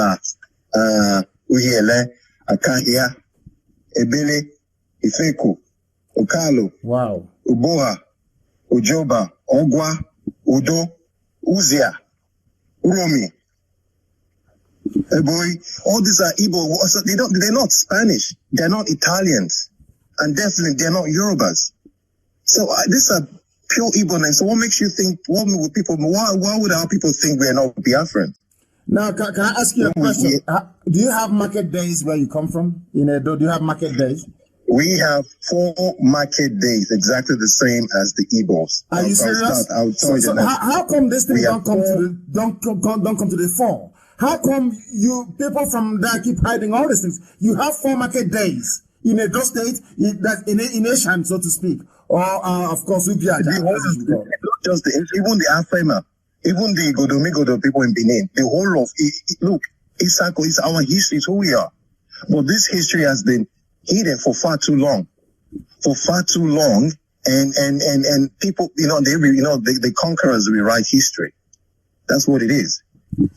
Uhiele, Akahia, Ebele, Ifeku, Okalo, wow, Uboha, Ujoba, Ogwa, Udo, Uzia, Uromi, Eboy. All these are Igbo. So they're not Spanish. They're not Italians. And definitely they're not Yorubas. So these are pure Igbo names. So what makes you think, why would our people think we are not Biafran? Now, can I ask you a question? Do you have market days where you come from? Do you have market days? We have 4 market days, exactly the same as the Igbos. Are you serious? How come this thing don't come to the fore? How come people from there keep hiding all these things? You have 4 market days in Edo State, in Asian, so to speak. Or, of course, even the Afema, even the Godomigodo people in Benin, the whole of it, look, Isako is our history, it's who we are. But this history has been hidden for far too long. And people, the conquerors rewrite history. That's what it is.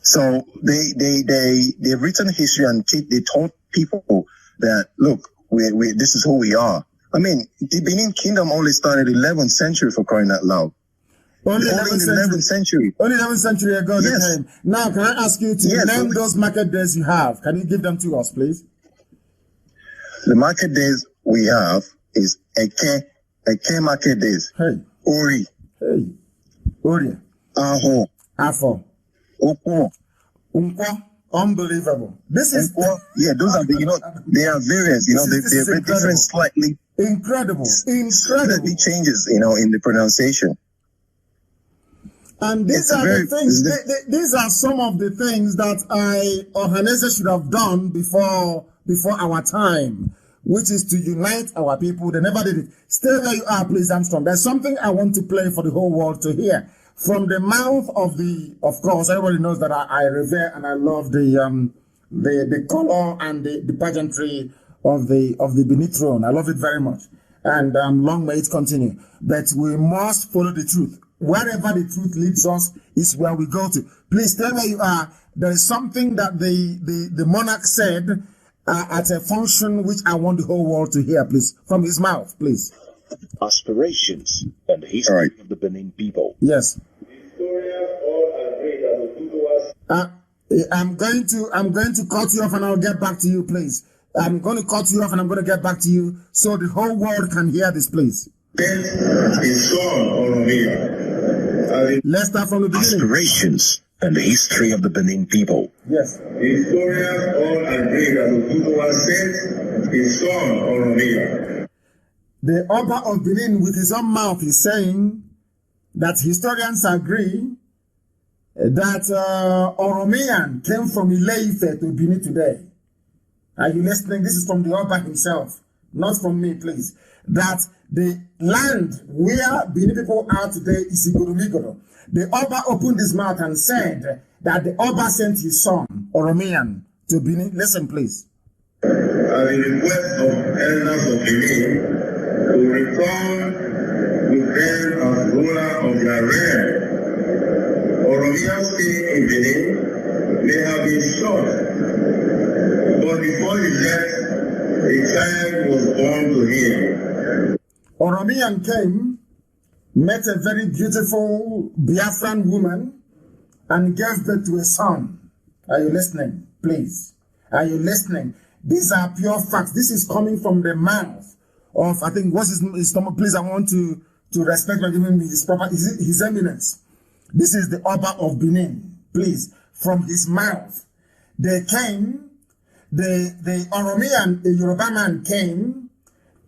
So they've written history and they taught people that, look, this is who we are. I mean, the Benin Kingdom only started 11th century, for crying out loud. Only 11th century. Only 11th century ago they came. Now, can I ask you to name those market days you have? Can you give them to us, please? The market days we have is Eke market days. Hey. Ori. Hey. Ori. Aho. Afo. Okwo. Unkwo. Unbelievable. This is yeah, those are the, you know, they are various, you know, they're different slightly. Incredible. Slightly changes, you know, in the pronunciation. And these are the things, these are some of the things that Ohaneze should have done before our time, which is to unite our people. They never did it. Stay where you are, please, Armstrong. There's something I want to play for the whole world to hear. From the mouth of course, everybody knows that I revere and I love the color and the pageantry of the Benin throne. I love it very much. And long may it continue. But we must follow the truth. Wherever the truth leads us is where we go to. Please stay where you are. There is something that the monarch said at a function which I want the whole world to hear, please. From his mouth, please. Aspirations and history of the Benin people. Yes. I'm going to cut you off and I'll get back to you, please. I'm going to cut you off and I'm going to get back to you so the whole world can hear this, please. Let's start from the beginning. Aspirations and the history of the Benin people. Yes. Historians all agree that Oduduwa sent his son Oromia. The Oba of Benin, with his own mouth, is saying that historians agree that Oromian came from Ile-Ife to Benin today. Are you listening? This is from the Oba himself, not from me, please. That the land where Benin people are today is Igoromigoro. The Oba opened his mouth and said that the Oba sent his son, Oromian, to Benin. Listen, please. At the request of elders of Benin, to return with them as ruler of their realm. Oromia's stay in Benin may have been short, but before he left, a child was born to him. Oromian came, met a very beautiful Biafran woman, and gave birth to a son. Are you listening? Please. Are you listening? These are pure facts. This is coming from the mouth of, I think, what's his stomach? Please, I want to respect by giving me his eminence. This is the Oba of Benin. Please, from his mouth. They came, the Oromian, a Yoruba man came,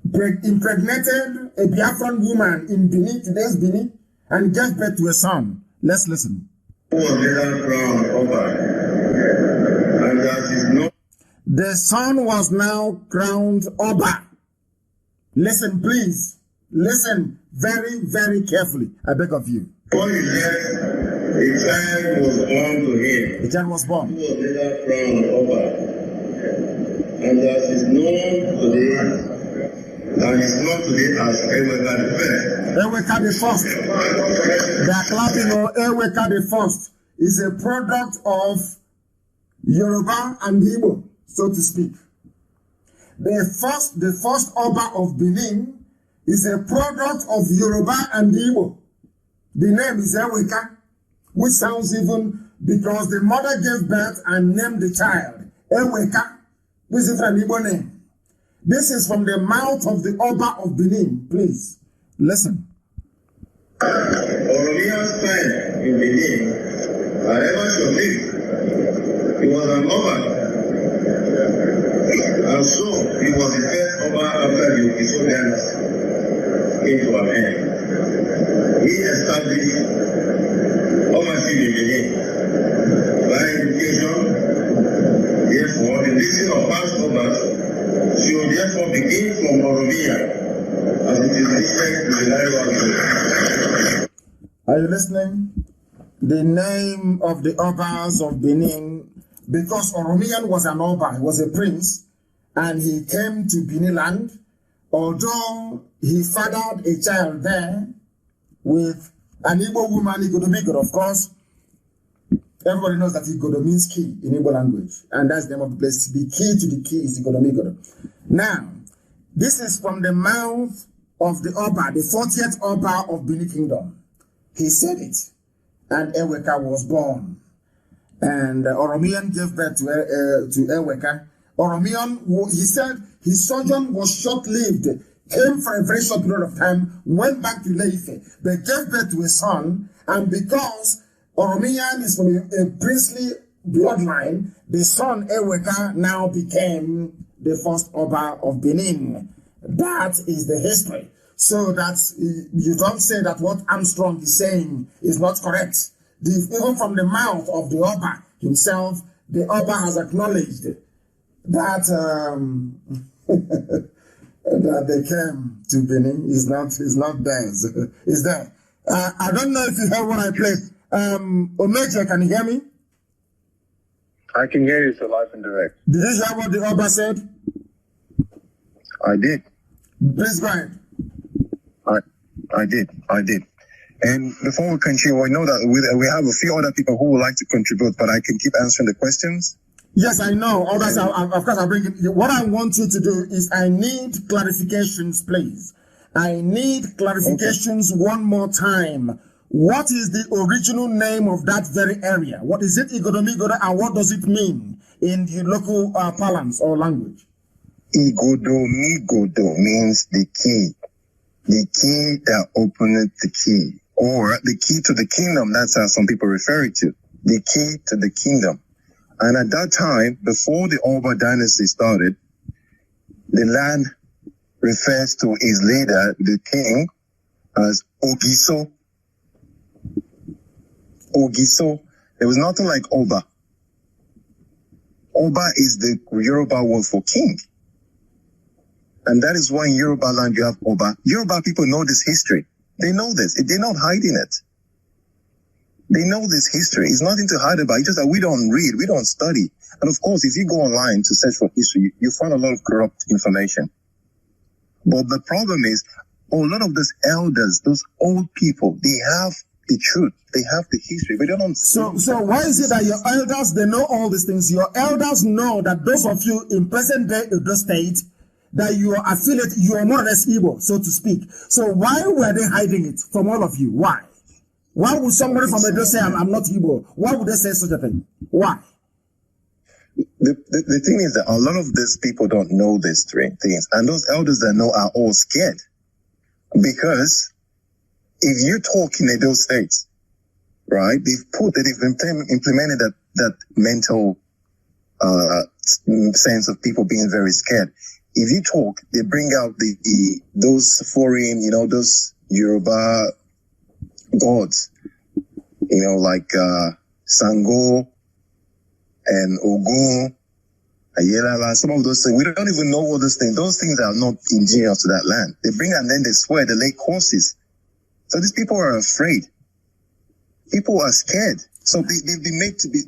impregnated a Biafran woman in Benin, today's Benin, and gave birth to a son. Let's listen. Who was later crowned Oba, and that is no. The son was now crowned Oba. Listen, please. Listen very, very carefully. I beg of you. Before he left, a child was born to him. The child was born. Who was later crowned Oba, and that is known today. And it's not today as Eweka the First. Eweka the First. They are clapping on Eweka the First. Is a product of Yoruba and Igbo, so to speak. The first Oba of Benin is a product of Yoruba and Igbo. The name is Eweka, which sounds even because the mother gave birth and named the child Eweka, which is an Igbo name. This is from the mouth of the Oba of Benin. Please, listen. Oromia's time in Benin, however short-lived, he was an Oba. And so, he was the first Oba after the Okiso dynasty came to an end. He established Obaship in Benin by education. Therefore, the listing of past Obas should therefore begin from Oromia, as it is listed to the Nairobi. Are you listening? The name of the Obas of Benin, because Oromian was an Oba, he was a prince, and he came to Benin land, although he fathered a child there with an Igbo woman, Igodomigoro, of course. Everybody knows that Igodo means key in Igbo language, and that's the name of the place. The key to the key is Igodomigoro. Now, this is from the mouth of the Oba, the 40th Oba of Benin Kingdom. He said it, and Eweka was born. And Oromian gave birth to Eweka. Oromian, he said his sojourn was short-lived, came for a very short period of time, went back to Ile-Ife, but gave birth to a son, and because Oromiyan is from a princely bloodline. The son Eweka now became the first Oba of Benin. That is the history. So that you don't say that what Armstrong is saying is not correct. Even from the mouth of the Oba himself, the Oba has acknowledged that that they came to Benin is not theirs. Is there? I don't know if you heard what I played. Omeje, can you hear me? I can hear you, so live and direct. Did you hear what the Oba said? I did. Please go ahead. I did. And before we continue, we know that we have a few other people who would like to contribute, but I can keep answering the questions. Yes, I know. Others, of course, I'll bring it. What I want you to do is I need clarifications, please. I need clarifications one more time. What is the original name of that very area? What is it, Igodomigodo, and what does it mean in the local parlance or language? Igodomigodo means the key that openeth the key, or the key to the kingdom. That's how some people refer it to, the key to the kingdom. And at that time, before the Oba dynasty started, the land refers to his leader, the king, as Ogiso. Ogiso. There was nothing like Oba. Oba is the Yoruba word for king. And that is why in Yoruba land you have Oba. Yoruba people know this history. They know this. They're not hiding it. They know this history. It's nothing to hide about. It's just that we don't read, we don't study. And of course, if you go online to search for history, you find a lot of corrupt information. But the problem is, a lot of those elders, those old people, they have the truth. They have the history. But they don't. So why is it that your elders, they know all these things? Your elders know that those of you in present day Edo State, that you are affiliated, you are more or less Igbo, so to speak. So why were they hiding it from all of you? Why? Why would somebody from Edo say, I'm not Igbo? Why would they say such a thing? Why? The thing is that a lot of these people don't know these three things. And those elders that know are all scared. Because if you talk in Edo State, right, they've implemented that mental sense of people being very scared. If you talk, they bring out those foreign, those Yoruba gods, like Sango and Ogun, Ayelala, some of those things. We don't even know all those things. Those things are not indigenous to that land. They bring and then they swear, they lay courses. So these people are afraid. People are scared. So they've been made to be,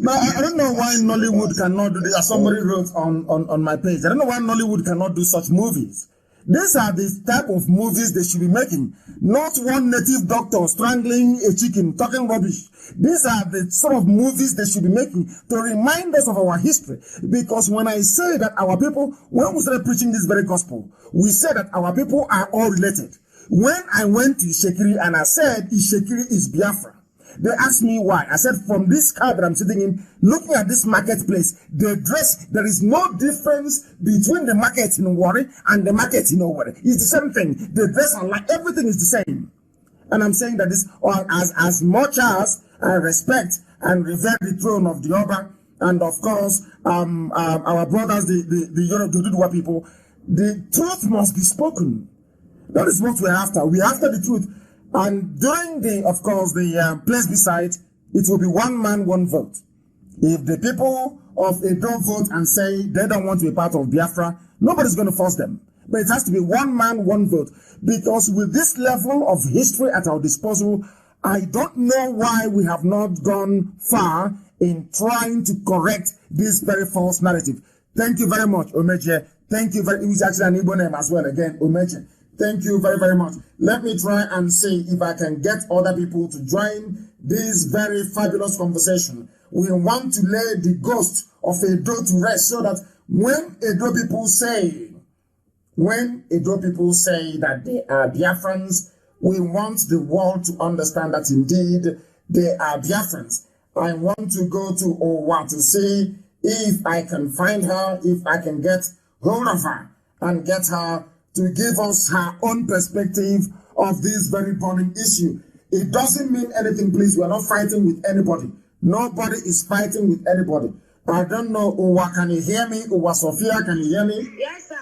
But I don't know why Nollywood cannot do this. As somebody wrote on my page, I don't know why Nollywood cannot do such movies. These are the type of movies they should be making. Not one native doctor strangling a chicken, talking rubbish. These are the sort of movies they should be making to remind us of our history. Because when I say that our people, when we started preaching this very gospel, we said that our people are all related. When I went to Ishekiri and I said Ishekiri is Biafra, they asked me why. I said, from this car that I'm sitting in, looking at this marketplace, the dress, there is no difference between the market in Warri and the market in Owerri. It's the same thing. The dress and like everything is the same. And I'm saying that this, or as much as I respect and revere the throne of the Oba, and of course, our brothers, the Yoruba people, the truth must be spoken. That is what we're after. We're after the truth. And during of course, the plebiscite, it will be one man, one vote. If the people of Edo vote and say they don't want to be part of Biafra, nobody's going to force them. But it has to be one man, one vote. Because with this level of history at our disposal, I don't know why we have not gone far in trying to correct this very false narrative. Thank you very much, Omeje. Thank you very much. It was actually an Igbo name as well, again, Omeje. Thank you very, very much. Let me try and see if I can get other people to join this very fabulous conversation. We want to lay the ghost of Edo to rest so that when Edo people say that they are Biafrans, we want the world to understand that indeed they are Biafrans. I want to go to Owa to see if I can find her, if I can get hold of her and get her to give us her own perspective of this very burning issue. It doesn't mean anything, please. We're not fighting with anybody. Nobody is fighting with anybody. I don't know, Uwa, can you hear me? Uwa Sophia, can you hear me? Yes, sir.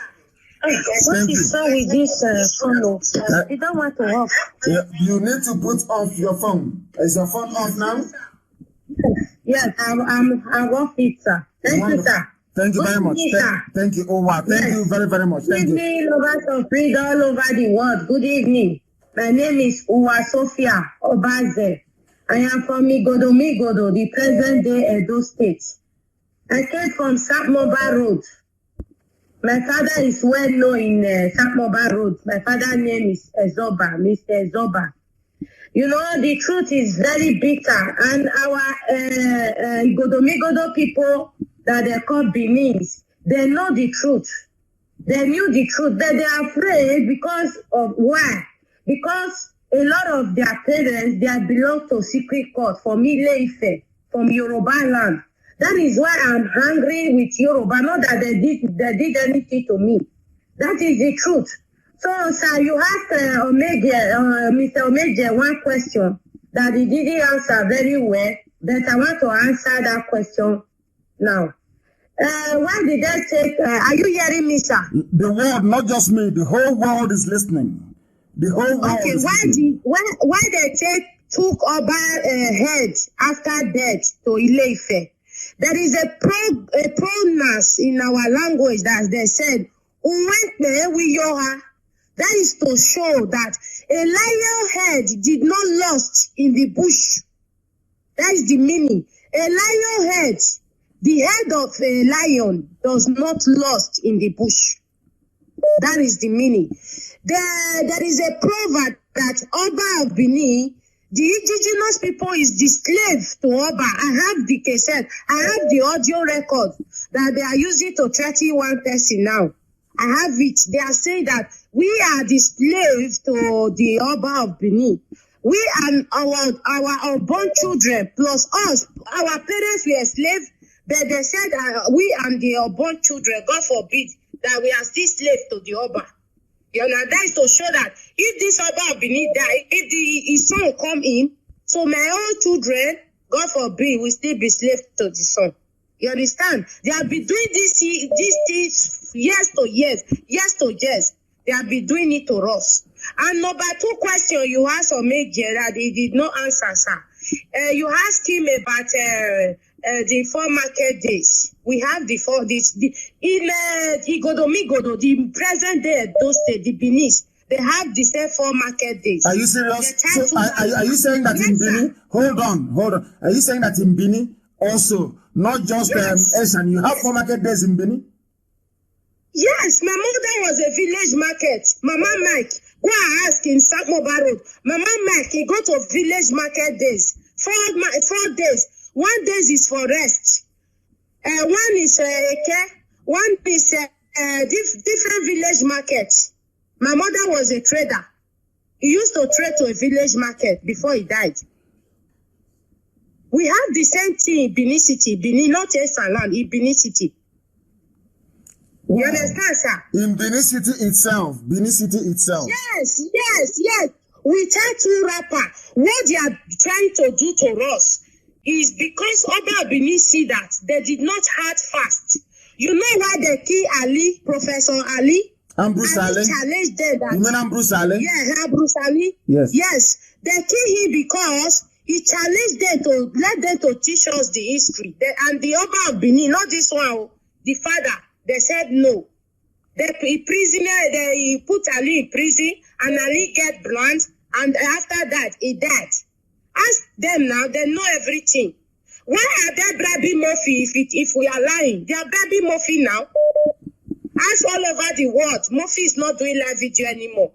What is wrong with this phone? You don't want to off. Yeah, you need to put off your phone. Is your phone off now? Yes, I'm off it, sir. Thank you, sir. Thank you very much. Thank you, Uwa. Thank you very, very much. Thank you. Good evening, lovers of freedom all over the world. Good evening. My name is Uwa Sophia Obaze. I am from Migodo, the present-day Edo State. I came from Sapmoba Road. My father is well known in Sapmoba Road. My father's name is Ezoba, Mr. Ezoba. You know, the truth is very bitter. And our Migodo people that they call Benin's, they know the truth. They knew the truth. But they are afraid because of why? Because a lot of their parents, they belong to secret court from Ile-Ife, from Yoruba land. That is why I'm angry with Yoruba. Not that they did anything to me. That is the truth. So, sir, you asked Mr. Omeje one question that he didn't answer very well, but I want to answer that question now. Why did they take, are you hearing me, sir? The world, not just me, the whole world is listening. The whole world is listening. Why they took Oba head after death to Ile-Ife? There is a pronoun in our language that they said, that is to show that a lion head did not lost in the bush. That is the meaning. A lion head, the head of a lion does not lost in the bush. That is the meaning. There is a proverb that Oba of Benin, the indigenous people is the slave to Oba. I have the cassette. I have the audio record that they are using to threaten one person now. I have it. They are saying that we are the slaves to the Oba of Benin. We and our unborn children plus us, our parents were slaves, but they said we and the unborn children, God forbid, that we are still slaves to the Oba. You know, that is to show that if this Oba of Benin die, if his son come in, so my own children, God forbid, will still be slaves to the son. You understand? They have been doing this things years to years. They have been doing it to us. And number two question you asked Omeje that he did not answer, sir. You asked him about the 4 market days. We have in Igodo, the present day those days, the Benin, they have the same 4 market days. Are you serious? So are you saying that in Benin? Hold on. Are you saying that in Benin also, not just Eshan, you have 4 market days in Benin? Yes, my mother was a village market. Mama Mike, go and ask in Sapmoba Road. Mama Mike, he go to village market days. 4 days. 1 day is for rest. One is Eke. One is different village market. My mother was a trader. He used to trade to a village market before he died. We have the same thing in Benin City. Benin, not Esaland, in Benin City. Wow. You understand, sir? In Benin City itself. Yes. We tell to rapper, what they are trying to do to us is because Oba Benin see that they did not hard fast. You know why they kill Ali, Professor Ali? Ambrose Ali challenged them that. You mean Ambrose Ali? Yeah, Ambrose Ali. Yes. They kill him because he challenged them to let them to teach us the history. And the Oba of Benin, not this one, the father, they said no. He put Ali in prison, and Ali get blunt, and after that, he died. Ask them now, they know everything. Why are they bribing Murphy if we are lying? They are bribing Murphy now. Ask all over the world. Murphy is not doing live video anymore.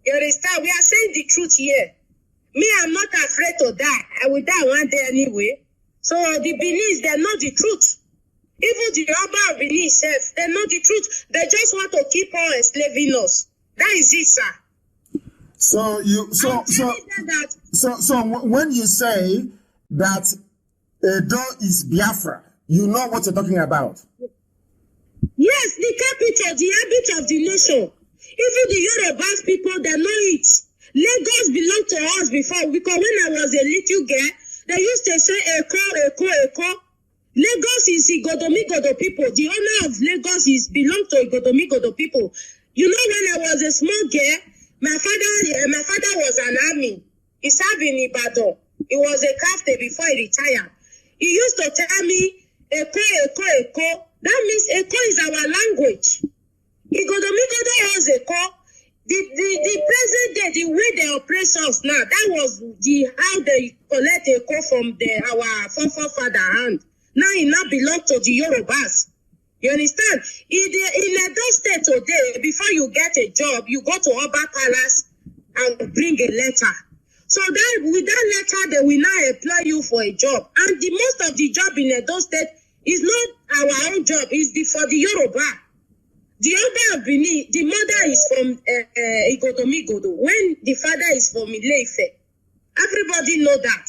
You understand? We are saying the truth here. Me, I'm not afraid to die. I will die one day anyway. So the Benin, they know the truth. Even the Oba of Benin itself, they know the truth. They just want to keep on enslaving us. That is it, sir. So when you say that Edo is Biafra, you know what you're talking about. Yes, the capital, the habit of the nation. Even the Yoruba people, they know it. Lagos belonged to us before, because when I was a little girl, they used to say, Eko. Lagos is Igodomigodo people. The owner of Lagos belongs to Igodomigodo people. You know, when I was a small girl, my father was an army. He served in Ibadan. He was a captain before he retired. He used to tell me, Eko. That means Eko is our language. Igodomigodo has Eko. The present day, the way they oppress us now, that was how they collect Eko from our forefather hand. Now it now belongs to the Yorubas. You understand? In Edo State today, before you get a job, you go to Oba Palace and bring a letter. So that with that letter, they will now employ you for a job. And the most of the job in Edo State is not our own job, it's for the Yoruba. The Yoruba of Benin, the mother is from Igodomigodo, when the father is from Ile-Ife. Everybody know that.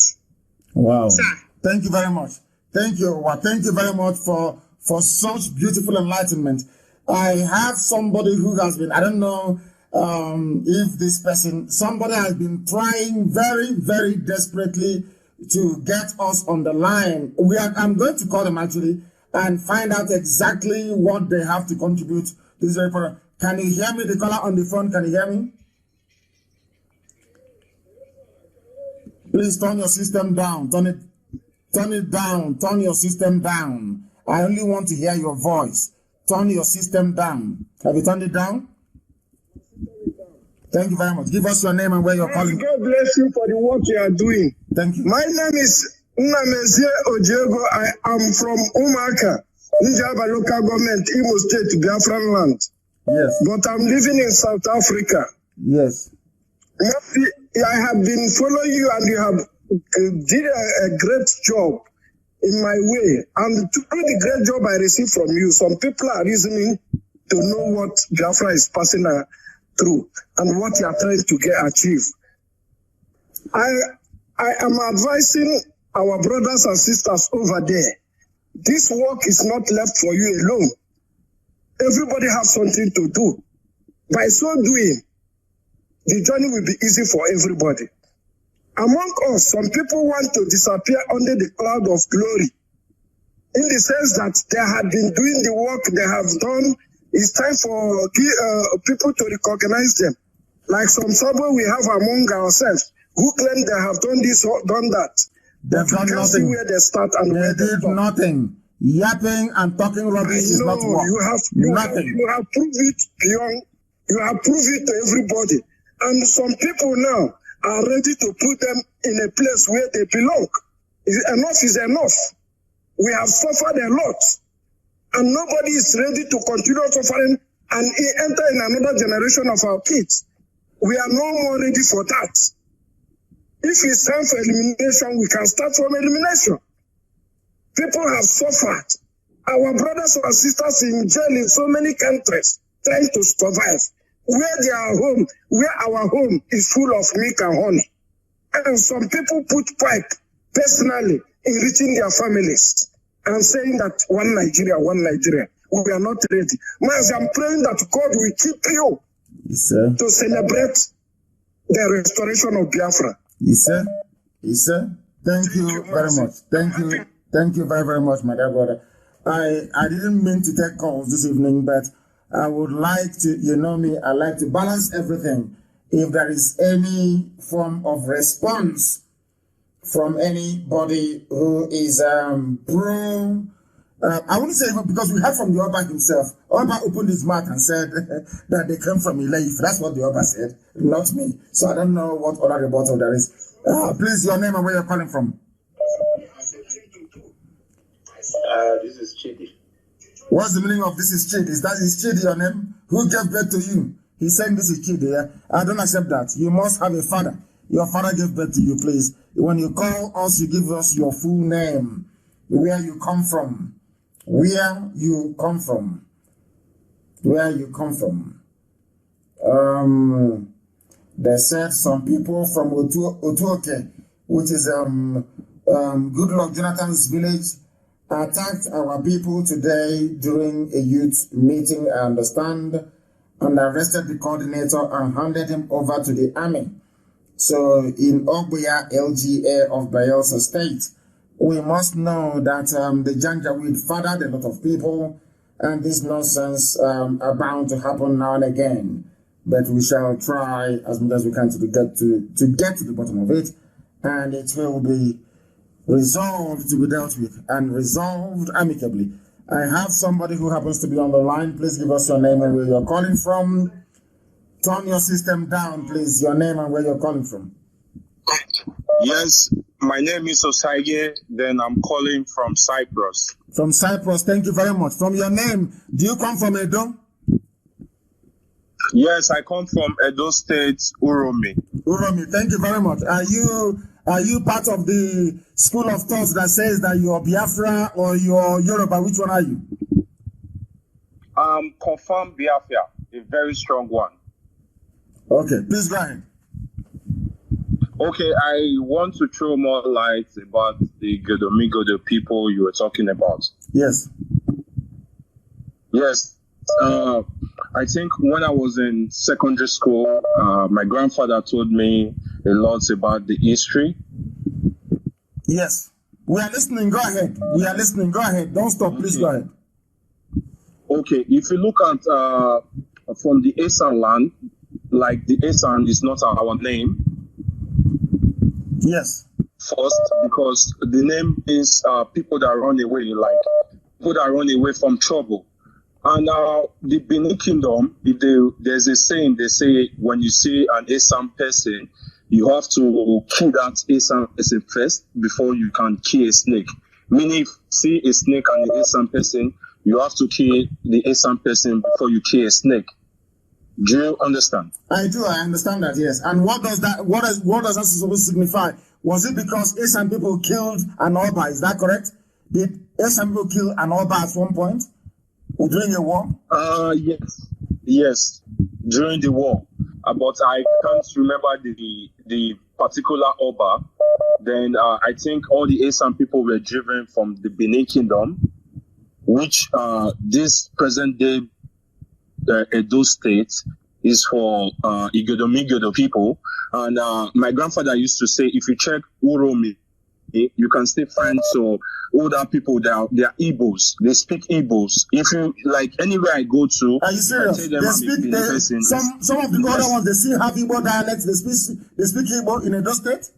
Wow. Sir. Thank you very much. Thank you. Well, thank you very much for such beautiful enlightenment. I have somebody who has been, I don't know if this person, somebody has been trying very, very desperately to get us on the line. I'm going to call them actually and find out exactly what they have to contribute to this report. Can you hear me? The caller on the phone, can you hear me? Please turn your system down. Turn it down. Turn your system down. I only want to hear your voice. Turn your system down. Have you turned it down? Thank you very much. Give us your name and where you're calling. God bless you for the work you are doing. Thank you. My name is Nnamdi Ojego. I am from Umaka, Njaba local government, Imo State, Biafran land. Yes. But I'm living in South Africa. Yes. I have been following you and you have did a great job in my way. And through the great job I received from you, some people are reasoning to know what Biafra is passing through and what you are trying to achieve. I am advising our brothers and sisters over there. This work is not left for you alone. Everybody has something to do. By so doing, the journey will be easy for everybody. Among us, some people want to disappear under the cloud of glory, in the sense that they have been doing the work they have done. It's time for people to recognize them. Like some trouble we have among ourselves, who claim they have done this or done that. They've done nothing. See where they start and where they did nothing. Yapping and talking rubbish is not work. Nothing. You have proved it beyond. You have proved it to everybody. And some people now are ready to put them in a place where they belong. Enough is enough. We have suffered a lot. And nobody is ready to continue suffering and enter in another generation of our kids. We are no more ready for that. If it's time for elimination, we can start from elimination. People have suffered. Our brothers and sisters in jail in so many countries trying to survive. Where our home is full of milk and honey. And some people put pipe personally enriching their families and saying that one Nigeria. We are not ready. Mazi, I'm praying that God will keep you to celebrate the restoration of Biafra. Yes, sir. Thank you very much. Thank you very, very much, my dear brother. I didn't mean to take calls this evening, but I would like to, you know me, I like to balance everything. If there is any form of response from anybody who is pro, I wouldn't say, because we heard from the Oba himself. Oba opened his mouth and said that they came from Ile-Ife. That's what the Oba said, not me. So I don't know what other rebuttal there is. Please, your name and where you're calling from. This is Chidi. What's the meaning of this is Chidi? Is Chidi your name? Who gave birth to you? He's saying this is Chidi. Yeah? I don't accept that. You must have a father. Your father gave birth to you, please. When you call us, you give us your full name, where you come from. Where you come from. They said some people from Otuoke, which is Goodluck Jonathan's village, attacked our people today during a youth meeting, I understand, and arrested the coordinator and handed him over to the army. So in Ogbuya, LGA of Bayelsa State, we must know that the Janjaweed fathered a lot of people, and this nonsense are bound to happen now and again. But we shall try as much as we can to get to the bottom of it, and it will be resolved, to be dealt with, and resolved amicably. I have somebody who happens to be on the line. Please give us your name and where you're calling from. Turn your system down, please. Your name and where you're calling from. Yes, my name is Osaige. Then I'm calling from Cyprus. From Cyprus, thank you very much. From your name, do you come from Edo? Yes, I come from Edo State, Uromi. Uromi, thank you very much. Are you part of the school of thought that says that you're Biafra or you're Yoruba? Which one are you? Confirmed Biafra, a very strong one. Okay, please go ahead. Okay, I want to throw more light about the Godomigodo people you were talking about. Yes. Yes. I think when I was in secondary school, my grandfather told me a lot about the history. Yes. We are listening. Go ahead. We are listening. Go ahead. Don't stop. Please go ahead. Okay. If you look at from the Esan land, like the Esan is not our name. Yes. First, because the name is people that run away, like people that run away from trouble. And the Benin Kingdom, there's a saying, they say when you see an Esan person, you have to kill that Esan person first before you can kill a snake. Meaning, if you see a snake and an Esan person, you have to kill the Esan person before you kill a snake. Do you understand? I do. I understand that. Yes. And what does that? What does that supposed to signify? Was it because Esan people killed an Oba? Is that correct? Did Esan people kill an Oba at one point during the war? Yes, during the war. But I can't remember the particular Oba. Then I think all the Esan people were driven from the Benin Kingdom, which this present day Edo State is for Igodomigodo people. And my grandfather used to say, if you check Uromi, you can still find older people. They are Igbos. They speak Igbos. If you like anywhere I go to, are you serious? Some of the other ones, they still have Igbo dialects. They speak Igbo in Edo State.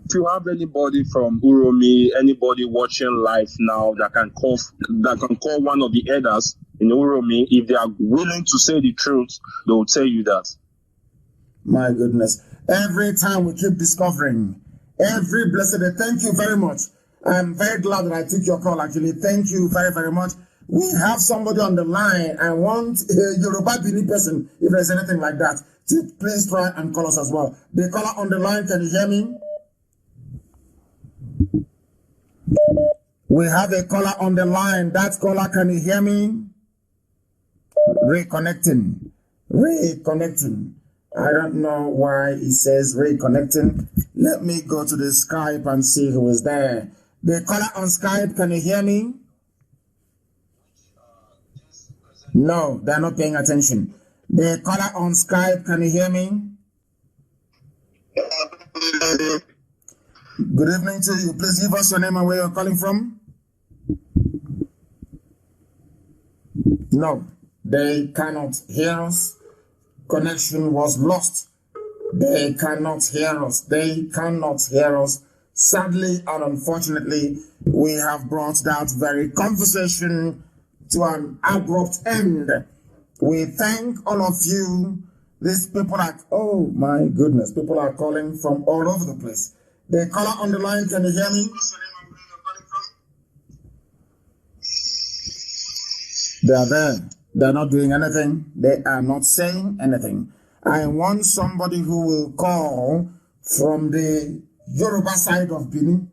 If you have anybody from Uromi, anybody watching live now that can call one of the elders in Uromi, if they are willing to say the truth, they will tell you that. My goodness. Every time we keep discovering, every blessed day. Thank you very much. I'm very glad that I took your call, actually. Thank you very, very much. We have somebody on the line. I want a Yoruba Bini person, if there's anything like that, to please try and call us as well. The caller on the line, can you hear me? We have a caller on the line. That caller, can you hear me? Reconnecting. I don't know why it says reconnecting. Let me go to the Skype and see who is there. The caller on Skype, can you hear me? No, they're not paying attention. The caller on Skype, can you hear me? Good evening to you. Please give us your name and where you're calling from. No, they cannot hear us. Connection was lost. They cannot hear us. Sadly and unfortunately, we have brought that very conversation to an abrupt end. We thank all of you. These people are, oh my goodness, people are calling from all over the place. The caller on the line, can you hear me? They are there. They're not doing anything. They are not saying anything. I want somebody who will call from the Yoruba side of Benin,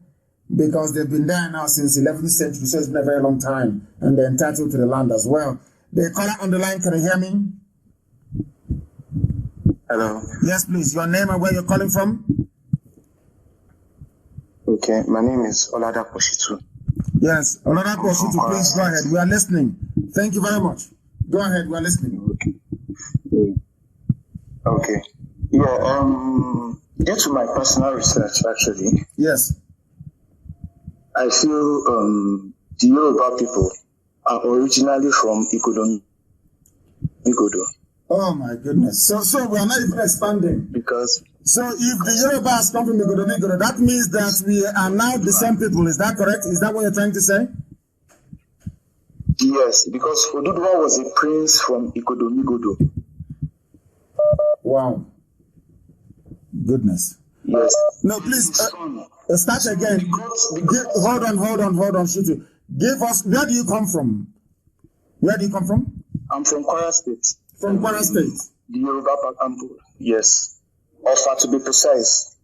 because they've been there now since 11th century, so it's been a very long time, and they're entitled to the land as well. The caller on the line, can you hear me? Hello. Yes, please. Your name and where you're calling from? Okay, my name is Oladapo Shitu. Yes, Oladapo Shitu, please go ahead. We are listening. Thank you very much. Go ahead, we are listening. Okay. Yeah, due to my personal research, actually. Yes. I feel the Yoruba people are originally from Igodo. Oh my goodness. So we are not even expanding. Because so if the Yorubas come from Igodo, that means that we are now the same people. Is that correct? Is that what you're trying to say? Yes, because Oduduwa was a prince from Igodo. Wow. Goodness. Yes. No, please start again. Hold on, Shitu. Give us, where do you come from? Where do you come from? I'm from Kwara State. From Kwara State? The Yoruba Pakampo. Yes. Ofa, to be precise.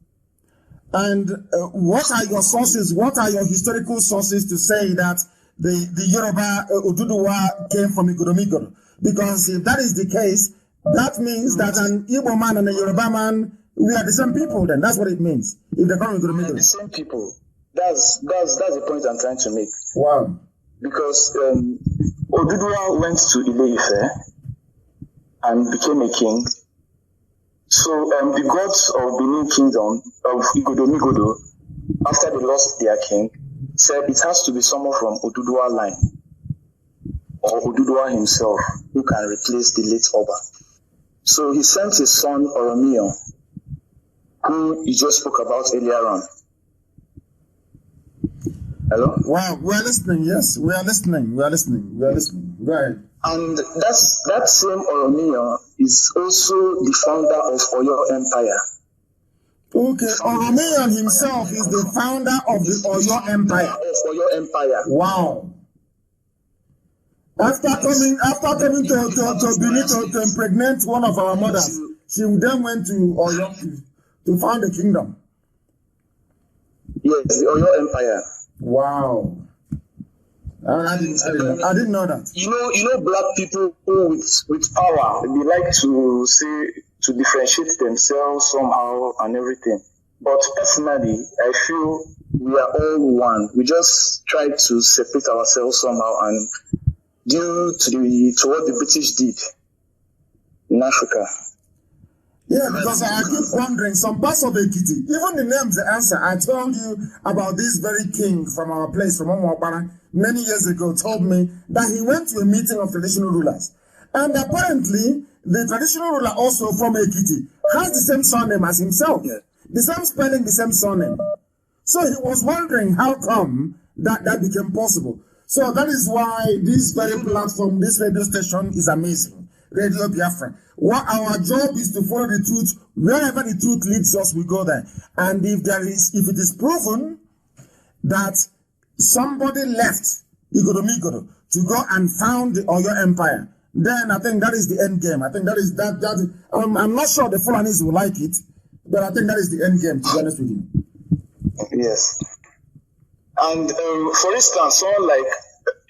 And what are your sources? What are your historical sources to say that the Yoruba Oduduwa came from Igodo? Because if that is the case, that means that an Igbo man and a Yoruba man, we are the same people then. That's what it means. If they come from Igodo. We are the same people. That's the point I'm trying to make. Wow. Because Oduduwa went to Ile-Ife and became a king. So the gods of Benin Kingdom, of Igodo, after they lost their king, said it has to be someone from Oduduwa line, or Oduduwa himself, who can replace the late Oba. So he sent his son Oromiyan, who you just spoke about earlier on. Hello? Wow, we are listening, yes. We are listening. Go ahead. And that same Oromiyan is also the founder of Oyo Empire. Okay, Oromiyan himself is the founder of the Oyo Empire. Wow. After coming to Benin to impregnate one of our mothers, she then went to Oyo to found a kingdom. Yes, the Oyo Empire. Wow. I didn't know that. You know, black people with power, they like to differentiate themselves somehow and everything. But personally, I feel we are all one. We just try to separate ourselves somehow, and due to what the British did in Africa. Yeah, because I keep wondering, some parts of Ekiti, even the names, the answer, I told you about this very king from our place, from Omwabara, many years ago, told me that he went to a meeting of traditional rulers. And apparently, the traditional ruler also from Ekiti has the same surname as himself. The same spelling, the same surname. So he was wondering how come that became possible. So that is why this very platform, this radio station is amazing. Radio Biafra. What our job is to follow the truth. Wherever the truth leads us, we go there. And if it is proven that somebody left Igodo to go and found the Oyo Empire, then I think that is the end game. I think that is that. I'm not sure the Fulanis will like it, but I think that is the end game, to be honest with you. Yes. And for instance, someone like,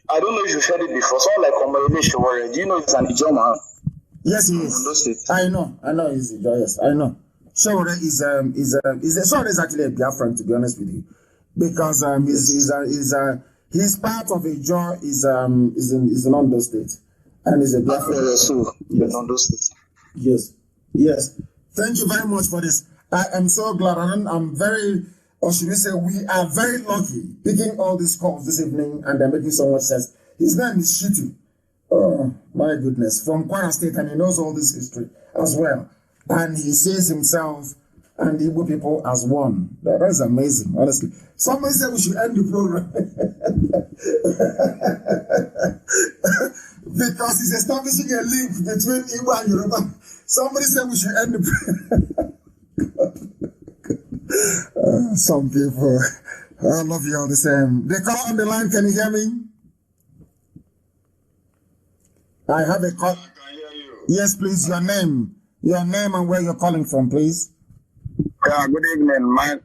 I don't know if you've heard it before, someone like Omoyele Sowore, do you know he's an Ijoma? Yes, he is. I know he's Ijoma, yes, I know. Sowore Sowore is actually a Biafran, to be honest with you. Because he's part of Ijoma, is in Ondo State. And he's a Biafran. So, yes. Ondo State. Yes. Thank you very much for this. I am so glad, and I'm very, or should we say, we are very lucky picking all these calls this evening, and they're making so much sense. His name is Shitu. Oh, my goodness. From Kwara State, and he knows all this history as well. And he sees himself and the Igbo people as one. That is amazing, honestly. Somebody said we should end the program. Because he's establishing a link between Igbo and Yoruba. Somebody said we should end the program. Some people, I love you all the same. They call on the line, can you hear me? I have a call. I can hear you. Yes, please, your name and where you're calling from, please. Yeah, good evening. My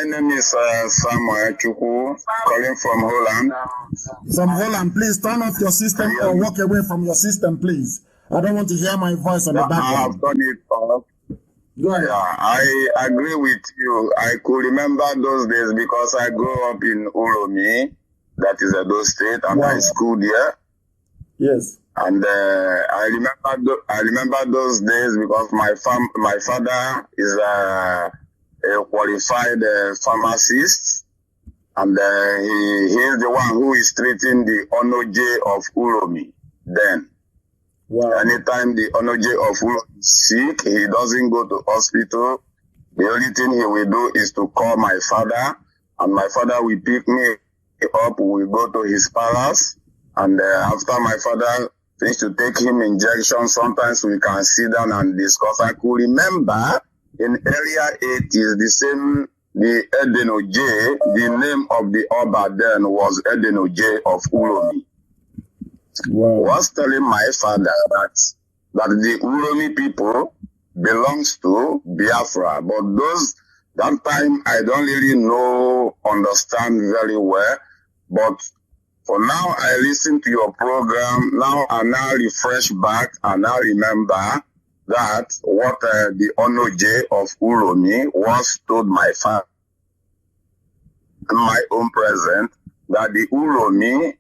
name is Samuel Chukwu, calling from Holland. From Holland, please turn off your system or walk away from your system, please. I don't want to hear my voice on the background. I have done it off. Go ahead. Yeah, I agree with you. I could remember those days because I grew up in Uromi, that is Edo State, and I schooled there. Yes. And I remember those days because my father is a qualified pharmacist, and he is the one who is treating the Onoje of Uromi. Then, anytime the Onoje of Uromi is sick, he doesn't go to hospital. The only thing he will do is to call my father, and my father will pick me up. We will go to his palace, and after my father finished to take him injections, sometimes we can sit down and discuss. I could remember in earlier 80s, the Edenoje, the name of the Oba then was Edenoje of Uromi. Was telling my father that the Uromi people belongs to Biafra, but that time I don't really understand very well, but for now I listen to your program, now I now refresh back and I remember that what the Onoje of Uromi was told my father, my own present, that the Uromi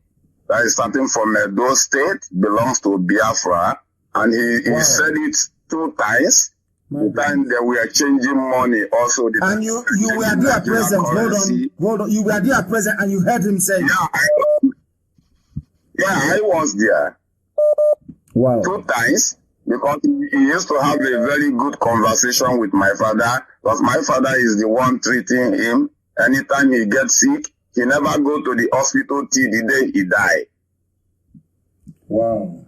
that is starting from Edo State belongs to Biafra, and he said it 2 times. The time that we are changing money also. And you were there present. Hold on. You were there present and you heard him say. I was there. Wow. 2 times. Because he used to have a very good conversation with my father, because my father is the one treating him. Anytime he gets sick, he never go to the hospital till the day he die. Wow.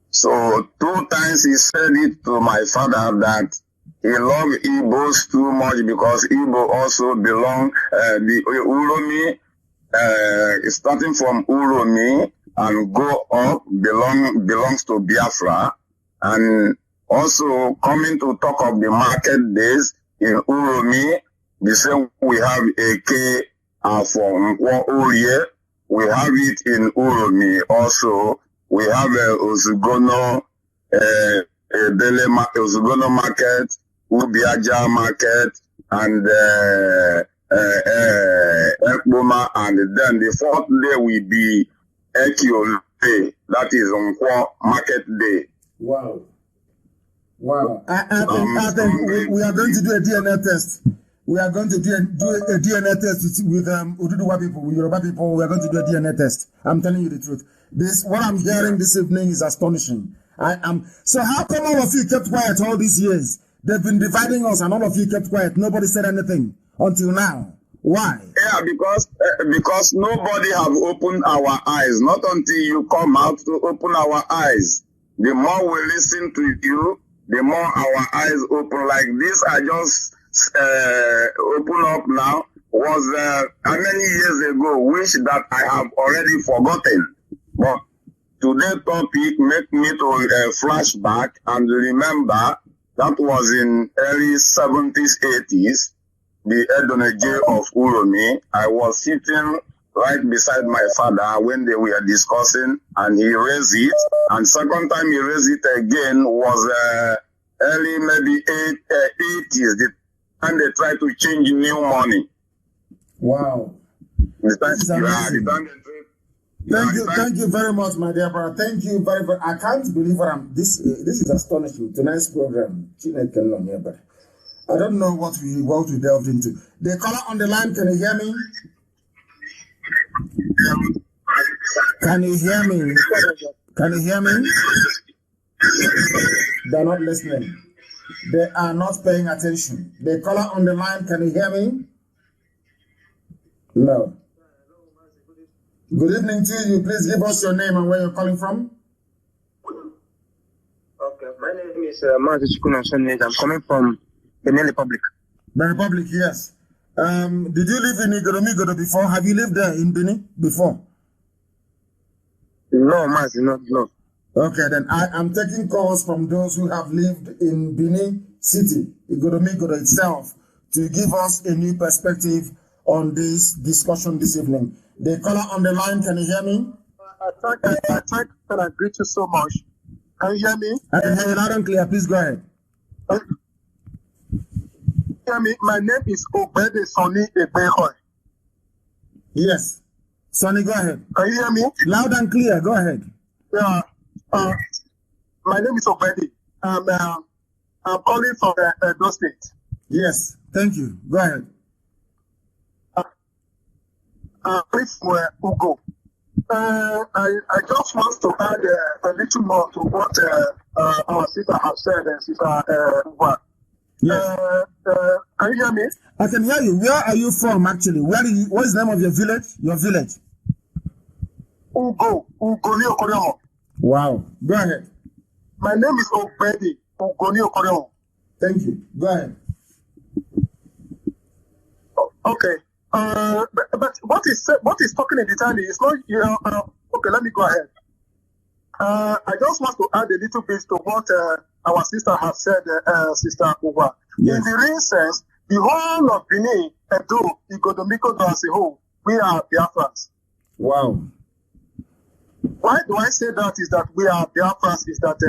So 2 times he said it to my father that he loved Igbos too much because Igbo also belong, the Uromi, starting from Uromi, and go up belongs to Biafra, and also coming to talk of the market days in Uromi, the same we have AK from Urie, we have it in Uromi also, we have Ozugono, Ozugono market, Ubiaja market, and Ekboma, and then the 4th day will be Ekio Day, that is on Market Day. Wow. I think we are going to do a DNA test. We are going to do a DNA test with Oduduwa people, with Yoruba people. We are going to do a DNA test. I'm telling you the truth. What I'm hearing this evening is astonishing. So how come all of you kept quiet all these years? They've been dividing us and all of you kept quiet. Nobody said anything until now. Why? Yeah, because nobody have opened our eyes. Not until you come out to open our eyes. The more we listen to you, the more our eyes open. Like this, I just open up now. Was how many years ago? Which that I have already forgotten. But today's topic make me to flashback and remember that was in early 70s, 80s. The Edoneje of Uromi. I was sitting right beside my father when they were discussing, and he raised it. And second time he raised it again was early maybe 80s. The time they tried to change new money. Wow. Thank you very much, my dear brother. Thank you very much. I can't believe what this is astonishing. Tonight's program. I don't know what we delved into. The caller on the line, can you hear me? Can you hear me? Can you hear me? They're not listening. They are not paying attention. The caller on the line, can you hear me? No. Good evening to you. Please give us your name and where you're calling from. Okay, my name is Mazi Nnamdi. I'm coming from Benin Republic. Benin Republic, yes. Did you live in Igoromigodo before? Have you lived there in Benin before? No, Mazi, no. Okay, then I'm taking calls from those who have lived in Benin City, Igoromigodo itself, to give us a new perspective on this discussion this evening. The caller on the line, can you hear me? I thank and I greet you so much. Can you hear me? I can hear you loud and clear. Please go ahead. Hear me? My name is Obede Sonny Ebehoy. Yes. Sonny, go ahead. Can you hear me? Loud and clear. Go ahead. Yeah. My name is Obedi. I'm calling from Edo State. Yes, thank you. Go ahead. From Ugo. I just want to add a little more to what our sister has said, Sister Uwa. Yes. Can you hear me? I can hear you. Where are you from, actually? What is the name of your village? Your village? Ugo Okoriomo. Wow. Go ahead. My name is Obedi Ugoni Okoriomo. Thank you. Go ahead. Okay. But what is talking in detail is not. Okay, let me go ahead. I just want to add a little bit to what our sister has said, Sister Uwa. Yes. In the real sense, the whole of Benin, Edo, Igodomikodo as a whole, we are Biafrans. Wow. Why do I say that? Is that we are Biafrans? Is that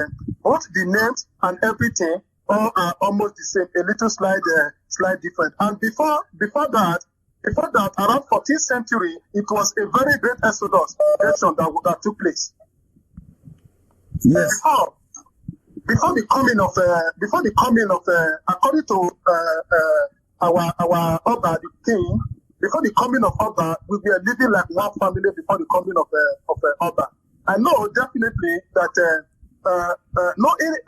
both the names and everything all are almost the same, a little slight different. And before that, around 14th century, it was a very great exodus that took place. Yes. Before the coming of, according to our Oba, the king, before the coming of Oba, we were living like one family before the coming of Oba. I know definitely that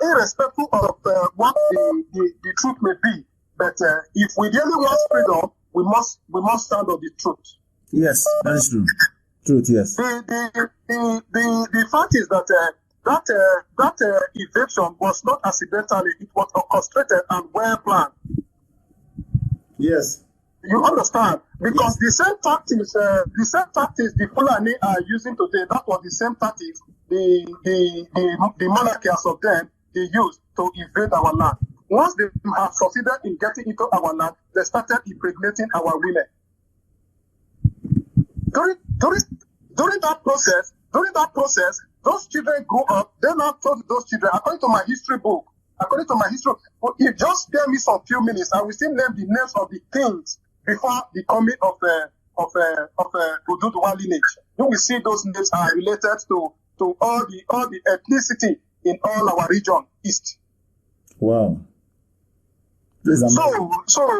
irrespective of what the truth may be, but if we really want freedom, we must stand on the truth. Yes, that is true. Truth, yes. The fact is that eviction was not accidentally; it was orchestrated and well planned. Yes. You understand? Because the same tactics the Fulani are using today, that was the same tactics the monarchies of them they used to invade our land. Once they have succeeded in getting into our land, they started impregnating our women. During that process, those children grew up. Then I told those children, according to my history book, if you just spare me some few minutes, I will still name the names of the kings before the coming of Oduduwa lineage. You will see those names are related to all the ethnicity in all our region east. Wow. So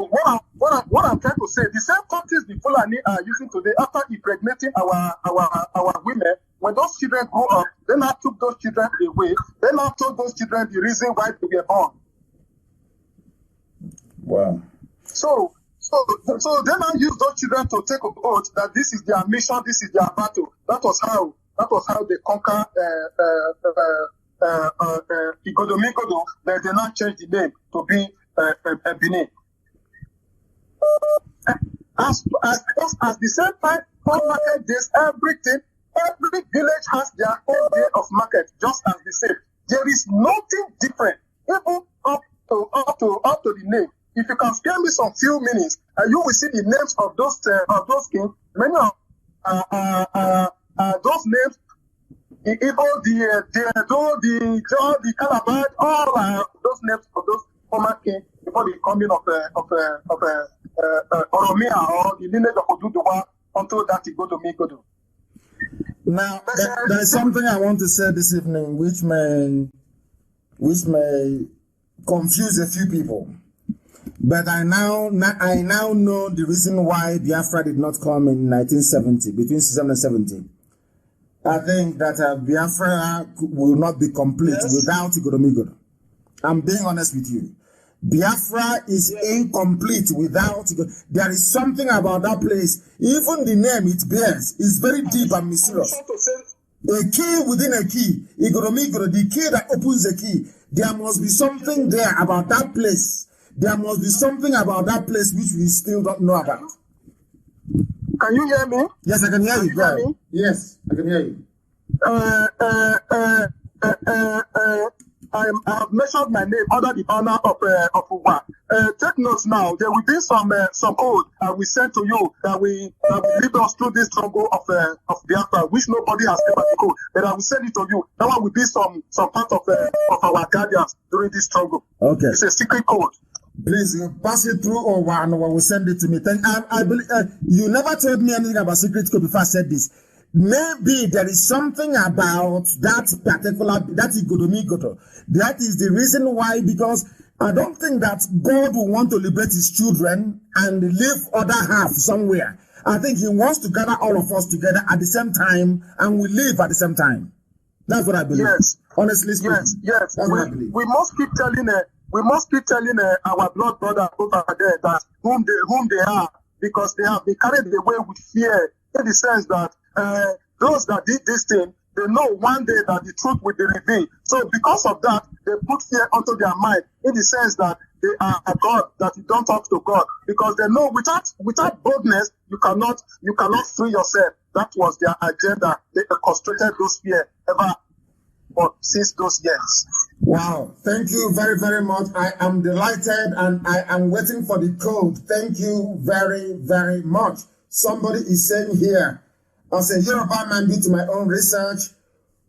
what I'm trying to say, the same countries the Fulani are using today after impregnating our women, when those children grow up, they now took those children away. They now told those children the reason why they were born. Wow. So they now use those children to take an oath that this is their mission, this is their battle. That was how they conquer Igodomikodo. But they now change the name to be Benin. As the same time, all market days, every village has their own day of market, just as the same. There is nothing different, even up to the name. If you can spare me some few minutes, you will see the names of those kings. Many of those names, the Igbo, the Edo, the John, the Calabar, all those names of those former kings before the coming of Oromia or the lineage of Oduduwa until that it go to Migodo. Now, there is something I want to say this evening, which may confuse a few people. But I now know the reason why Biafra did not come in 1970, between 67 and 70. I think that Biafra will not be complete without Igodomigodo. I'm being honest with you. Biafra is incomplete without Igodomigodo. There is something about that place. Even the name it bears is very deep and mysterious. A key within a key. Igodomigodo, the key that opens the key. There must be something there about that place. There must be something about that place which we still don't know about. Can you hear me? Yes, I can hear you. Go ahead. Yes, I can hear you. I have mentioned my name under the banner of Uwa. Take notes now. There will be some code I will send to you that will lead us through this struggle of Biafra, which nobody has ever the code. But I will send it to you. That one will be some part of our guardians during this struggle. Okay. It's a secret code. Please pass it through or one will send it to me. I believe you never told me anything about secret code before I said this. maybe there is something about that particular, that Igodomigodo. That is the reason why, because I don't think that God will want to liberate his children and leave other half somewhere. I think he wants to gather all of us together at the same time and we live at the same time. That's what I believe. Yes. Honestly speaking. Yes. That's what I believe. We must keep telling our blood brothers over there that whom they are, because they have been carried away with fear, in the sense that those that did this thing, they know one day that the truth will be revealed. So because of that, they put fear onto their mind, in the sense that they are a God, that you don't talk to God, because they know without boldness you cannot free yourself. That was their agenda. They orchestrated those fear ever since those years. Wow, thank you very, very much. I am delighted and I am waiting for the code. Thank you very, very much. Somebody is saying here, as a Yoruba man, due to my own research,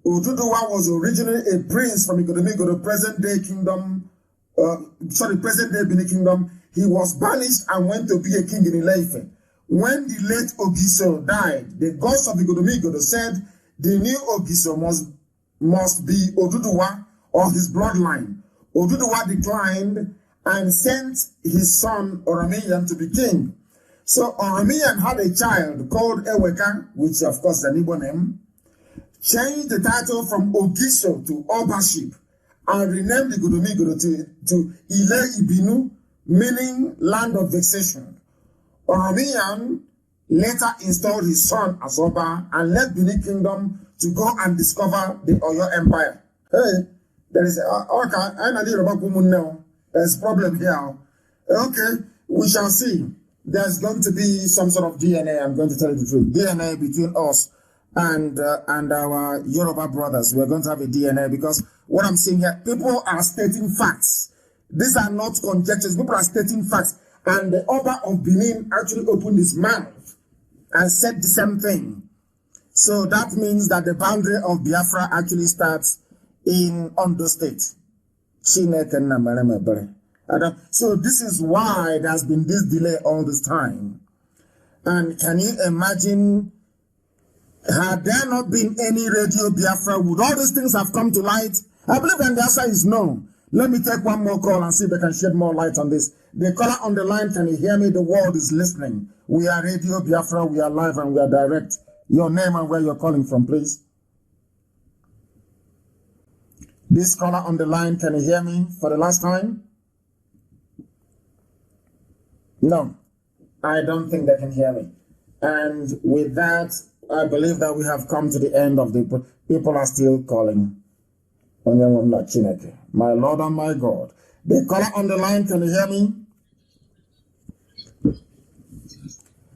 Oduduwa was originally a prince from Igodomigodo, present-day Benin Kingdom. He was banished and went to be a king in Ile-Ife. When the late Ogiso died, the gods of Igodomigodo said the new Ogiso must be Oduduwa or his bloodline. Oduduwa declined and sent his son Oromiyan to be king. So Oromiyan had a child called Eweka, which of course is an Igbo name, changed the title from Ogiso to Obaship, and renamed the Igodomigodo to Ile Ibinu, meaning land of vexation. Oromiyan later installed his son as Oba and left Benin Kingdom to go and discover the Oyo Empire. Hey, there's a problem here. Okay, we shall see. There's going to be some sort of DNA, I'm going to tell you the truth. DNA between us and our Yoruba brothers. We're going to have a DNA, because what I'm seeing here, people are stating facts. These are not conjectures. People are stating facts. And the Oba of Benin actually opened his mouth and said the same thing. So that means that the boundary of Biafra actually starts in Ondo State. So this is why there's been this delay all this time. And can you imagine, had there not been any Radio Biafra, would all these things have come to light? I believe the answer is no. Let me take one more call and see if they can shed more light on this. The caller on the line, can you hear me? The world is listening. We are Radio Biafra, we are live and we are direct. Your name and where you're calling from, please. This caller on the line, can you hear me for the last time? No, I don't think they can hear me. And with that, I believe that we have come to the end of the... People are still calling. My Lord and my God. The caller on the line, can you hear me?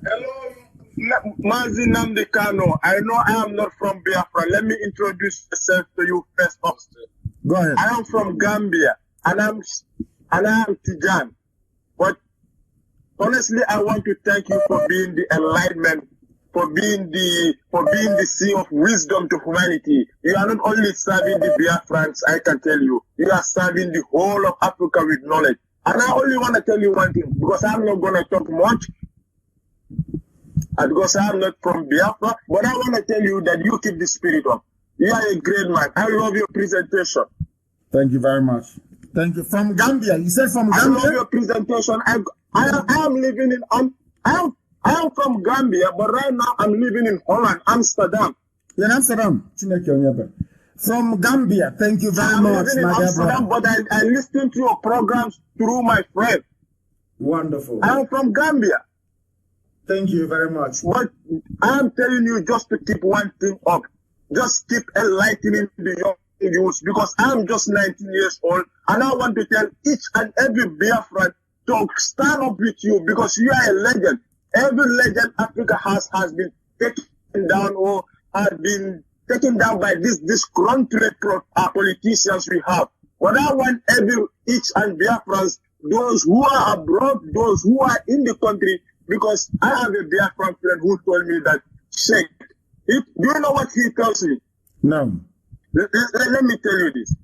Hello, Mazi Nnamdi Kanu. I know I am not from Biafra. Let me introduce myself to you first. Go ahead. I am from Gambia, and I am Tijan. But honestly, I want to thank you for being the enlightenment, for being the sea of wisdom to humanity. You are not only serving the Biafrans, I can tell you. You are serving the whole of Africa with knowledge. And I only want to tell you one thing, because I'm not going to talk much, because I'm not from Biafra, but I want to tell you that you keep the spirit up. You are a great man. I love your presentation. Thank you very much. Thank you. From Gambia. You said from Gambia? I love your presentation. I am living in... I am from Gambia, but right now I'm living in Holland, Amsterdam. You're in Amsterdam? From Gambia. Thank you very much, living in Amsterdam, but I listen to your programs through my friend. Wonderful. I am from Gambia. Thank you very much. But I am telling you just to keep one thing up. Just keep enlightening the young youth, because I'm just 19 years old, and I want to tell each and every Biafran to stand up with you, because you are a legend. Every legend Africa has been taken down, or has been taken down by this disgruntled politicians we have. But I want each and Biafrans, those who are abroad, those who are in the country, because I have a Biafran friend who told me that, Sheikh, do you know what he tells me? No. Let me tell you this.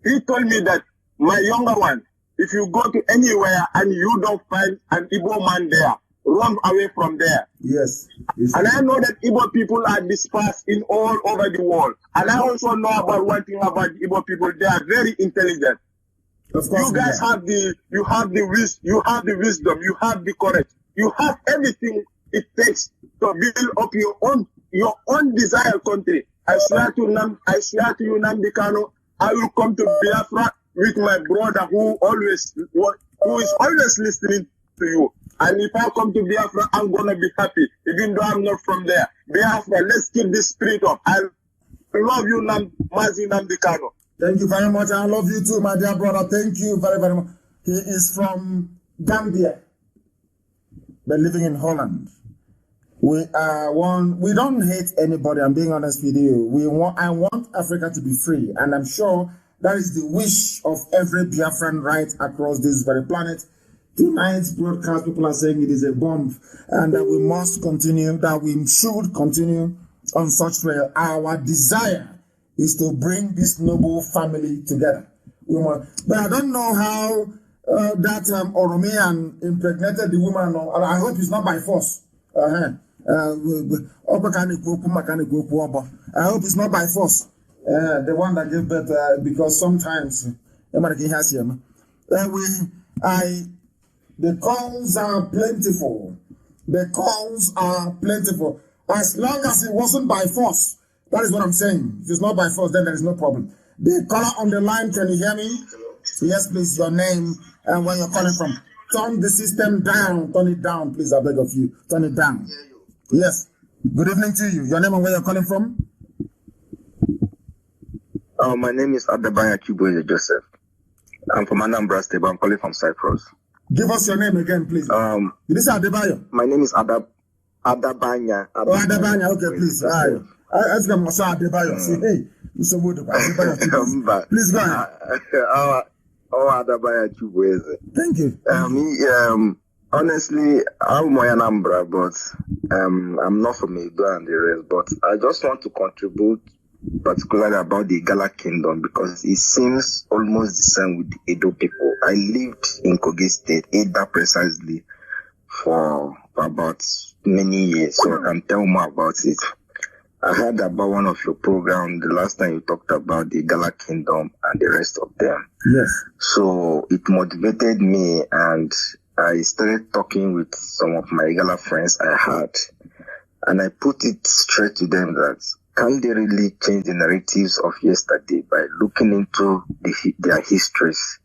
He told me that, my younger one, if you go to anywhere and you don't find an Igbo man there, run away from there. Yes. And I know that Igbo people are dispersed in all over the world. And I also know about one thing about the Igbo people. They are very intelligent. Of course, you guys have the wisdom, you have the courage, you have everything it takes to build up your own desired country. I swear to you, Nnamdi Kanu, I will come to Biafra with my brother who is always listening to you. And if I come to Biafra, I'm gonna be happy, even though I'm not from there. Biafra, let's keep this spirit up. I love you, Mazi Nnamdi Kanu. Thank you very much. I love you too, my dear brother. Thank you very, very much. He is from Gambia, but living in Holland. We don't hate anybody. I'm being honest with you. I want Africa to be free, and I'm sure that is the wish of every Biafran right across this very planet. Tonight's broadcast, people are saying it is a bomb, and that we must continue, that we should continue on such trail. Our desire is to bring this noble family together. But I don't know how that Oromian impregnated the woman. I hope it's not by force. I hope it's not by force. The one that gave birth, because sometimes the calls are plentiful. The calls are plentiful. As long as it wasn't by force. That is what I'm saying. If it's not by force, then there is no problem. The caller on the line, can you hear me? Yes, please, your name and where you're calling from. Turn the system down. Turn it down, please, I beg of you. Turn it down. Yes. Good evening to you. Your name and where you're calling from? My name is Adabanya Chubueze Joseph. I'm from Anambra State, but I'm calling from Cyprus. Give us your name again, please. This is Adebayo. My name is Adabanya. Adabanya, okay, please. Ask them what's Adebayo. Say, hey, Mr. Wood, please go ahead. Adabanya Chubueze. Thank you. Honestly, I'm Anambra, but I'm not from Edo and the rest. But I just want to contribute particularly about the Igala Kingdom because it seems almost the same with the Edo people. I lived in Kogi State, Eda precisely, for about many years, so I can tell more about it. I heard about one of your programs the last time you talked about the Igala Kingdom and the rest of them. Yes. So it motivated me, and I started talking with some of my Igala friends I had, and I put it straight to them that can they really change the narratives of yesterday by looking into their histories?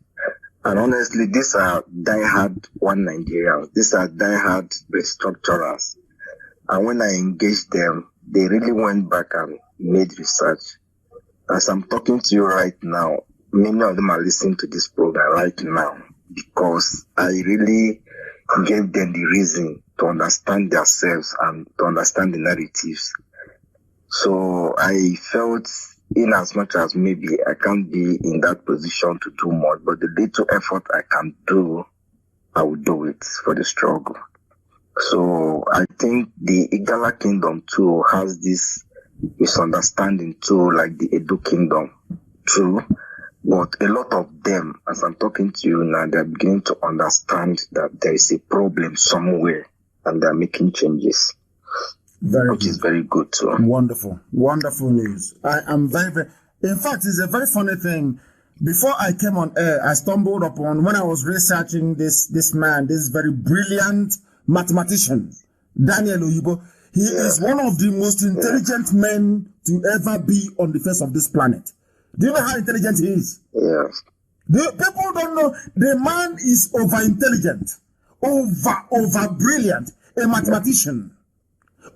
And honestly, these are diehard one Nigerians. These are diehard restructurers. And when I engaged them, they really went back and made research. As I'm talking to you right now, many of them are listening to this program right now because I really gave them the reason to understand themselves and to understand the narratives. So I felt, in as much as maybe I can't be in that position to do more, but the little effort I can do, I will do it for the struggle. So I think the Igala Kingdom too has this misunderstanding too, like the Edo Kingdom too. But a lot of them, as I'm talking to you now, they're beginning to understand that there is a problem somewhere and they're making changes. Which is very good too. Wonderful. Wonderful news. I am very, in fact, it's a very funny thing. Before I came on air, I stumbled upon, when I was researching this man, this very brilliant mathematician, Daniel Oyibo. He is one of the most intelligent men to ever be on the face of this planet. Do you know how intelligent he is? Yes. People don't know. The man is over-intelligent, over brilliant, a mathematician.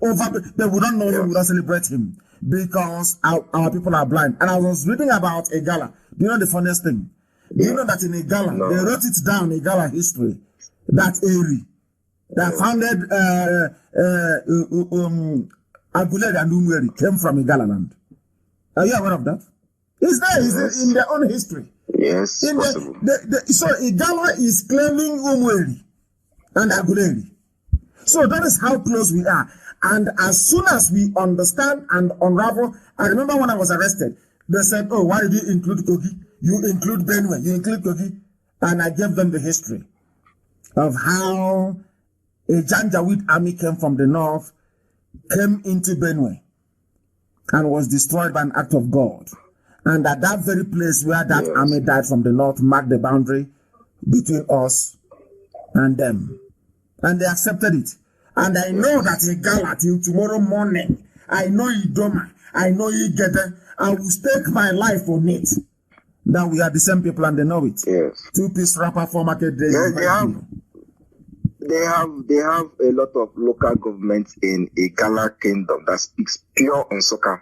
But we don't know him, we don't celebrate him because our people are blind. And I was reading about Igala. Do you know the funniest thing? Do you know that in Igala, they wrote it down, Igala history, that Eri, that founded Aguleri and Umweri came from Igala land. Are you aware of that? It's there, it's in their own history. Yes, so Igala is claiming Umweri and Aguleri. So that is how close we are. And as soon as we understand and unravel, I remember when I was arrested, they said, oh, why did you include Kogi? You include Benue, you include Kogi. And I gave them the history of how A Janjaweed army came from the north, came into Benue, and was destroyed by an act of God. And at that very place where that army died from the north marked the boundary between us and them. And they accepted it. And I know that Igala till tomorrow morning, I know Idoma, I know Igede, I will stake my life on it. That we are the same people and they know it. Yes. Two-piece rapper for market days. Yes, they have a lot of local governments in Igala Kingdom that speaks pure Nsukka.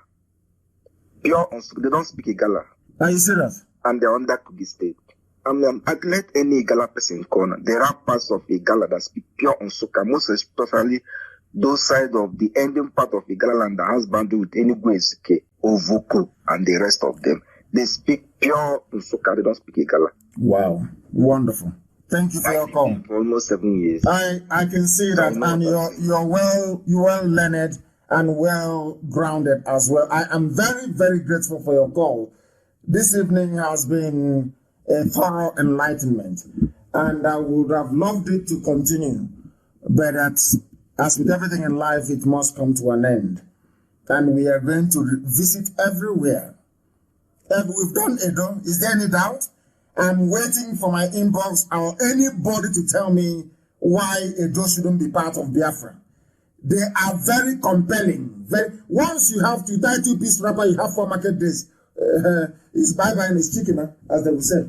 Pure Nsukka. They don't speak Igala. Are you serious? And they're under Kogi State. I mean, I'd let any Igala person corner. There are parts of Igala that speak pure Nsukka, most especially those sides of the ending part of Igala land that has boundary with Enugu Ezike, Ovuko, and the rest of them. They speak pure Nsukka, they don't speak Igala. Wow. Wonderful. Thank you for your call. For almost 7 years. I can see that, and you're well learned and well grounded as well. I am very, very grateful for your call. This evening has been a thorough enlightenment, and I would have loved it to continue, but as with everything in life, it must come to an end, and we are going to visit everywhere. We've done Edo. Is there any doubt? I'm waiting for my inbox or anybody to tell me why Edo shouldn't be part of Biafra. They are very compelling. Once you have to die two-piece rapper, you have 4 market days. It's bye-bye and it's chicken, as they would say.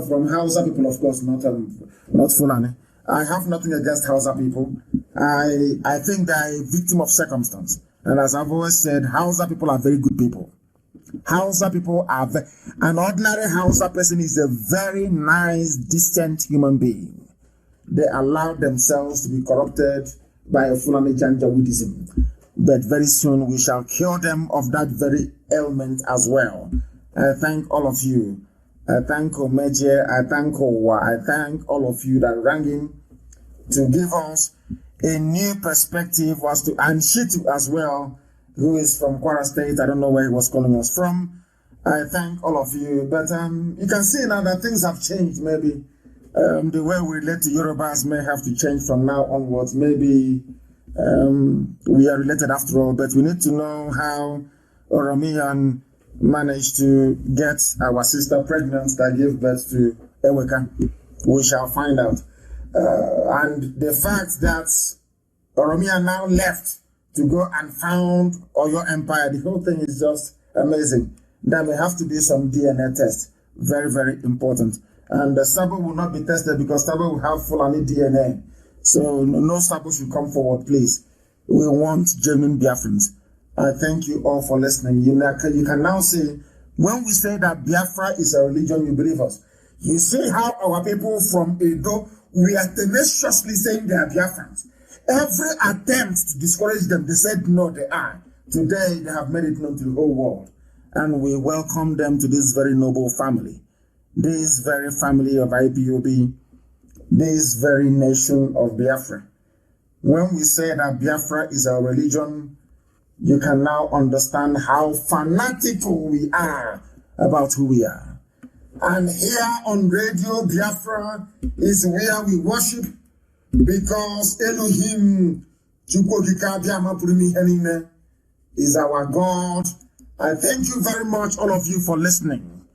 From Hausa people, of course, not Fulani. I have nothing against Hausa people. I think they're a victim of circumstance. And as I've always said, Hausa people are very good people. Hausa people are an ordinary Hausa person is a very nice, decent human being. They allow themselves to be corrupted by a Fulani Janjaweedism. But very soon we shall cure them of that very ailment as well. I thank all of you. I thank Omeje, I thank Owa, I thank all of you that rang in to give us a new perspective as to, and Shitu as well, who is from Kwara State. I don't know where he was calling us from. I thank all of you. But you can see now that things have changed. Maybe the way we relate to Yorubas may have to change from now onwards. Maybe we are related after all, but we need to know how Oromiyan managed to get our sister pregnant that gave birth to Eweka. We shall find out. And the fact that Oromiyan now left to go and found Oyo Empire, the whole thing is just amazing. There may have to be some DNA test. Very, very important. And the Sabo will not be tested because Sabo will have Fulani DNA. So no Sabo should come forward, please. We want genuine Biafrans. I thank you all for listening. You can now see, when we say that Biafra is a religion, you believe us. You see how our people from Edo, we are tenaciously saying they are Biafrans. Every attempt to discourage them, they said no, they are. Today, they have made it known to the whole world. And we welcome them to this very noble family. This very family of IPOB. This very nation of Biafra. When we say that Biafra is our religion, you can now understand how fanatical we are about who we are. And here on Radio Biafra is where we worship, because Elohim is our God. I thank you very much, all of you, for listening.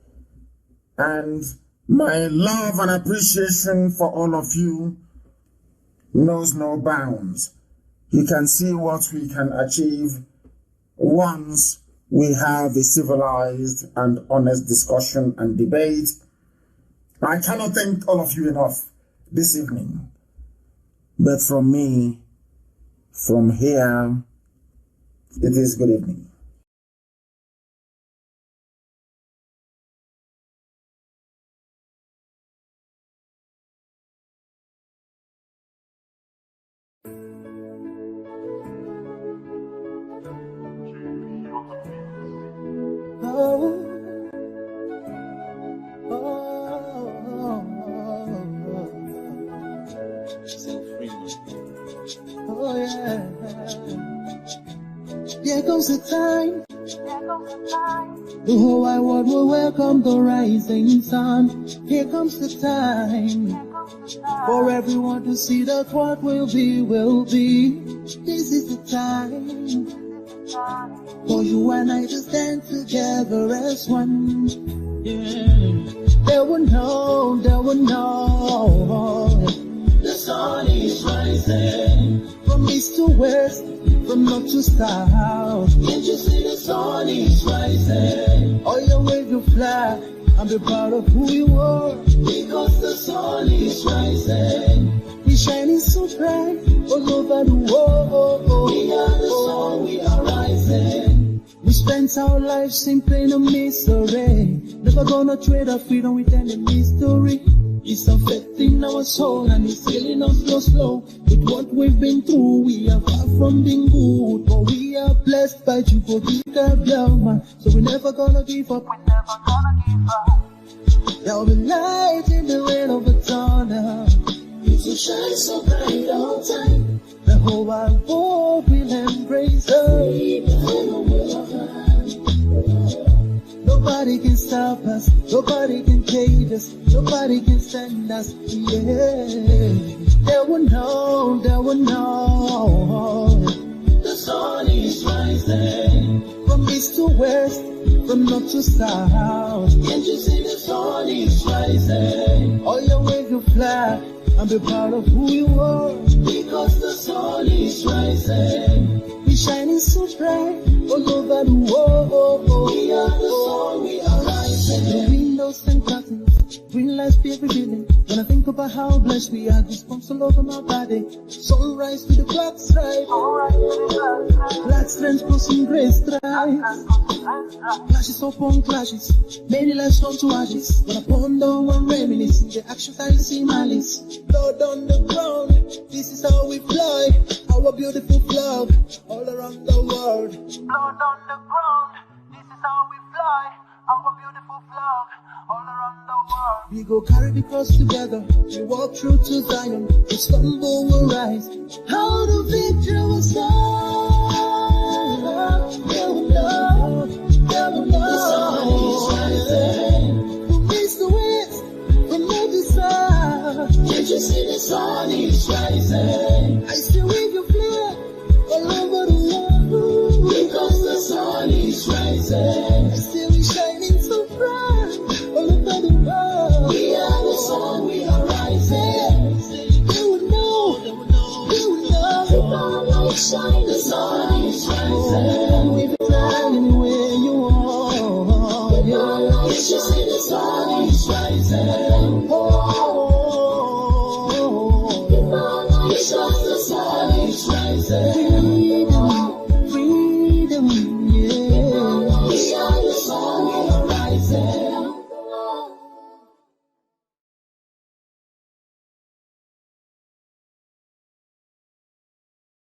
And my love and appreciation for all of you knows no bounds. You can see what we can achieve once we have a civilized and honest discussion and debate. I cannot thank all of you enough this evening. But from me, from here, it is good evening. Here comes the time. The whole wide world will welcome the rising sun. Here comes the time. For everyone to see that what will be, will be. This is the time for you and I to stand together as one. Yeah. They will know, they will know. The sun is rising from east to west, from north to south. Can't you see the sun is rising? Oh, you wave your flag and be proud of who you are. Because the sun is rising. We shining so bright all over the world. We are the sun, we are rising. We spent our lives in pain and misery. Never gonna trade our freedom with any mystery. It's affecting our soul and it's killing us slow. With what we've been through, we are far from being good. But we are blessed by Biafra. So we're never gonna give up. We're never gonna give up. There'll be light in the rain of a tunnel. It will shine so bright all time. The whole wide world will embrace us. Nobody can stop us, nobody can cage us, nobody can stand us, yeah. They will know, they will know. The sun is rising from east to west, from north to south. Can't you see the sun is rising? Oh, you wave your flag and be proud of who you are. Because the sun is rising. We shining so bright all over the world. We are the sun, we are rising. The windows and curtains, green lights be every building. When I think about how blessed we are, goosebumps all over my body. Sunrise to the black stripe, black strands crossing grey stripes. Clashes upon clashes, many lives turn to ashes. When I ponder and reminisce, the actions I see malice. Blood on the ground, this is how we fly. Our beautiful flag all around the world. Blood on the ground, this is how we fly. Our beautiful flag all around the world. We go carry the cross together. We walk through to Zion. We stumble, we'll rise. How the victory was won. They will know. They will know. The sun is rising. From east to west, from north to south. Can't you see the sun is rising? I still wave your flag all over the world. Because the sun is rising. I still be shining so bright all over the world. We are the sun, we are rising. They will know, they will know, they will know. If our light shine, the sun is rising. We be flying anywhere you want. If our light shine, the sun is rising. Oh, if our light shine, the sun is rising.